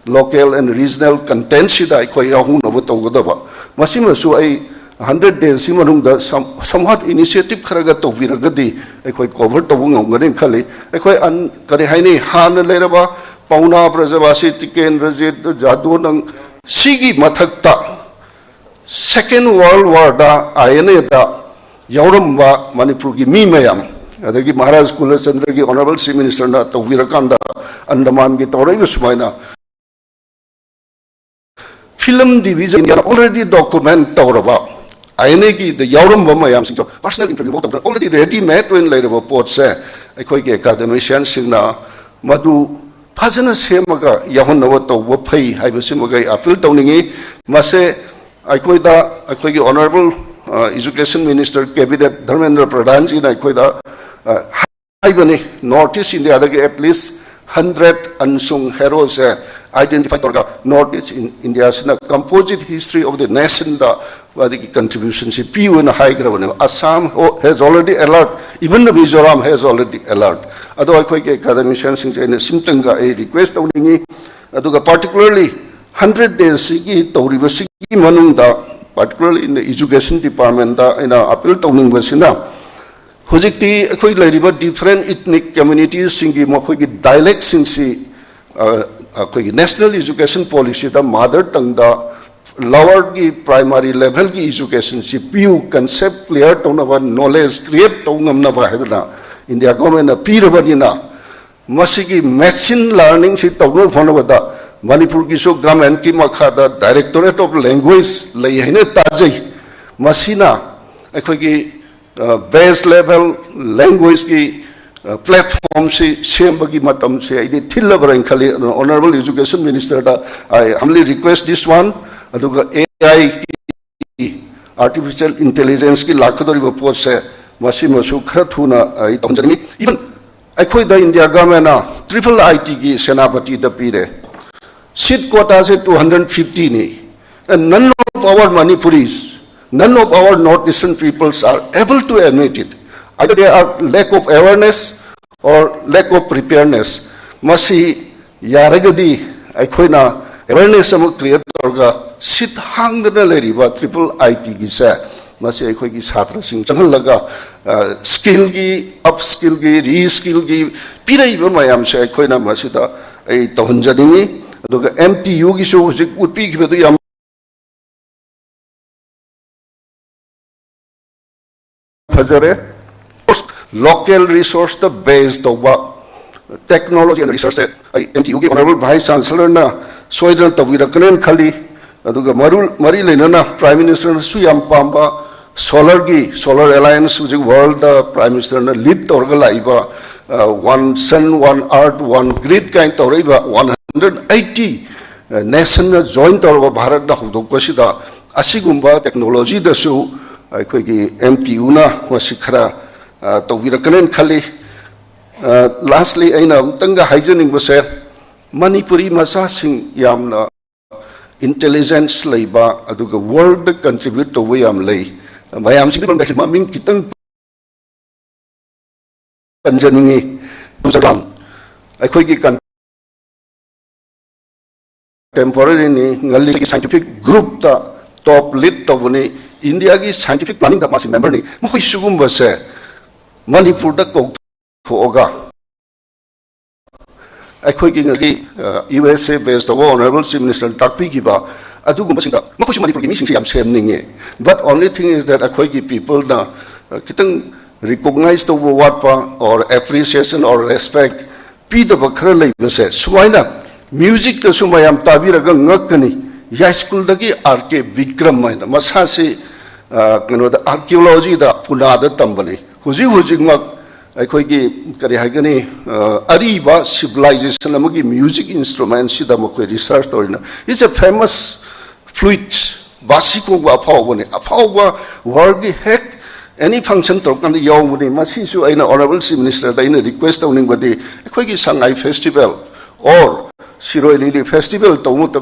local and regional content sida akhoi yahu no tawgadaba masima su ai 100 days simanung da somewhat initiative kharaga tawiragadi akhoi cover tawung ngani khali akhoi an kare haini han leraba pauna prajavasi tiken rajit jadu nang sigi mathakta second world war da ayane da yauramba Manipur gi mi mayam adagi Maharaj Kula Chandra gi honorable Chief Minister na tawirakanda Andaman gi tawrai sumaina film division already document tawraba ayane gi the yauramba mayam sing personal interview already ready made when later report se akhoi gi academician singna madu phajana semaga yahon nawa tawwa phai haibasimaga appeal tawningi mase akhoi gi honorable education minister cabinet Dharmendra Pradhan ji na akhoi da haibani Northeast India da at least 100 unsung heroes identified torga Northeast in India sina composite history of the nation da the contribution si PU in high grade Assam has already alert, even the Mizoram has already alert. Although I quite academicians in Simtanga a request only particularly 100 days Tauribasi Manunda, particularly in the education department in our appeal toning Vasina. Hojikti Akwai different ethnic communities singi Mohogi dialects in si national education policy the mother tongue da lower ki primary level ki education si PU concept clear to na knowledge create to ngamna ba hedna India government appear banina masigi machine learning si to no phone bada Manipur ki so government ki makha da directorate of language lai haine tajai masina akhoi ki base level language ki platform si sembagi matam se ide thillabran khali honorable education minister da I humbly request this one aduga AI ki artificial intelligence ki lakhdori ba post se masima su khara thuna ai tomjani even akhoi da India government na triple IT ki senapati da pire seat quota se 250 ni and none of our Manipuris, none of our northeastern peoples are able to admit it. Either they are lack of awareness or lack of preparedness. Masi yaragadi aikoina awareness am create torga sit hangna leriba triple IT gi sa masi aikoi gi chhatra sing changhal laga skill gi upskill gi reskill gi pirai ba mayam se khoina masida ai tohonjani aduga MTU gi so hujik utpi gi bedu yam fajare local resource the based over technology and research MTU gi honorable vice chancellor na soidal tawirakan khali aduga mari lenana prime minister na suyam pamba solar alliance which world prime minister na lead torga laiba one sun one earth one grid kind toraiba 180 nation na join torba bharat da hudok pasida asigumba technology da su akhoi gi MTU na wasikhara tawirakan khali lastly aina tanga hygienic base Manipuri masa sing yamna intelligence leiba aduga world contribute to way am lei mayam sing ban ma ming kitang kanjaningi tusalam akhoi gi temporary ni ngali scientific group ta top lead to buni India gi scientific planning da masi member ni mo sugum base Manipur da ko foga akhoi gi USA based honorable chief minister takpi gi ba adugum singa makosi Manipur gi mising yam sem ninge but only thing is that akhoi gi people na kitang recognize the what pa or appreciation or respect pi the bakhra lai base suwaina music to sumayam tabiraga ngakani ya school dagi RK Vikram maina masasi the archaeology da puna da tambani huji mak akhoi gi kari hagani ariba civilization amagi music instruments sida mokoi research torina it's a famous flute basiko wa phawbone aphawba world gi hek any function to kan yawmuni masi su aina honorable chief minister da ina request owning badi akhoi gi Shanghai festival or SHRI Lily festival to mut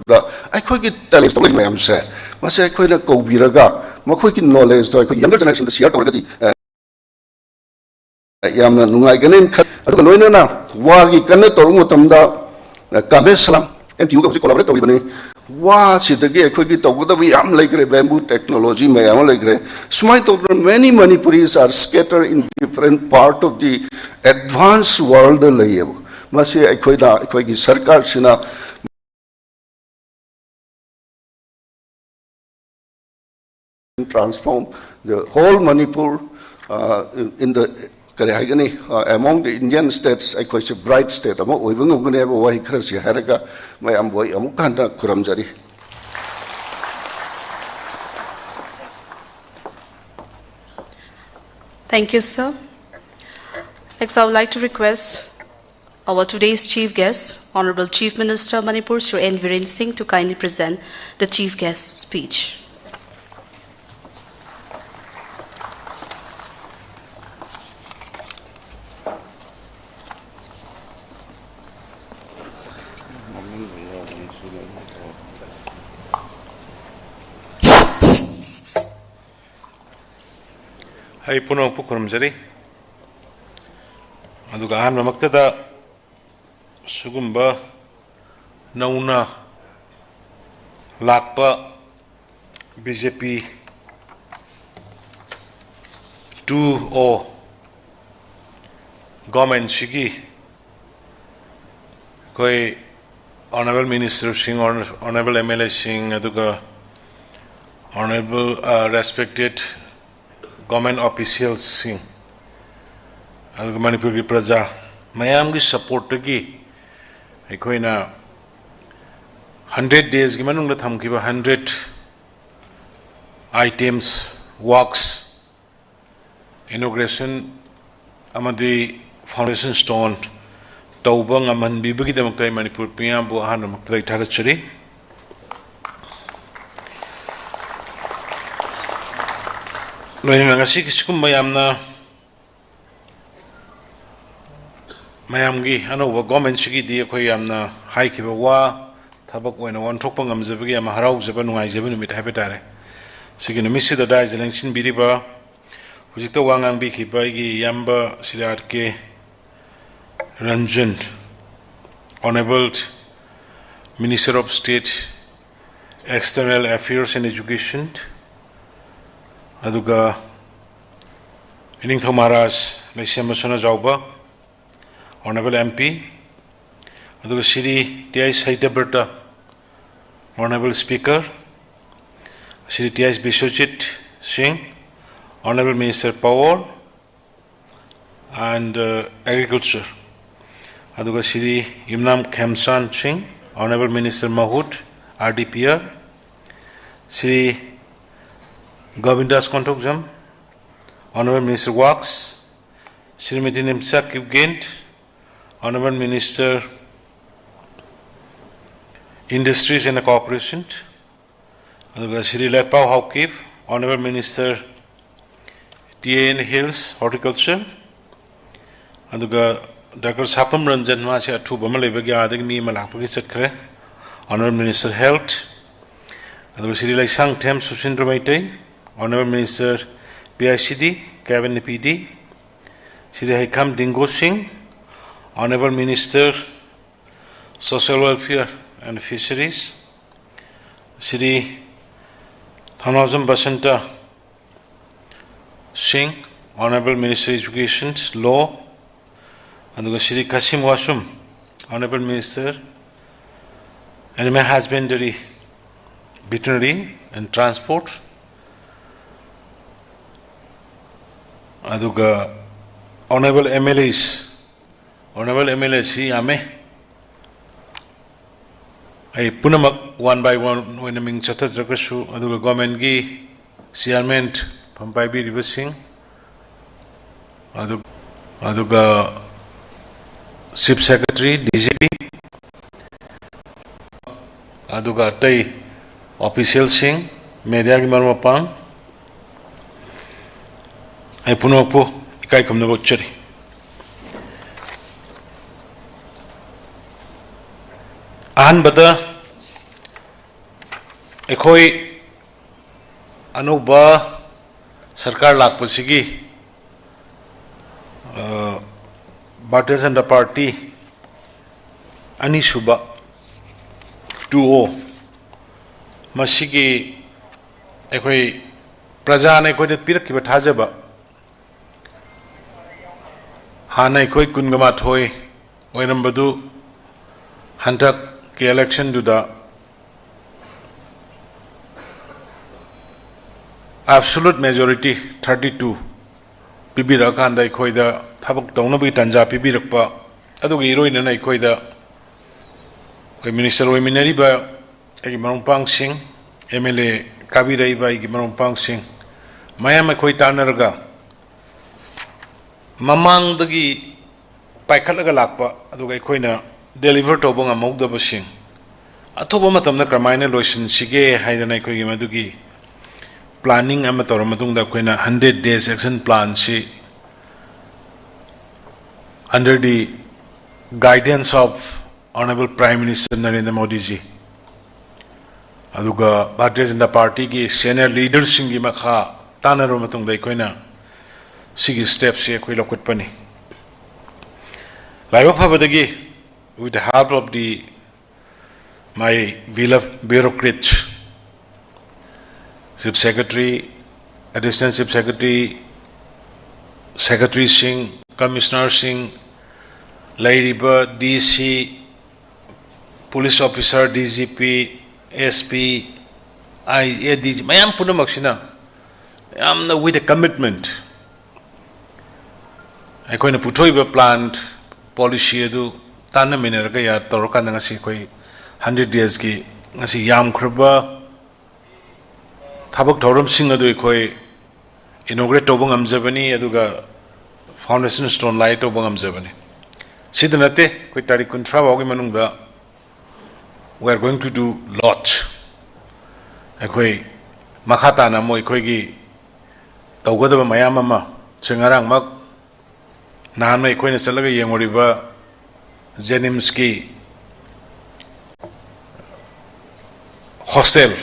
da akhoi gi talent to mayam se mase akhoi na ko biraga makhoi ki knowledge to akhoi younger generation share torgadi yamna nungai ganen adu loina na wagi kanna torungo tamda kamesalam MTU ga collaborate toribani wa sidagi akhoi ki tawda bi am like bamboo technology mayam like smai to many Manipuris are scattered in different part of the advanced world layer mase akhoi ki sarkar sina transform the whole Manipur in the among the Indian states. I quite a bright state. Among even whenever why Krasi Haraga, my amboy Amukanda Kuramjari. Thank you, sir. Next, I would like to request our today's chief guest, Honorable Chief Minister of Manipur, Sri N. Biren Singh, to kindly present the chief guest speech. Hai punong pukurum jari aduga han mamaktada sugumba nauna lakpa BJP 2O government shigi koi honorable minister Singh or honorable MLA Singh aduga honorable respected government officials Singh aduga Manipuri praja mayam gi support gi aikoina 100 days gi manung la tham ki 100 items works inauguration amadi foundation stone tauba ngaman bibagi damaktai Manipur piyam bu han maktai thagachari loina ngasi kiskum mayamna mayamgi anoba government sigi di khoi yamna hai khiba wa thabak oina wan thokpa ngamjabagi ama harau jaba nungai jaba numit habetare sigi numisi da dai election biriba hujita wangang bi khiba gi yamba silar ke RANJAN honorable minister of state External Affairs and Education, aduga Ining Thomaras, Lysiam Masona Jauba, Honorable MP, aduga Shri T.I. Saitaberta, Honorable Speaker, Shri T.I. BISWAJIT Singh, Honorable Minister Power and Agriculture, aduga Shri KHEMCHAND Singh, Honorable Minister MAHUD, RD&PR, SHRI GOVINDAS Kontokjam, Honorable Minister Works, Srimati NEMCHA KIPGEN, Honorable Minister Industries and Corporation, SHRI LETPAO HAOKIP, Honorable Minister TAN Hills Horticulture, Dr. Sapam RANJAN Masya Tubama Lebagi Adagmi Malapaki Sakre, Honorable Minister Health, SHRI SUSINDRO MEITEI, Honorable Minister PHED, Cabinet PD, SHRI Haikam Dingo Singh, Honorable Minister Social Welfare and Fisheries, SHRI Thanazam Basanta Singh, Honorable Minister Education, Law, and SHRI Kasim Washum, Honorable Minister Animal Husbandry, Veterinary and Transport, aduga Honorable MLAs, Ame, I punamak one by one when aming chatter Drakashu, aduga government gi chairman Pampaibi reversing, aduga Chief Secretary, DGP, aduga tai official sing media gi marmapang ay puno po ikai kamna bochari an bada ekoi anuba sarkar lakpasigi Bharatiya Janata Party ani shuba 2-0 Masigi ekoi prajana ekoi det pirak kiba thajaba hana ekoi kungama thoi oirambadu hantak ke election duda absolute majority 32 pibirakanda ekoi da thabak tawnabi tanja pibirakpa adugi iroina na ekoi da Minister Oiminari ba Egi Marungpang Singh, MLA Kabirai ba Egi Marungpang Singh, Mayam Ekoi Tanaraga, Mamang Dagi Paikalaga Lakpa, Aduga Ekoina, deliver to Bonga Mogdaba Singh. Atobamatam the Kramina Lotion, Shige, Haidana Ekoi Madugi, planning amateur Matung da Quina 100 days action plan, she under the guidance of Honorable Prime Minister Narendra Modi ji. Aduga Bharatiya Janata Party ki senior leaders singi makha tanaro matong dai koina sigi steps ye koi lokut pani. Laiwa phabadagi with the help of my beloved bureaucrat, Chief Secretary, Assistant Chief Secretary, Secretary Singh, Commissioner Singh, Lairiba, DC, Police Officer, DGP, SP, DG, Mayam Punamaksina, with a commitment. I coin a Putoiba plant, policy, Tana Minerga, Torokanasi, 100 years, Nasi Yam Kruba, Tabak Torum Singer, do Koi, inaugurate Obongam Zebani, Aduga, Foundation Stone Light Obongam Zebani. Sidanate, Quitari Kuntra, Ogimanunga. We are going to do lots. Ekoi makata na mo ekoi gi tawgadaba mayam ama singarang mak nan ma ekoi na chalaga yengoriba Jenims ki hostel,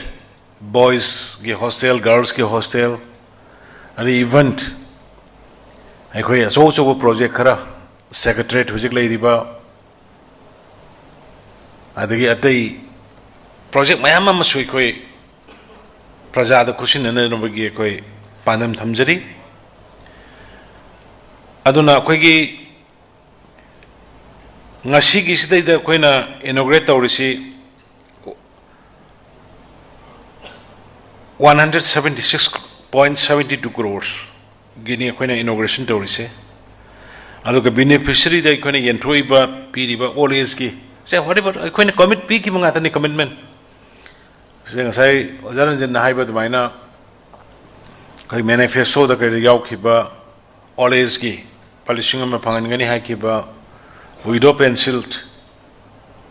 boys ki hostel, girls ki hostel, and event ekoi so project kara secretariat hujik lai riba adagi atai project mayam ama sui koi praja da khusin na no bagi koi panam thamjari aduna koi gi ngasi gi sidai da koi na inaugurate tawrisi 176.72 crores gini koi na inauguration tawrisi aduga beneficiary da koi na yentroi ba piri ba all age ki say whatever koi na commit pi ki manga tani commitment say ngasai ojaran jin na haiba du maina koi manifesto da kai yaw ki ba all age ki polishing ma phangan gani hai ki ba widow pencil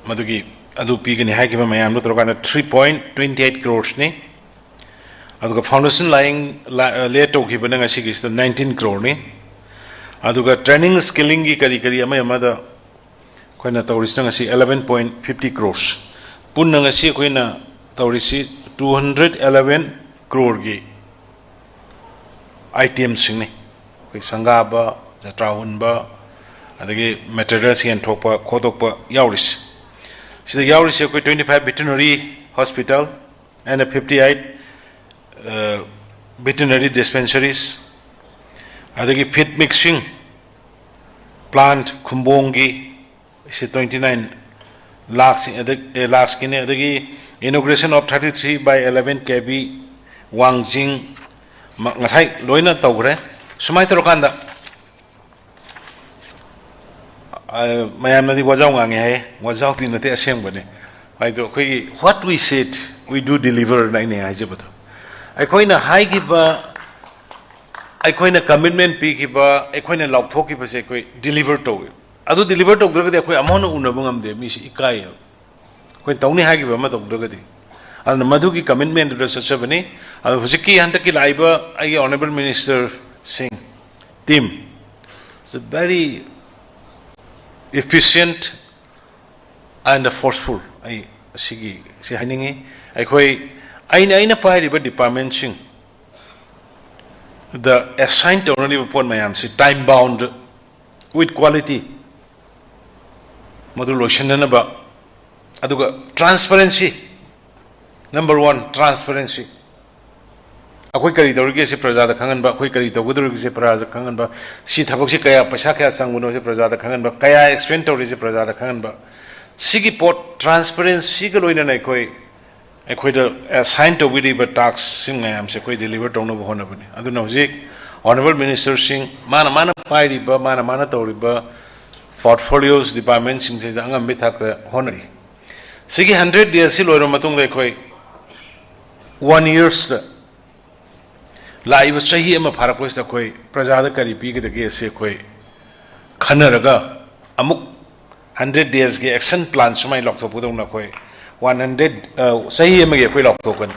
madugi adu pi gani hai ki ba mayam no torokana 3.28 crores ni aduga foundation lying late to ki ba ngasi ki 19 crore ni aduga training skilling gi kari kari ama ama da koina tawris na ngasi 11.50 crores punna ngasi koina tawrisi 211 crore gi item sing ni koi sanga ba jatraun ba adagi materials yan thokpa khodokpa yauris sida yauris koi 25 veterinary hospital and 58 veterinary dispensaries adagi feed mixing plant kumbongi is 29 lakhs lakhs kine adagi inauguration of 33 by 11 kV wangjing ngasai loina tawre sumai torokanda mayam nadi wajau ngange hai wajau tin nate asem bane ai do koi what we said we do deliver nai ne ai jebata ai koina hai gi ba ai koina commitment pi gi ba ai koina laukthok gi ba se koi deliver to adu deliver to grade koi amon unabungam de mi si ikai koi tawni hai gi ba ma to grade and madhu ki commitment to such bani adu hujiki hanta ki laiba ai honorable minister Singh team is very efficient and forceful ai sigi si haningi ai koi aina pairi ba department sing the assigned only upon mayam si time bound with quality modulation na ba aduga transparency number 1 transparency akoi kari dorge se praja da khangan ba akoi kari togudurge se praja khangan ba si thabak si kaya paisa kaya sangbuno se praja da khangan ba kaya explain tori se praja da khangan ba sigi pot transparency ga loina nai koi akoi da assign to with the tax sing am se koi deliver to no hona bani aduna hojik honorable minister sing mana pairi ba mana tori ba portfolios department sing se angam bi thak honari sigi 100 days si loiro matung le koi 1 years live चाही अमा फारकपसदा कोई प्रजादा करी पीगद के से कोई खनरगा अमुक 100 days के action plan सुमाई लॉकथोपुदोंना कोई 100 चाही अमा के कोई लॉकथोकन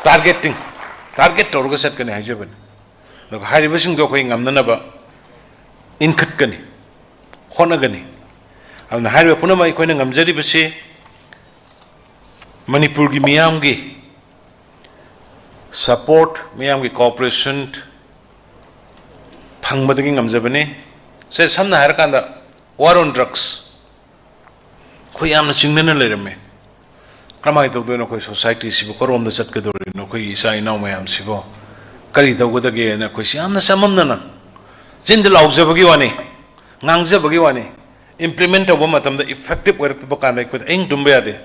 टारगेट तोरगा सेटकने हाइजबन लोग हारिबसिंग दो कोई ngamnanaba इनखटकनी होनगनी अबन हारिबा पुनमा कोइना ngamjariबसे मणिपुर की मियाम की support miyam ki cooperation phangmadagi ngamjabane se samna har kanda war on drugs khoi amna chingnana leirame kramai to doino koi society sibo korom da chat kadori no koi isa inau mayam sibo kari dawgadage na koi samna samamna na jindal aujabagi wani ngangjabagi wani implement of matam da effective work to ka mai ko eng tumbe ade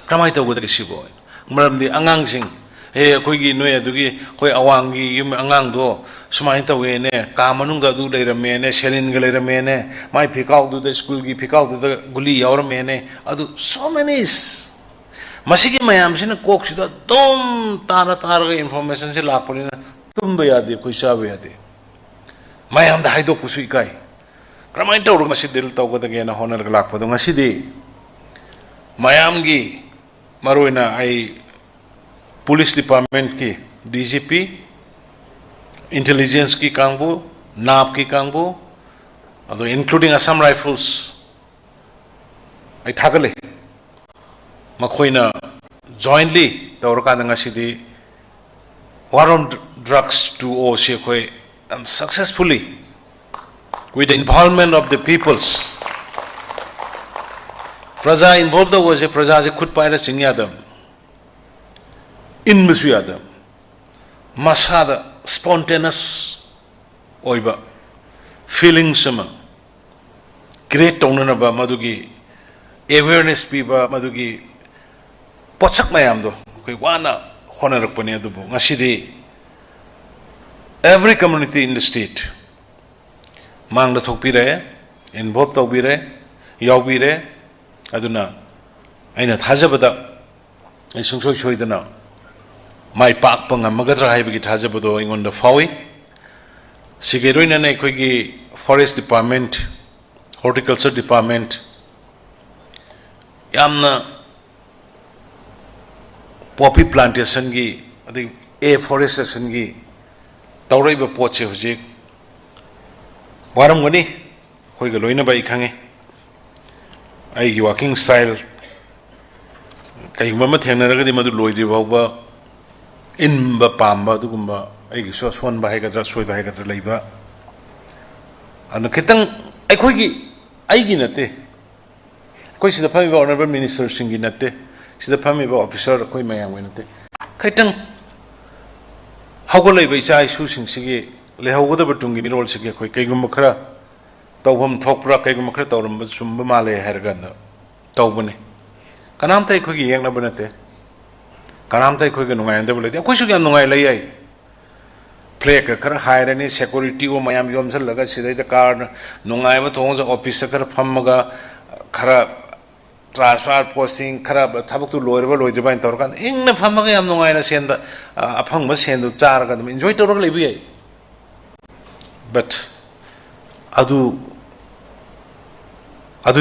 kramai to godagi sibo maram di angang sing he koi gi noi adugi koi awangi yum angang do sumai ta we ne ka manung da du leirame ne selin ga leirame ne mai phikau du da school gi phikau du da guli yaur me ne adu so many masigi mayam sina kok sida dom tara ga information se lakponi na tum ba yade koi sa ba yade mayam da haido kusui kai kramai ta ru masi dil ta ga ge na honor ga lakpo do ngasi de mayam gi maroina ai police department की DGP intelligence की कांगबू नाब की कांगबू अदो including Assam Rifles आई थागले मखोइना जॉइंटली तौरकान ngasi war on drugs to o se khoi successfully with the involvement of the peoples प्रजा इन्वॉल्व तौबसे प्रजा से खुद पाइर चिंग यादम इनबसु यादम मसादा स्पॉन्टेनियस ओइबा फीलिंग्स अमा क्रिएट तौननबा मदुगी अवेयरनेस पीबा मदुगी पोचक मयाम दो कोई वाना होनरकपने अदुबो ngasiди every community in the state mang da thokpire involve tawbire yaubire aduna aina thajabada ai sungsoi soidana mai pak pangamagadra haibagi thajabado ingon da fawi sigeroina ne khoigi forest department horticulture department yamna poppy plantation gi afforestation gi tawraiba poche hujik waram gani hoiga loina bai khange ai gi walking style kai mama thengna ragadi madu loiri bawba inba pamba dugumba ai gi so son ba haigadra soi ba haigadra leiba an kitang ai khoigi ai gi nate koi sida phami ba honorable minister singi nate sida phami ba officer koi mayang we nate kaitang hawgolai bai chai su sing sigi lehawgoda batungi mirol sigi koi kaigum khara tawham thokpra kaigum khara tawram sumba male herganda tawbane kanam tai khoi gi yengna banate kanam tai khoi ga nungai anda bolai koi su gyam nungai lai ai play ka khara hairani security o mayam yom sal laga sidai da car nungai ba thong ja office khara phammaga khara transfer posting khara thabuk tu loirba loidriba in torkan ingna phamaga yam nungai na senda aphang ma sendu char ga enjoy torok lebi ai but adu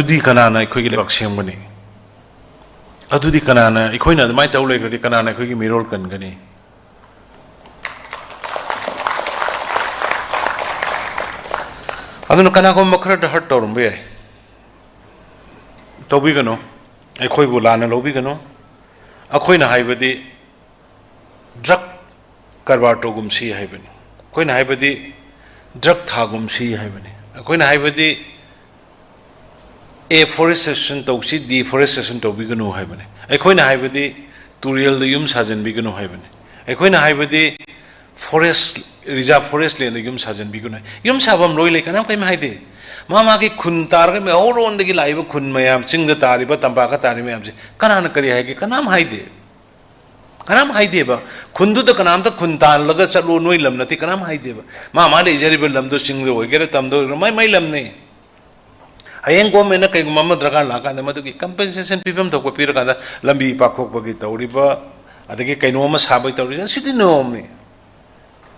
di kanana khoi gi lebak semgani adu di kanana ikhoina mai taw lei gadi kanana khoi gi mirol kan gani aduna kana ko makhra da hat torum be tobi gano akhoi bu lana lobi gano akhoina haibadi drug karbar to gumsi haibani koina haibadi drug tha gumsi haibani akhoina haibadi afforestation to si deforestation to bi gano haibani akhoina haibadi turial da yum sajan bi gano haibani akhoina haibadi forest reserve forest land yum sajan bi gano yum sabam loi le kanam kai mai de mama ki khun tar ga me horon de gi laiba khun mayam ching da tari ba tamba ka tari mayam se kanana kari hai ki kanam hai de ba khun du da kanam ta khun tar laga chalu noi lam nati kanam hai de ba mama le jari ba lam do ching do gere tam do mai lam ne ayeng go me na kai mama draga la ka ma du ki compensation pibam to ko pir ka da lambi pa khok ba gi tawri ba adagi kai no ma sa bai tawri sidi no me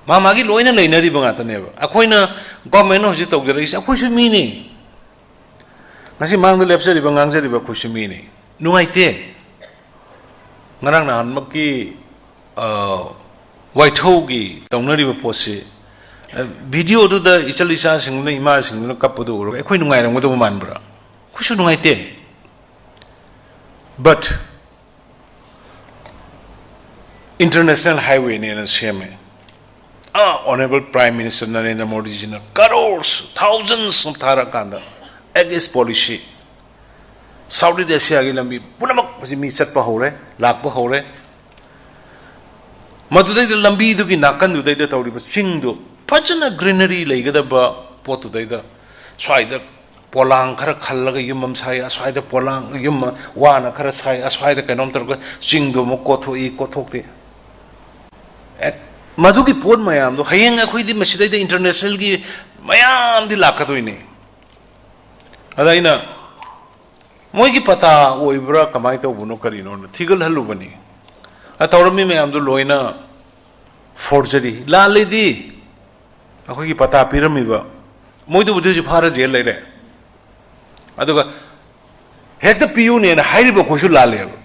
mama gi loina leinari ba ngata ne ba akhoina government ho ji tawjari sa khoi su mi ni ngasi mang de lepsari ba ngangjari ba khoi su mi ni nungai te ngarang na han makki waithau gi tawnari ba posse video du da ichalisa sing na ima sing na kapudu ro akhoi nungai rang do man bra khoi su nungai te but international highway ne na same Honorable Prime Minister Narendra Modi ji na crores, thousands of Tharakanda against policy. Southeast Asia ki lambi punamak mi sat pa hore, lak pa hore. Madudai da lambi du ki nakan du dai da tawri bas ching du. Pachana greenery leiga da ba potu dai da. Swai da polang khara khallaga yumam sai, swai da polang yum wana khara sai, swai da kanom tar ko ching du mo kotho I kothok te. Madugi pon mayam do hayeng akhoi di masidai da international gi mayam di lakatoi ne adaina moi gi pata oibra kamai to buno kari no thigal halu bani atawrami mayam do loina forgery la le di akhoi gi pata pirami ba moi do budu ji phara jail lai re aduga hekta piu ne na hairi ba khosu la le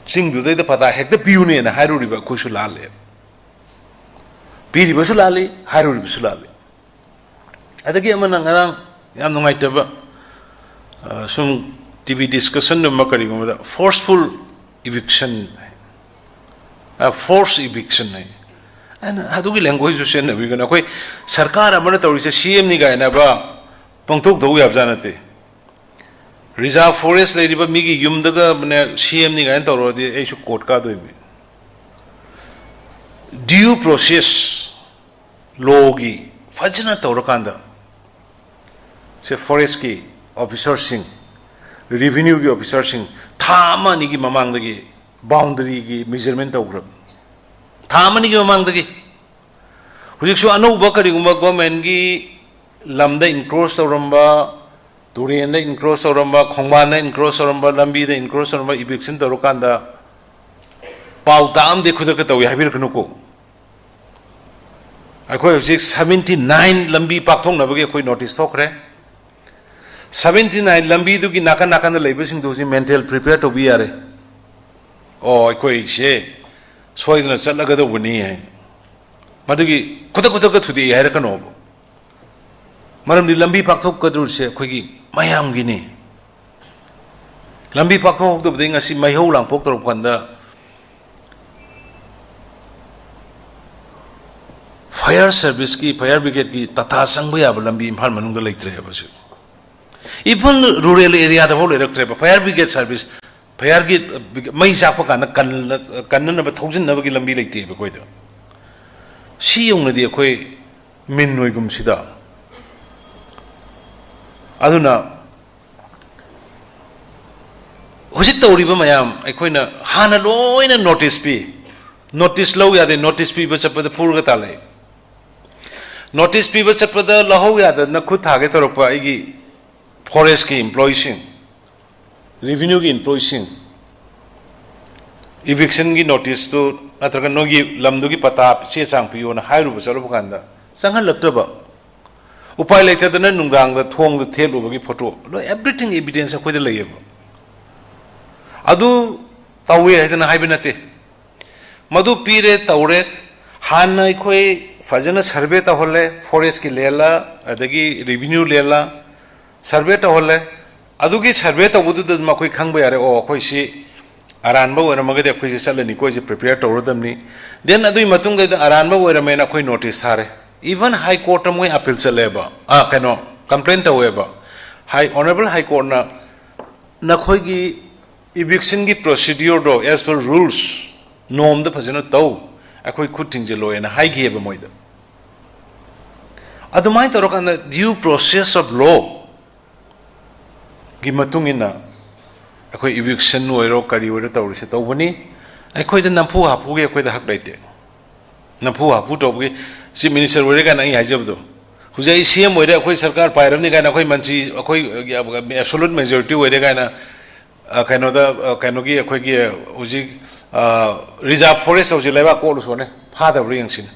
sing du dai da pata hekta piu ne na hairu ri ba khosu la le piri basulali haruri basulali adagi amana ngarang yam nungai taba sum TV discussion no makari ngomda forceful eviction force eviction nai and adugi language sen nabi gana koi sarkar amana tawri se CM ni ga na ba pangtok do yab janate reserve forest lady ba migi yum daga mane CM ni gain tawro di ai su court ka doi due process logi fajna tawro kanda se forest ki officer sing revenue ki officer sing thama ni ki mamang dagi boundary ki measurement tawro thama ni ki mamang dagi hujik su anu ba kari gumba government ki lamda encroach tawramba Turian da encroach tawramba khongban da encroach tawramba lambi da encroach tawramba eviction tawro kanda pau dam de khuda ka tawi habir kanu ko akoi 79 lambi pakthong na bage koi notice thokre 79 lambi du ki nakan nakan da leiba sing dosi mental prepare to be are o akoi she soidna chalaga da buni hai madugi khuda ka thudi hai rakano maram di lambi pakthok ka dur se khoi gi mayam gini lambi pakthok do beding asi mai ho lang pok tor kanda fire service ki fire brigade ki tata sangba ya lambi imphal manung da leitre ha basu even rural area da bol electre fire brigade service fire ki mai sak pa kana kan na ba thousand na ba ki lambi leite ba koi da si yong na di khoi min noi gum sida aduna hujik tawriba mayam aikoina hana loina notice pi notice low ya de notice pi ba chapa da purga tale notice pi ba chapa da lahu ya da na khut thage torpa igi forest ki employees revenue ki employees eviction ki notice to atraga nogi lamdu ki pata se chang pi ona hairu ba chalo kanda sanghal laktaba upai laita da nungdang da thong da thelu bagi photo no everything evidence ko de lay adu tawe ha na haibinate madu pire tawre hanai khoi fajana survey ta holle forest ki lela adagi revenue lela survey ta holle adu ki survey ta budu da ma khoi khangba yare o khoi si aranba ora magade khoi si chalani ko je prepare to rodamni then adu matung da aranba ora mena khoi notice thare even high court moi appeal chaleba kano complaint aweba high honorable high court na khoi gi eviction ki procedure do as per rules norm da phajana taw akhoi khuting je lo ena high gi ba moi da adumai to rokana due process of law gi matung ina akhoi eviction oiro kari oiro taw se taw bani akhoi da nampu hapu ge akhoi da hak daite nampu hapu to gi si minister wore ga nai hajabdo hujai CM wore akhoi sarkar pairam ni ga na akhoi mantri akhoi absolute majority wore ga na kaino da kaino gi akhoi gi uji reserve forest hoji leba ko lu sone phada bring sin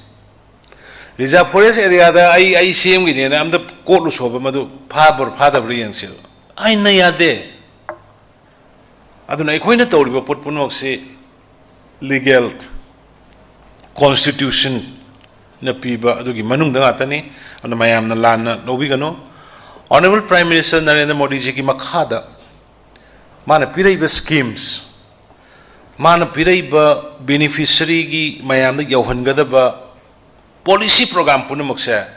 reserve forest area da ai CM gi ne am da ko lu so ba madu phada bring sin ai na yade aduna akhoi na tawri ba pot punok se legal constitution na piba adugi manung da atani ana mayam na lana lobi gano honorable prime minister Narendra Modi ji ki makhada mana piraiba schemes mana piraiba beneficiary gi mayam da yohangada ba policy program punamaksa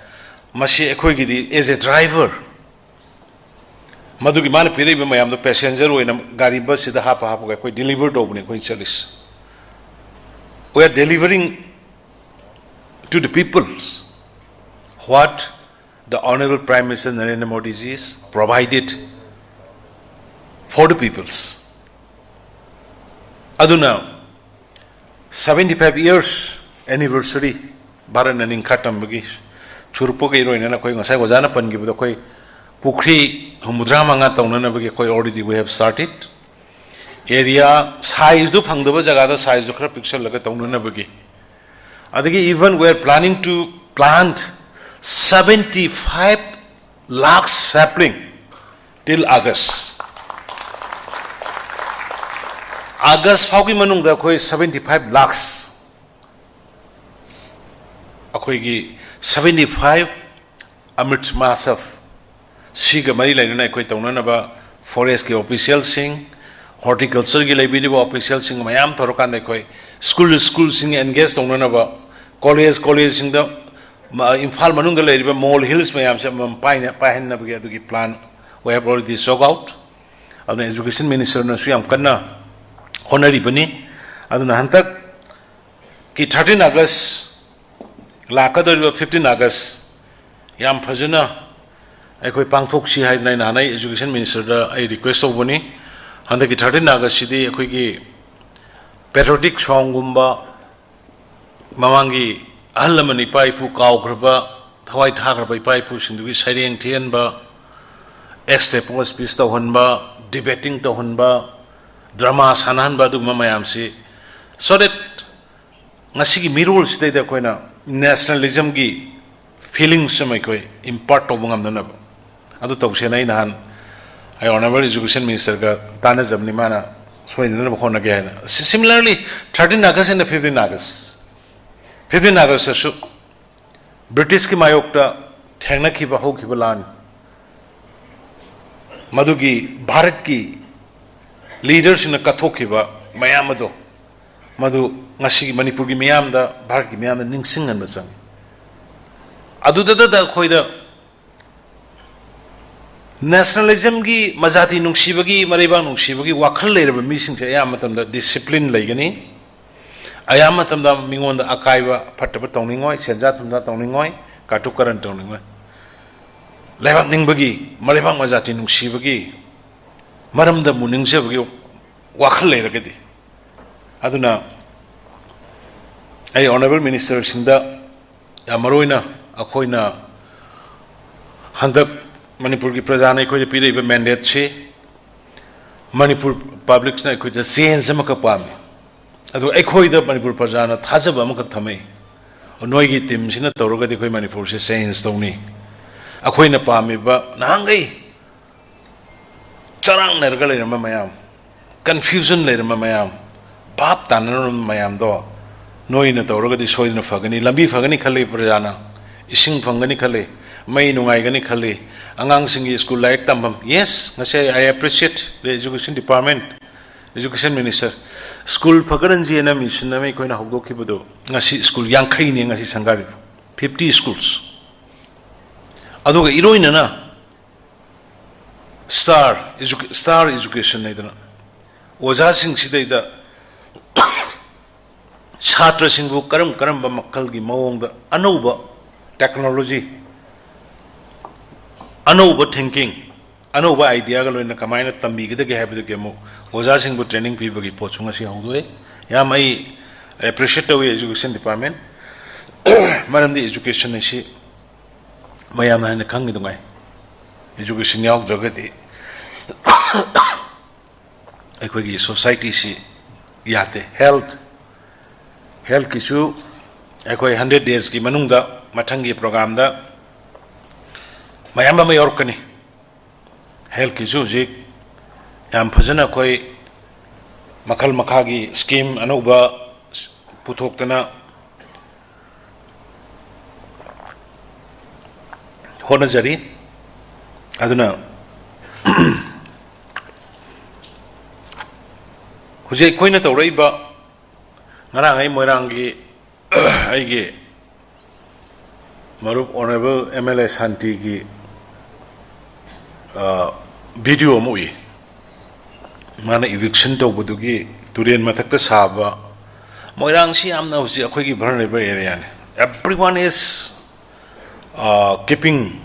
masi ekhoi gi di as a driver madugi mana piraiba mayam da passenger oina gari bus sida hapa ga koi deliver do bune koi chalis we are delivering to the people what the Honorable Prime Minister Narendra Modi ji has provided for the peoples. Aduna 75 years anniversary Bharat and NEMCHA bagi churpo ke iro ina koi ngasai wajana pan gi bodo koi pukri humudra manga taunana bagi koi already we have started area size do phangdaba jaga da size khara pixel laga taunana bagi adagi even we are planning to plant 75 lakh sapling till August fauki manung da koi 75 lakhs akoi gi 75 amrit masaf siga mari laina koi taunana ba forest ke official sing horticulture gi library ba official sing mayam thorokan de koi school sing engage taunana ba college sing da IMPHAL manung da leriba mall hills mayam se pahin na ba gi plan we have already sold out aduna education minister na su yam kanna honari bani aduna hantak ki 13 August lakadariba 15 August yam phajana aikoi pangthok si hai nai nanai education minister da ai request obani hantak ki 13 August sidi aikoi gi patriotic song gumba mamangi ahlamani paipu kaugraba thawai thagraba paipu sindugi saireng thianba extemporal speech to honba debating to honba drama sanhanba du mamayam si so that ngasi gi mirul sida da koina nationalism gi feelings mai koi impart to bungam na adu to se nai nan I honorable education minister ga tana jamni mana soidina ba khona ge na similarly 13 August and 15 August 15 August su British ki mayokta thengna ki ba ho ki balan madugi Bharat ki leaders in kathok ki ba mayam do madu ngasi Manipur ki mayam da Bharat ki mayam da ningsing an sang adu da khoi da nationalism gi majati nungsibagi mareba nungsibagi wakhal leiraba mising se ayam matam da discipline leigani ayam matam da mingon da akaiba phataba tongningoi senja thumda tongningoi katukaran tongningoi laibak ningbagi mareba majati nungsibagi maram da muningsabagi wakhal leiragadi aduna ai honorable minister singda amaroina akoina handak Manipur ki praja ne koi pire mandate che Manipur public na koi change ma ka pam adu ai khoi da Manipur praja na thajaba ma ka thamai noi gi team sina toroga di koi Manipur se change tawni akhoi na pami ba nangai charang ner ga le ma mayam confusion le ma mayam bap tanan mayam do noi na toroga di soidna fagani lambi fagani khale praja na ising phangani khale mai nungai gani khale angang singi school like tambam yes ngase I appreciate the education department education minister school phagaran ji na mission na mai koina hogdo kibudo ngasi school yang khai ni ngasi sangari 50 schools adoga iroina na star education na idana oja sing sidai da chhatra singbu karam ba makkal gi mawong da anouba technology anova thinking anova idea ga loina kamaina tambi ga de habi de mo oja sing bu training pi bagi pochunga si haudoe ya mai appreciate the education department maram the education si mayam na khang dungai education yaw jagati ekoi society si yate health kisu ekoi 100 days ki manungda mathangi program da mayam ba mayor kani health ki ji yam phajana koi makal makhagi scheme anuba puthokna hona jari aduna huje koina tawraiba ngarang ai moirangi aige marup honorable MLA Santi gi video mui mana eviction to budugi turen matakta saba moirang si amna husi akhoi gi vulnerable area ne everyone is keeping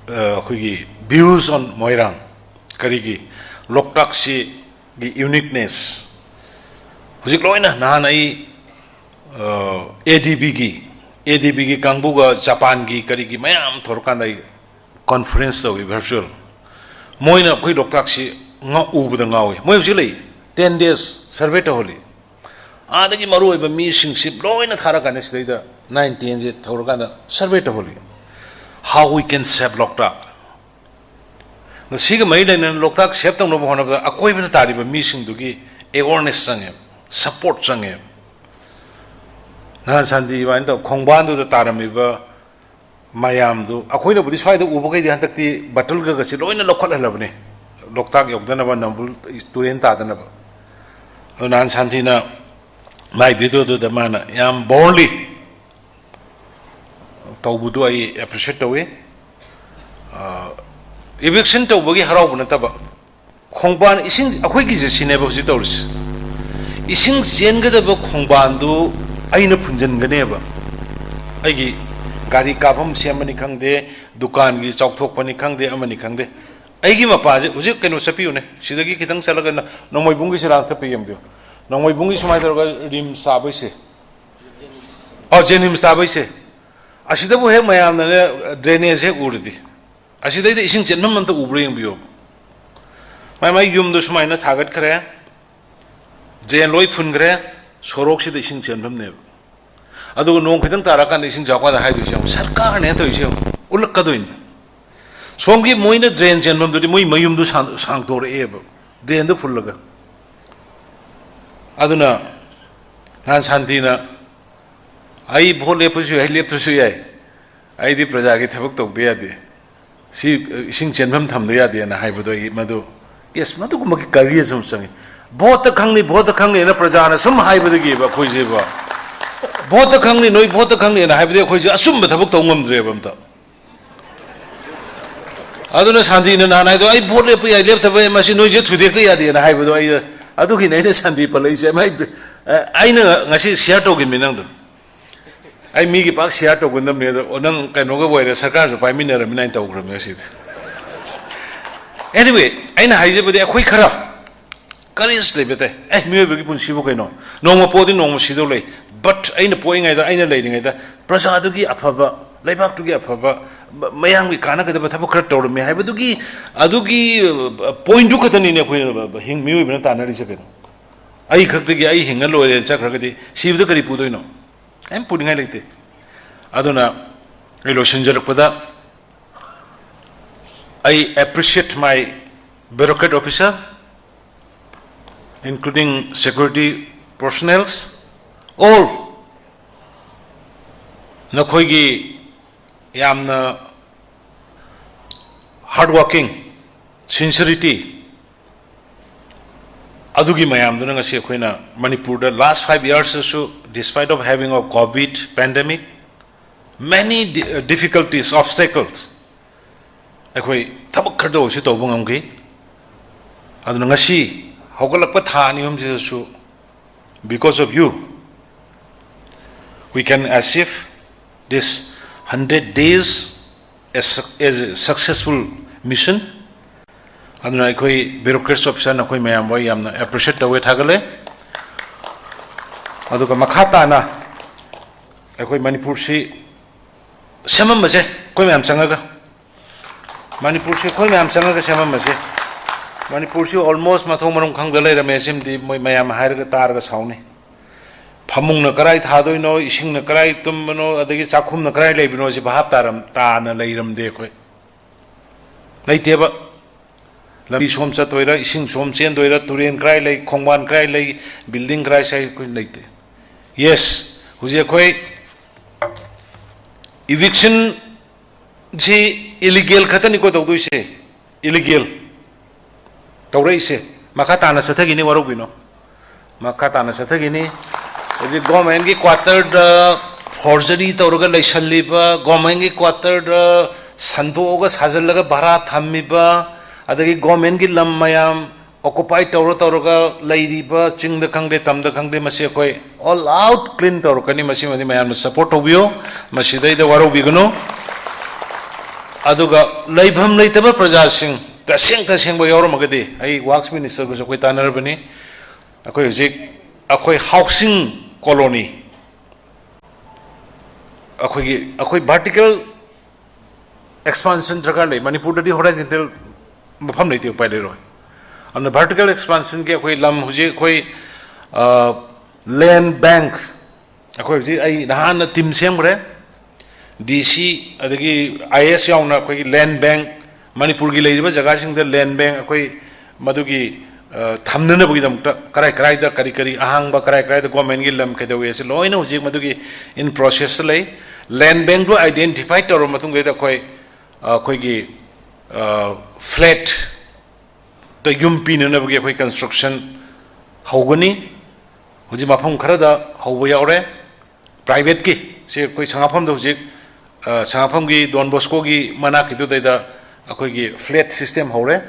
akhoi gi views on moirang karigi loktak si gi uniqueness husi loina nana ai ADB gi kangbuga Japan gi karigi mayam thorkan dai conference to virtual moina koi loktak si nga ubuda ngawi moi jilei 10 days survey to holi adagi maru ba mi sing sip loina thara kan sida 19 je thorkan da survey to holi how we can save loktak no siga mai dai nan loktak save tong no hona ba akoi ba tari ba mi sing dugi awareness sange support sange na santi wan to khongban du tarami ba mayam du akhoina budi swai da ubagai di hantakti batul ga gasi loina lokhol halabne loktak yogdana ba nambul turen ta dana ba nan santi na mai video du da mana yam boldly tawbudu ai appreciate to we eviction to bagi harau buna ta ba ꯈꯣꯡꯕꯥꯟ ꯏꯁꯤꯡ ꯑꯩꯈꯣꯏꯒꯤꯁꯦ ꯁꯤꯅꯦꯕ ꯍꯧꯖꯤꯛ ꯇꯧꯔꯤꯁꯦ ꯏꯁꯤꯡ ꯆꯦꯟꯒꯗꯕ ꯈꯣꯡꯕꯥꯟꯗꯨ ꯑꯩꯅ ꯐꯨꯟꯖꯟꯒꯅꯦꯕ ꯑꯩꯒꯤ ꯒꯥꯔꯤ ꯀꯥꯐꯝ ꯁꯦꯝꯕꯅꯤ ꯈꯪꯗꯦ ꯗꯨꯀꯥꯟꯒꯤ ꯆꯥꯎꯊꯣꯛꯄꯅꯤ ꯈꯪꯗꯦ ꯑꯃꯅꯤ ꯈꯪꯗꯦ ꯑꯩꯒꯤ ꯃꯄꯥꯁꯦ ꯍꯧꯖꯤꯛ ꯀꯩꯅꯣ ꯆꯠꯄꯤꯌꯨꯅꯦ ꯁꯤꯗꯒꯤ ꯈꯤꯇꯪ ꯆꯠꯂꯒ ꯅꯣꯡꯃꯩꯕꯨꯡꯒꯤ ꯁꯤꯔꯥꯡ ꯆꯠꯄ ꯌꯦꯡꯕꯤꯌꯨ ꯅꯣꯡꯃꯩꯕꯨꯡꯒꯤ ꯁꯨꯃꯥꯏꯅ ꯇꯧꯔꯒ ꯔꯤꯝꯁ ꯇꯥꯕꯩꯁꯦ ꯖꯦꯅꯤꯝꯁ ꯇꯥꯕꯩꯁꯦ ꯑꯁꯤꯗꯕꯨ ꯍꯦꯛ ꯃꯌꯥꯝꯅꯅꯦ ꯗ꯭ꯔꯦꯅꯦꯖ ꯍꯦꯛ ꯎꯔꯗꯤ ꯑꯁꯤꯗꯩꯗ ꯏꯁꯤꯡ ꯆꯦꯟꯐꯝ ꯑꯝꯇ ꯎꯕ꯭ꯔꯥ ꯌꯦꯡꯕꯤꯌꯨ ꯃꯥꯏ ꯌꯨꯝꯗꯣ ꯁꯨꯃꯥꯏꯅ ꯊꯥꯒꯠꯈ꯭ꯔꯦ ꯗ꯭ꯔꯦꯟ ꯂꯣꯏ ꯐꯨꯟꯈ꯭ꯔꯦ ꯁꯣꯔꯣꯛꯁꯤꯗ ꯏꯁꯤꯡ ꯆꯦꯟꯐꯝꯅꯦꯕ ꯑꯗꯨꯒ ꯅꯣꯡ ꯈꯤꯇꯪ ꯇꯥꯔꯀꯥꯟꯗ ꯏꯁꯤꯡ ꯆꯥꯎꯀꯥꯟꯗ ꯍꯥꯏꯗꯣꯏꯁꯦ ꯌꯦꯡꯉꯨ ꯁꯔꯀꯥꯔꯅꯦ ꯇꯧꯔꯤꯁꯦ ꯎꯠꯂꯛꯀꯗꯣꯏꯅꯤ ꯁꯣꯝꯒꯤ ꯃꯣꯏꯅ ꯗ꯭ꯔꯦꯟ ꯆꯦꯟꯐꯝꯗꯨꯗꯤ ꯃꯣꯏ ꯃꯌꯨꯝꯗꯨ ꯁꯥꯡꯇꯣꯔꯛꯑꯦꯕ ꯗ꯭ꯔꯦꯟꯗꯨ ꯐꯨꯜꯂꯒ ꯑꯗꯨꯅ ꯅꯍꯥꯟ ꯁꯥꯟꯇꯤꯅ ꯑꯩ ꯚꯣꯠ ꯂꯦꯞꯄꯁꯨ ꯌꯥꯏ ꯂꯦꯞꯇ꯭ꯔꯁꯨ ꯌꯥꯏ ꯑꯩꯗꯤ ꯄ꯭ꯔꯖꯥꯒꯤ ꯊꯕꯛ ꯇꯧꯕ ꯌꯥꯗꯦ ꯁꯤ ꯏꯁꯤꯡ ꯆꯦꯟꯐꯝ ꯊꯝꯕ ꯌꯥꯗꯦꯅ ꯍꯥꯏꯕꯗꯣ ꯑꯩ ꯃꯗꯨ ꯌꯦꯁ ꯃꯗꯨꯒꯨꯝꯕꯒꯤ ꯀꯔꯤꯌꯔ ꯑꯃ ꯆꯪꯉꯤ ꯚꯣꯠꯇ ꯈꯪꯅꯤꯅ ꯄ꯭ꯔꯖꯥꯅ ꯁꯨꯝ ꯍꯥꯏꯕꯗꯒꯤꯕ ꯑꯩꯈꯣꯏꯁꯦꯕ ꯚꯣꯠꯇ ꯈꯪꯅꯤ ꯅꯣꯏ ꯚꯣꯠꯇ ꯈꯪꯅꯤꯅ ꯍꯥꯏꯕꯗꯤ ꯑꯩꯈꯣꯏꯁꯦ ꯑꯆꯨꯝꯕ ꯊꯕꯛ ꯇꯧ ꯉꯝꯗ꯭ꯔꯦꯕ ꯑꯝꯇ ꯑꯗꯨꯅ ꯁꯥꯟꯇꯤꯅ ꯅꯍꯥꯟ ꯍꯥꯏꯗꯣ ꯑꯩ ꯚꯣꯠ ꯂꯦꯞꯄ ꯌꯥꯏ ꯂꯦꯞꯇꯕ ꯌꯥꯏ ꯃꯁꯤ ꯅꯣꯏꯁꯦ ꯊꯨꯗꯦꯛꯇ ꯌꯥꯗꯦꯅ ꯍꯥꯏꯕꯗꯣ ꯑꯩ ꯑꯗꯨꯒꯤꯅꯦ ꯑꯩꯅ ꯁꯥꯟꯇꯤ ꯄꯜꯂꯛꯏꯁꯦ ꯑꯩꯅ ꯉꯁꯤ ꯁꯤꯌꯥꯔ ꯇꯧꯈꯤꯕꯅꯤ ꯅꯪꯗꯣ ꯑꯩ ꯃꯤꯒꯤ ꯄꯥꯛ ꯁꯤꯌꯥꯔ ꯇꯧꯒꯗꯕꯅꯤ ꯑꯗꯣ ꯅꯪ ꯀꯩꯅꯣꯒ ꯑꯣꯏꯔꯦ ꯁꯔꯀꯥꯔꯁꯨ ꯄꯥꯏꯃꯤꯟꯅꯔꯕꯅꯤꯅ ꯑꯩꯅ ꯇꯧꯈ꯭ꯔꯕꯅꯤ ꯉꯁꯤꯗꯤ anyway ꯑꯩꯅ ꯍꯥꯏꯖꯕꯗꯤ ꯑꯩꯈꯣꯏ ꯈꯔ ꯀꯔꯦꯖ ꯂꯩꯕ ꯇꯥꯏ ꯃꯤꯑꯣꯏꯕꯒꯤ ꯄꯨꯟꯁꯤꯕꯨ ꯀꯩꯅꯣ ꯅꯣꯡꯃ ꯄꯣꯛꯑꯗꯤ ꯅꯣꯡꯃ ꯁꯤꯗꯧ ꯂꯩ ꯕꯠ ꯑꯩꯅ ꯄꯣꯛꯏꯉꯩꯗ ꯑꯩꯅ ꯂꯩꯔꯤꯉꯩꯗ ꯄ꯭ꯔꯖꯥꯗꯨꯒꯤ ꯑꯐꯕ ꯂꯩꯕꯥꯛꯇꯨꯒꯤ ꯑꯐꯕ ꯃꯌꯥꯝꯒꯤ ꯀꯥꯟꯅꯒꯗꯕ ꯊꯕꯛ ꯈꯔ ꯇꯧꯔꯝꯃꯤ ꯍꯥꯏꯕꯗꯨꯒꯤ ꯑꯗꯨꯒꯤ ꯄꯣꯏꯟꯠꯇꯨ ꯈꯛꯇꯅꯤꯅꯦ ꯑꯩꯈꯣꯏꯅ ꯃꯤꯑꯣꯏꯕꯅ ꯇꯥꯟꯅꯔꯤꯁꯦ ꯀꯩꯅꯣ ꯑꯩ ꯈꯛꯇꯒꯤ ꯑꯩ ꯍꯤꯡꯉ ꯂꯣꯏꯔꯦ ꯆꯠꯈ꯭ꯔꯒꯗꯤ ꯁꯤꯕꯗ ꯀꯔꯤ ꯄꯨꯗꯣꯏꯅꯣ ꯀꯩꯝ ꯄꯨꯅꯤꯡꯉꯥꯏ ꯂꯩꯇꯦ ꯑꯗꯨꯅ ꯑꯩ ꯂꯣꯏꯁꯤꯟꯖꯔꯛꯄꯗ I appreciate my bureaucrat officer, including security personnel, all nakoigi yamna hardworking, sincerity. Adugi mayam duna ngasi akoina Manipur the last 5 years or so, despite of having a COVID pandemic, many difficulties, obstacles. ꯑꯩꯈꯣꯏ ꯊꯕꯛ ꯈꯔꯗ ꯑꯣꯏꯁꯨ ꯇꯧꯕ ꯉꯝꯈꯤ ꯑꯗꯨꯅ ꯉꯁꯤ ꯍꯧꯒꯠꯂꯛꯄ ꯊꯥ ꯑꯅꯤ ꯑꯍꯨꯝꯁꯤꯗꯁꯨ because of you we can achieve this 100 days as a successful mission aduna akhoi bureaucrats officer nakhoi mayam boi yamna appreciate tawe thagale aduga makhata na akhoi Manipur si semam base koi mayam changaga Manipur si koi mayam changaga semam base Manipur si almost mathong marum khang dalai rame simdi moi mayam hairaga targa sauni phamung na karai thadoi no ising na karai tumbano adagi chakhum na karai leibino si bahap taram ta na leiram de khoi leiteba lambi som chatoira ising som chen doira turen karai lei khongwan karai lei building karai sai khoi leite yes huje khoi eviction ji illegal khatani ko tawdoi se illegal tawrai se makata na sathagi ni warugino makata na sathagi ni Jadi government ki quarter da forgery tawraga laisaliba government ki quarter da sandoga sajalaga bhara thammiba adagi government ki lam mayam occupy tawraga lairiba chingda khangde tamda khangde masi koi all out clean tawraka ni masi mani mayam support hobiyo masi dai da waro bigno aduga laibham leitaba praja sing taseng ba yawro magadi ai works minister ko koi tanar bani akoi hojik akoi housing colony akoi vertical expansion draga le Manipur di horizontal mafam nei ti pai le roi and vertical expansion ke akoi lam huje akoi land bank akoi ji ai nahan tim semre DC adagi IS yauna akoi land bank Manipur gi leiba jaga sing the land bank akoi madugi thamnana bagi damta karai da kari ahang ba karai da government gi lam kedawe se loina hujik madugi in process lei land bank do identify toro matung da koi gi flat the yumpi na bagi koi construction hogani huji mafam khara da hobo yaure private ki se koi sangafam da hujik sangafam gi Don Bosco gi mana ki do da akoi gi flat system hore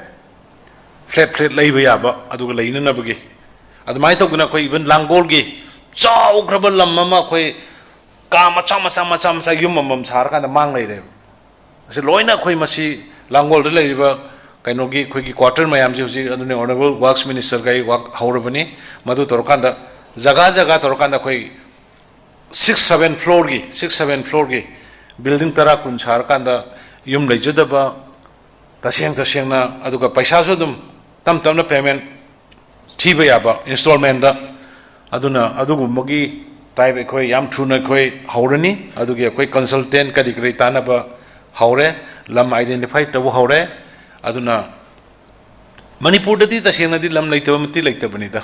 flat lay yaba adu lay na nabagi adu mai to guna koi even langol gi chaw grabal lamma koi ka macha yum mam sar ka da mang lay re se loina koi masi langol de lay ba kaino gi koi gi quarter mayam ji ji adu ne honorable works minister kai work haurabani madu torkan da jaga torkan da koi 6-7 floor gi building tara kun sar kan da yum lay jada ba taseng na adu ka paisa so dum tam na payment thiba ya ba installment da aduna adugu magi type khoi yam thuna khoi haurani adugi khoi consultant ka dikri tana ba haure lam identify tabu haure aduna manipur da di taseng di lam leitaba mati leitabani da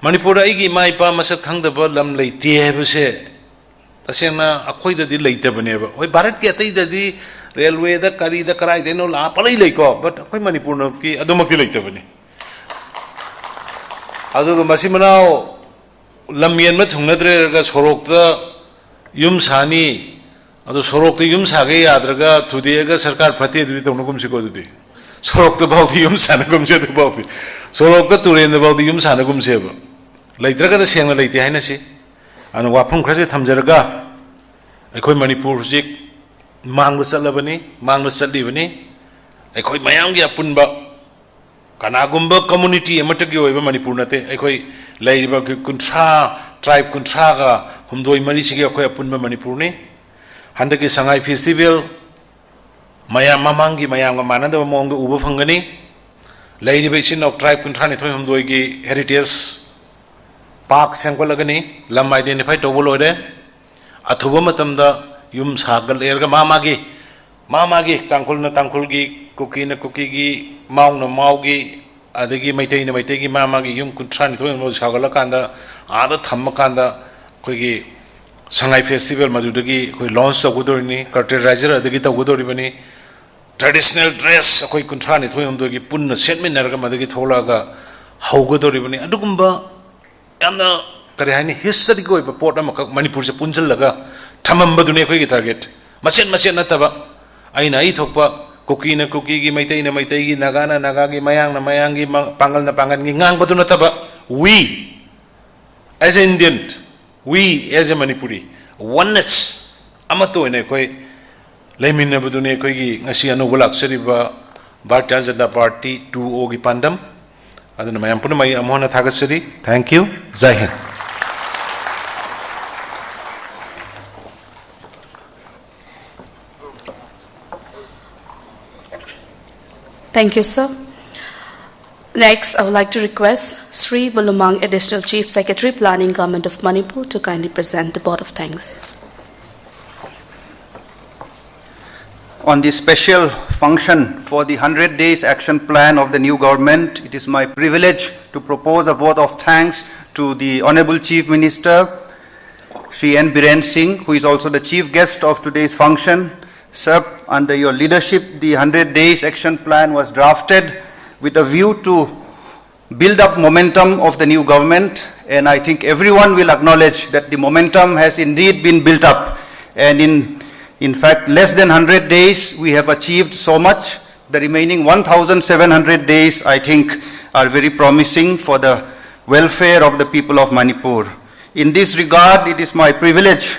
manipur ai gi mai pa masak khangda ba lam leite hebse taseng na akhoi da di leitabani ba oi bharat ke tai da di railway da kari da karai de no la palai lei ko but akhoi manipur no ki adumakti leitabani adu masi manao lamien ma thungnadre ga sorok da yum sani adu sorok da yum sage yadraga thudi ga sarkar phati du tonugum siko du sorok da baudi yum sanagum je du baudi sorok ga turen da baudi yum sanagum se ba leitraga da sengna leite haina si anu wafum khase thamjaraga akhoi manipur jik mang salabani mang salibani akhoi mayam gi apunba kanagumba community ematagi oiba manipur nate akhoi laiba kuntra tribe kuntra ga humdoi mari sigi akhoi apunba manipur ni handaki sangai festival mayam mamangi mayam ga mananda mong uba phangani laiba isin of tribe kuntra ni thoi humdoi gi heritage park sangkolagani lam identify to bolode athuba matamda yum sagal erga mamagi tangkul gi kuki gi maung na mau gi adagi maitai gi mamagi yum kuntra ni thoi mo sagala kanda ada thamma kanda koi gi sangai festival madudagi koi launch tagudorni curtain adagi tagudori bani traditional dress koi kuntra ni thoi mo gi punna setmin narga madagi tholaga haugodori bani adugumba yamna kare hani history ko report ama manipur se punjal laga thamamba dune koi gi target masen nataba aina ai thokpa kuki gi maitai gi naga gi mayang gi pangal gi ngang badu nataba we as an Indian we as a Manipuri oneness amato ine koi leminna badune koi gi ngasi anu bulak seriba Bharatiya Janata Party 2O gi pandam aduna mayam puna mai amona thagasari thank you jai hind. Thank you, sir. Next, I would like to request SHRI Bulumang, Additional Chief Secretary, Planning, Government of Manipur, to kindly present the Board of Thanks. On the special function for the 100 days action plan of the new government, it is my privilege to propose a vote of thanks to the Honorable Chief Minister, Shri N. Biren Singh, who is also the chief guest of today's function. Sir, under your leadership, the 100 days action plan was drafted with a view to build up momentum of the new government, and I think everyone will acknowledge that the momentum has indeed been built up, and in fact less than 100 days we have achieved so much. The remaining 1,700 days I think are very promising for the welfare of the people of Manipur. In this regard, it is my privilege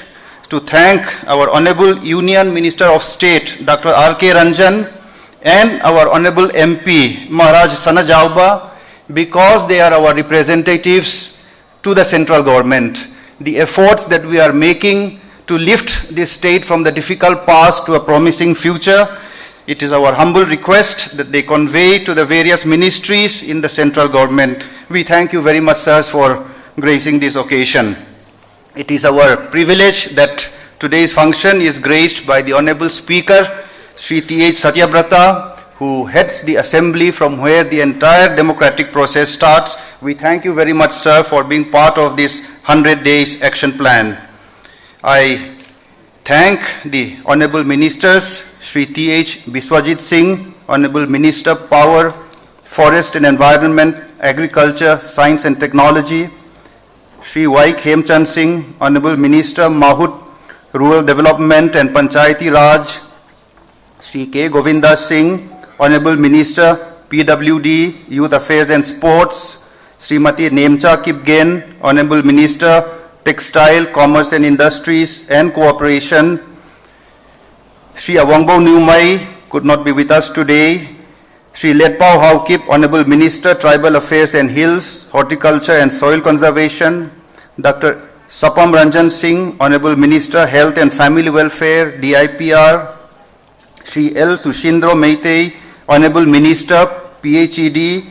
to thank our Honorable Union Minister of State, Dr. R.K. Ranjan, and our Honorable MP, Maharaj Sanajauba, because they are our representatives to the central government. The efforts that we are making to lift this state from the difficult past to a promising future, it is our humble request that they convey to the various ministries in the central government. We thank you very much, sirs, for gracing this occasion. It is our privilege that today's function is graced by the Honorable Speaker, Shri T.H. Satyabrata, who heads the assembly from where the entire democratic process starts. We thank you very much, sir, for being part of this 100 days action plan. I thank the Honorable Ministers, Shri T.H. BISWAJIT Singh, Honorable Minister, Power, Forest and Environment, Agriculture, Science and Technology, Shri Y. KHEMCHAND Singh, Honorable Minister, MAHUD, Rural Development and Panchayati Raj, Shri K. Govindas Singh, Honorable Minister, PWD, Youth Affairs and Sports, Srimati NEMCHA KIPGEN, Honorable Minister, Textile, Commerce and Industries and Cooperation, SHRI AWANGBOW NEWMAI could not be with us today. SRI LETPAO HAOKIP, Honorable Minister, Tribal Affairs and Hills, Horticulture and Soil Conservation, Dr. Sapam Ranjan Singh, Honorable Minister, Health and Family Welfare, DIPR, SRI L. SUSINDRO MEITEI, Honorable Minister, PHED,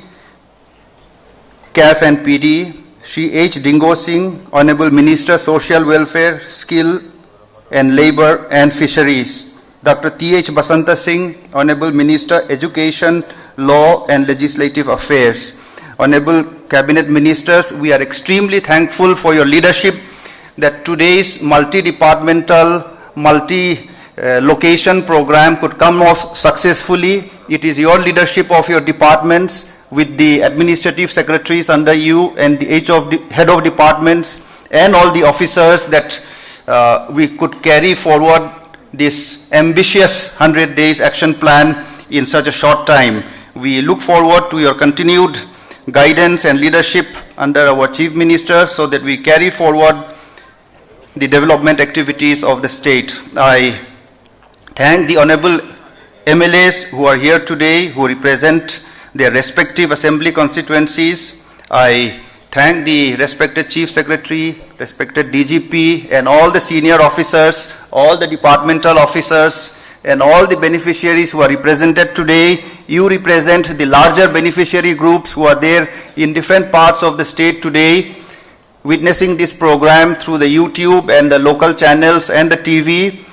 CAF and PD, SRI H. Dingo Singh, Honorable Minister, Social Welfare, Skill and Labor and Fisheries, Dr. T.H. Basanta Singh, Honorable Minister, Education, Law and Legislative Affairs. Honorable Cabinet Ministers, we are extremely thankful for your leadership that today's multi-departmental, multi-location program could come off successfully. It is your leadership of your departments with the administrative secretaries under you and the head of departments and all the officers that we could carry forward this ambitious 100 days action plan in such a short time. We look forward to your continued guidance and leadership under our Chief Minister so that we carry forward the development activities of the state. I thank the Honorable MLAs who are here today, who represent their respective assembly constituencies. I thank the respected Chief Secretary, respected DGP, and all the senior officers, all the departmental officers, and all the beneficiaries who are represented today. You represent the larger beneficiary groups who are there in different parts of the state today, witnessing this program through the YouTube and the local channels and the TV.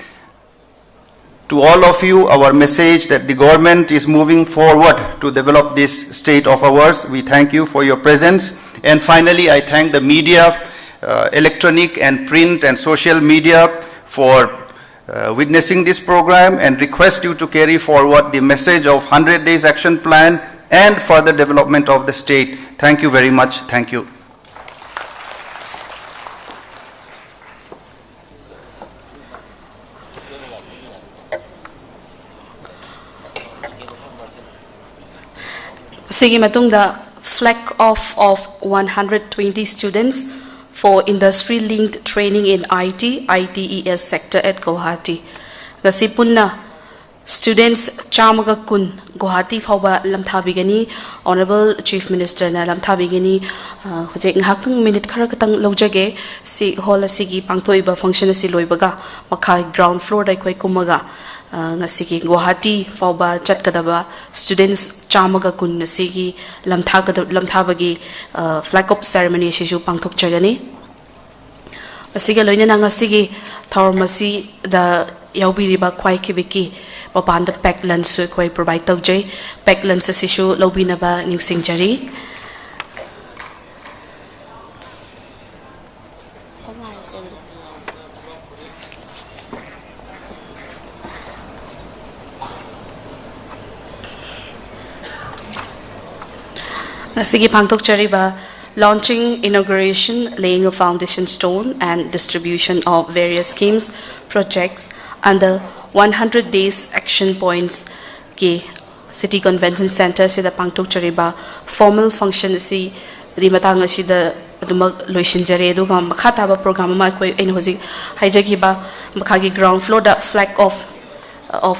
To all of you, our message that the government is moving forward to develop this state of ours. We thank you for your presence. And finally, I thank the media, electronic and print and social media for witnessing this program and request you to carry forward the message of 100 Days Action Plan and further development of the state. Thank you very much. Thank you. Sige matungda flag off of 120 students for industry-linked training in IT, ITES sector at Guwahati. Ngasi punna students chamaga kun Guwahati fauba lamthabigani. Honorable Chief Minister na lamthabigani hujek ngahaktung minute khara katang lojage si hall asigi pangthoiba function asi loibaga makha ground floor dai khoi kumaga ngasigi Guwahati fauba chatkadaba students chamaga kun ngasigi lamthabagi flag off ceremony siju pangthok chagani asiga loina ngasigi thormasi da yaubiriba kwai kibiki mapanda pack lunch kwai provide tawjai pack lunch siju lobinaba ningsingjari Nasigi Pangtok Chariba, launching inauguration, laying a foundation stone, and distribution of various schemes, projects under 100 days action points ke City Convention Center sida Pangtok Chariba, formal function si rimatang sida adumag loishin jare aduga makha ba program ma koi ain hoji haijagi ba makhagi ground floor da flag of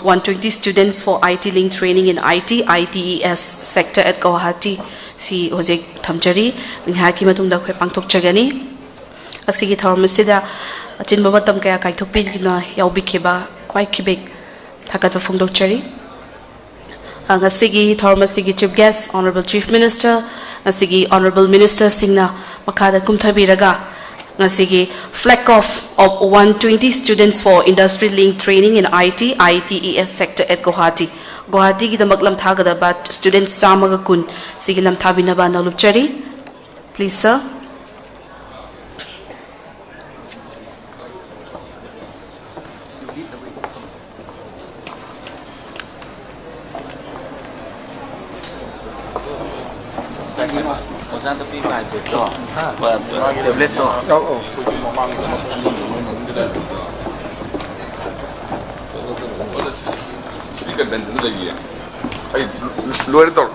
120 students for IT link training in IT, ITES sector at Guwahati. Si hojek thamjari ngha ki matung da khoi pangthok chagani asigi thormasida chinba matam kaya kaithok pin kina yaubikeba kwai kibek thakat phongdok chari ngasigi thormasigi chief guest honorable chief minister ngasigi honorable minister singna makada kumthabiraga ngasigi flag off of 120 students for industry linked training in IT, ITES sector at Guwahati. Guwahati ki damak lam thagada bat students samaga kun sige lam thabina ba nalupchari. Please sir. Ay, luar tolong.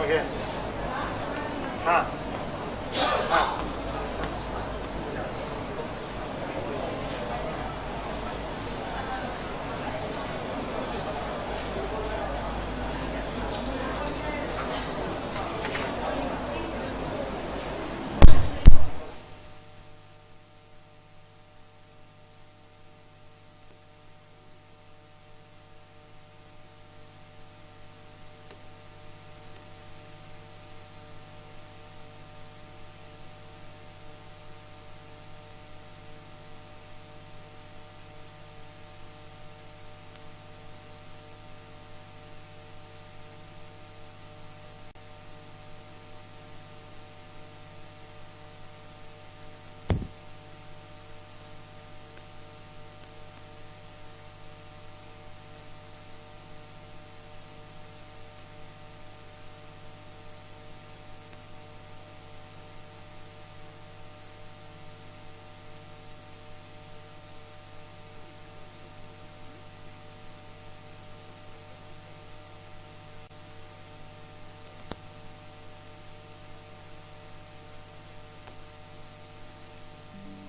Again.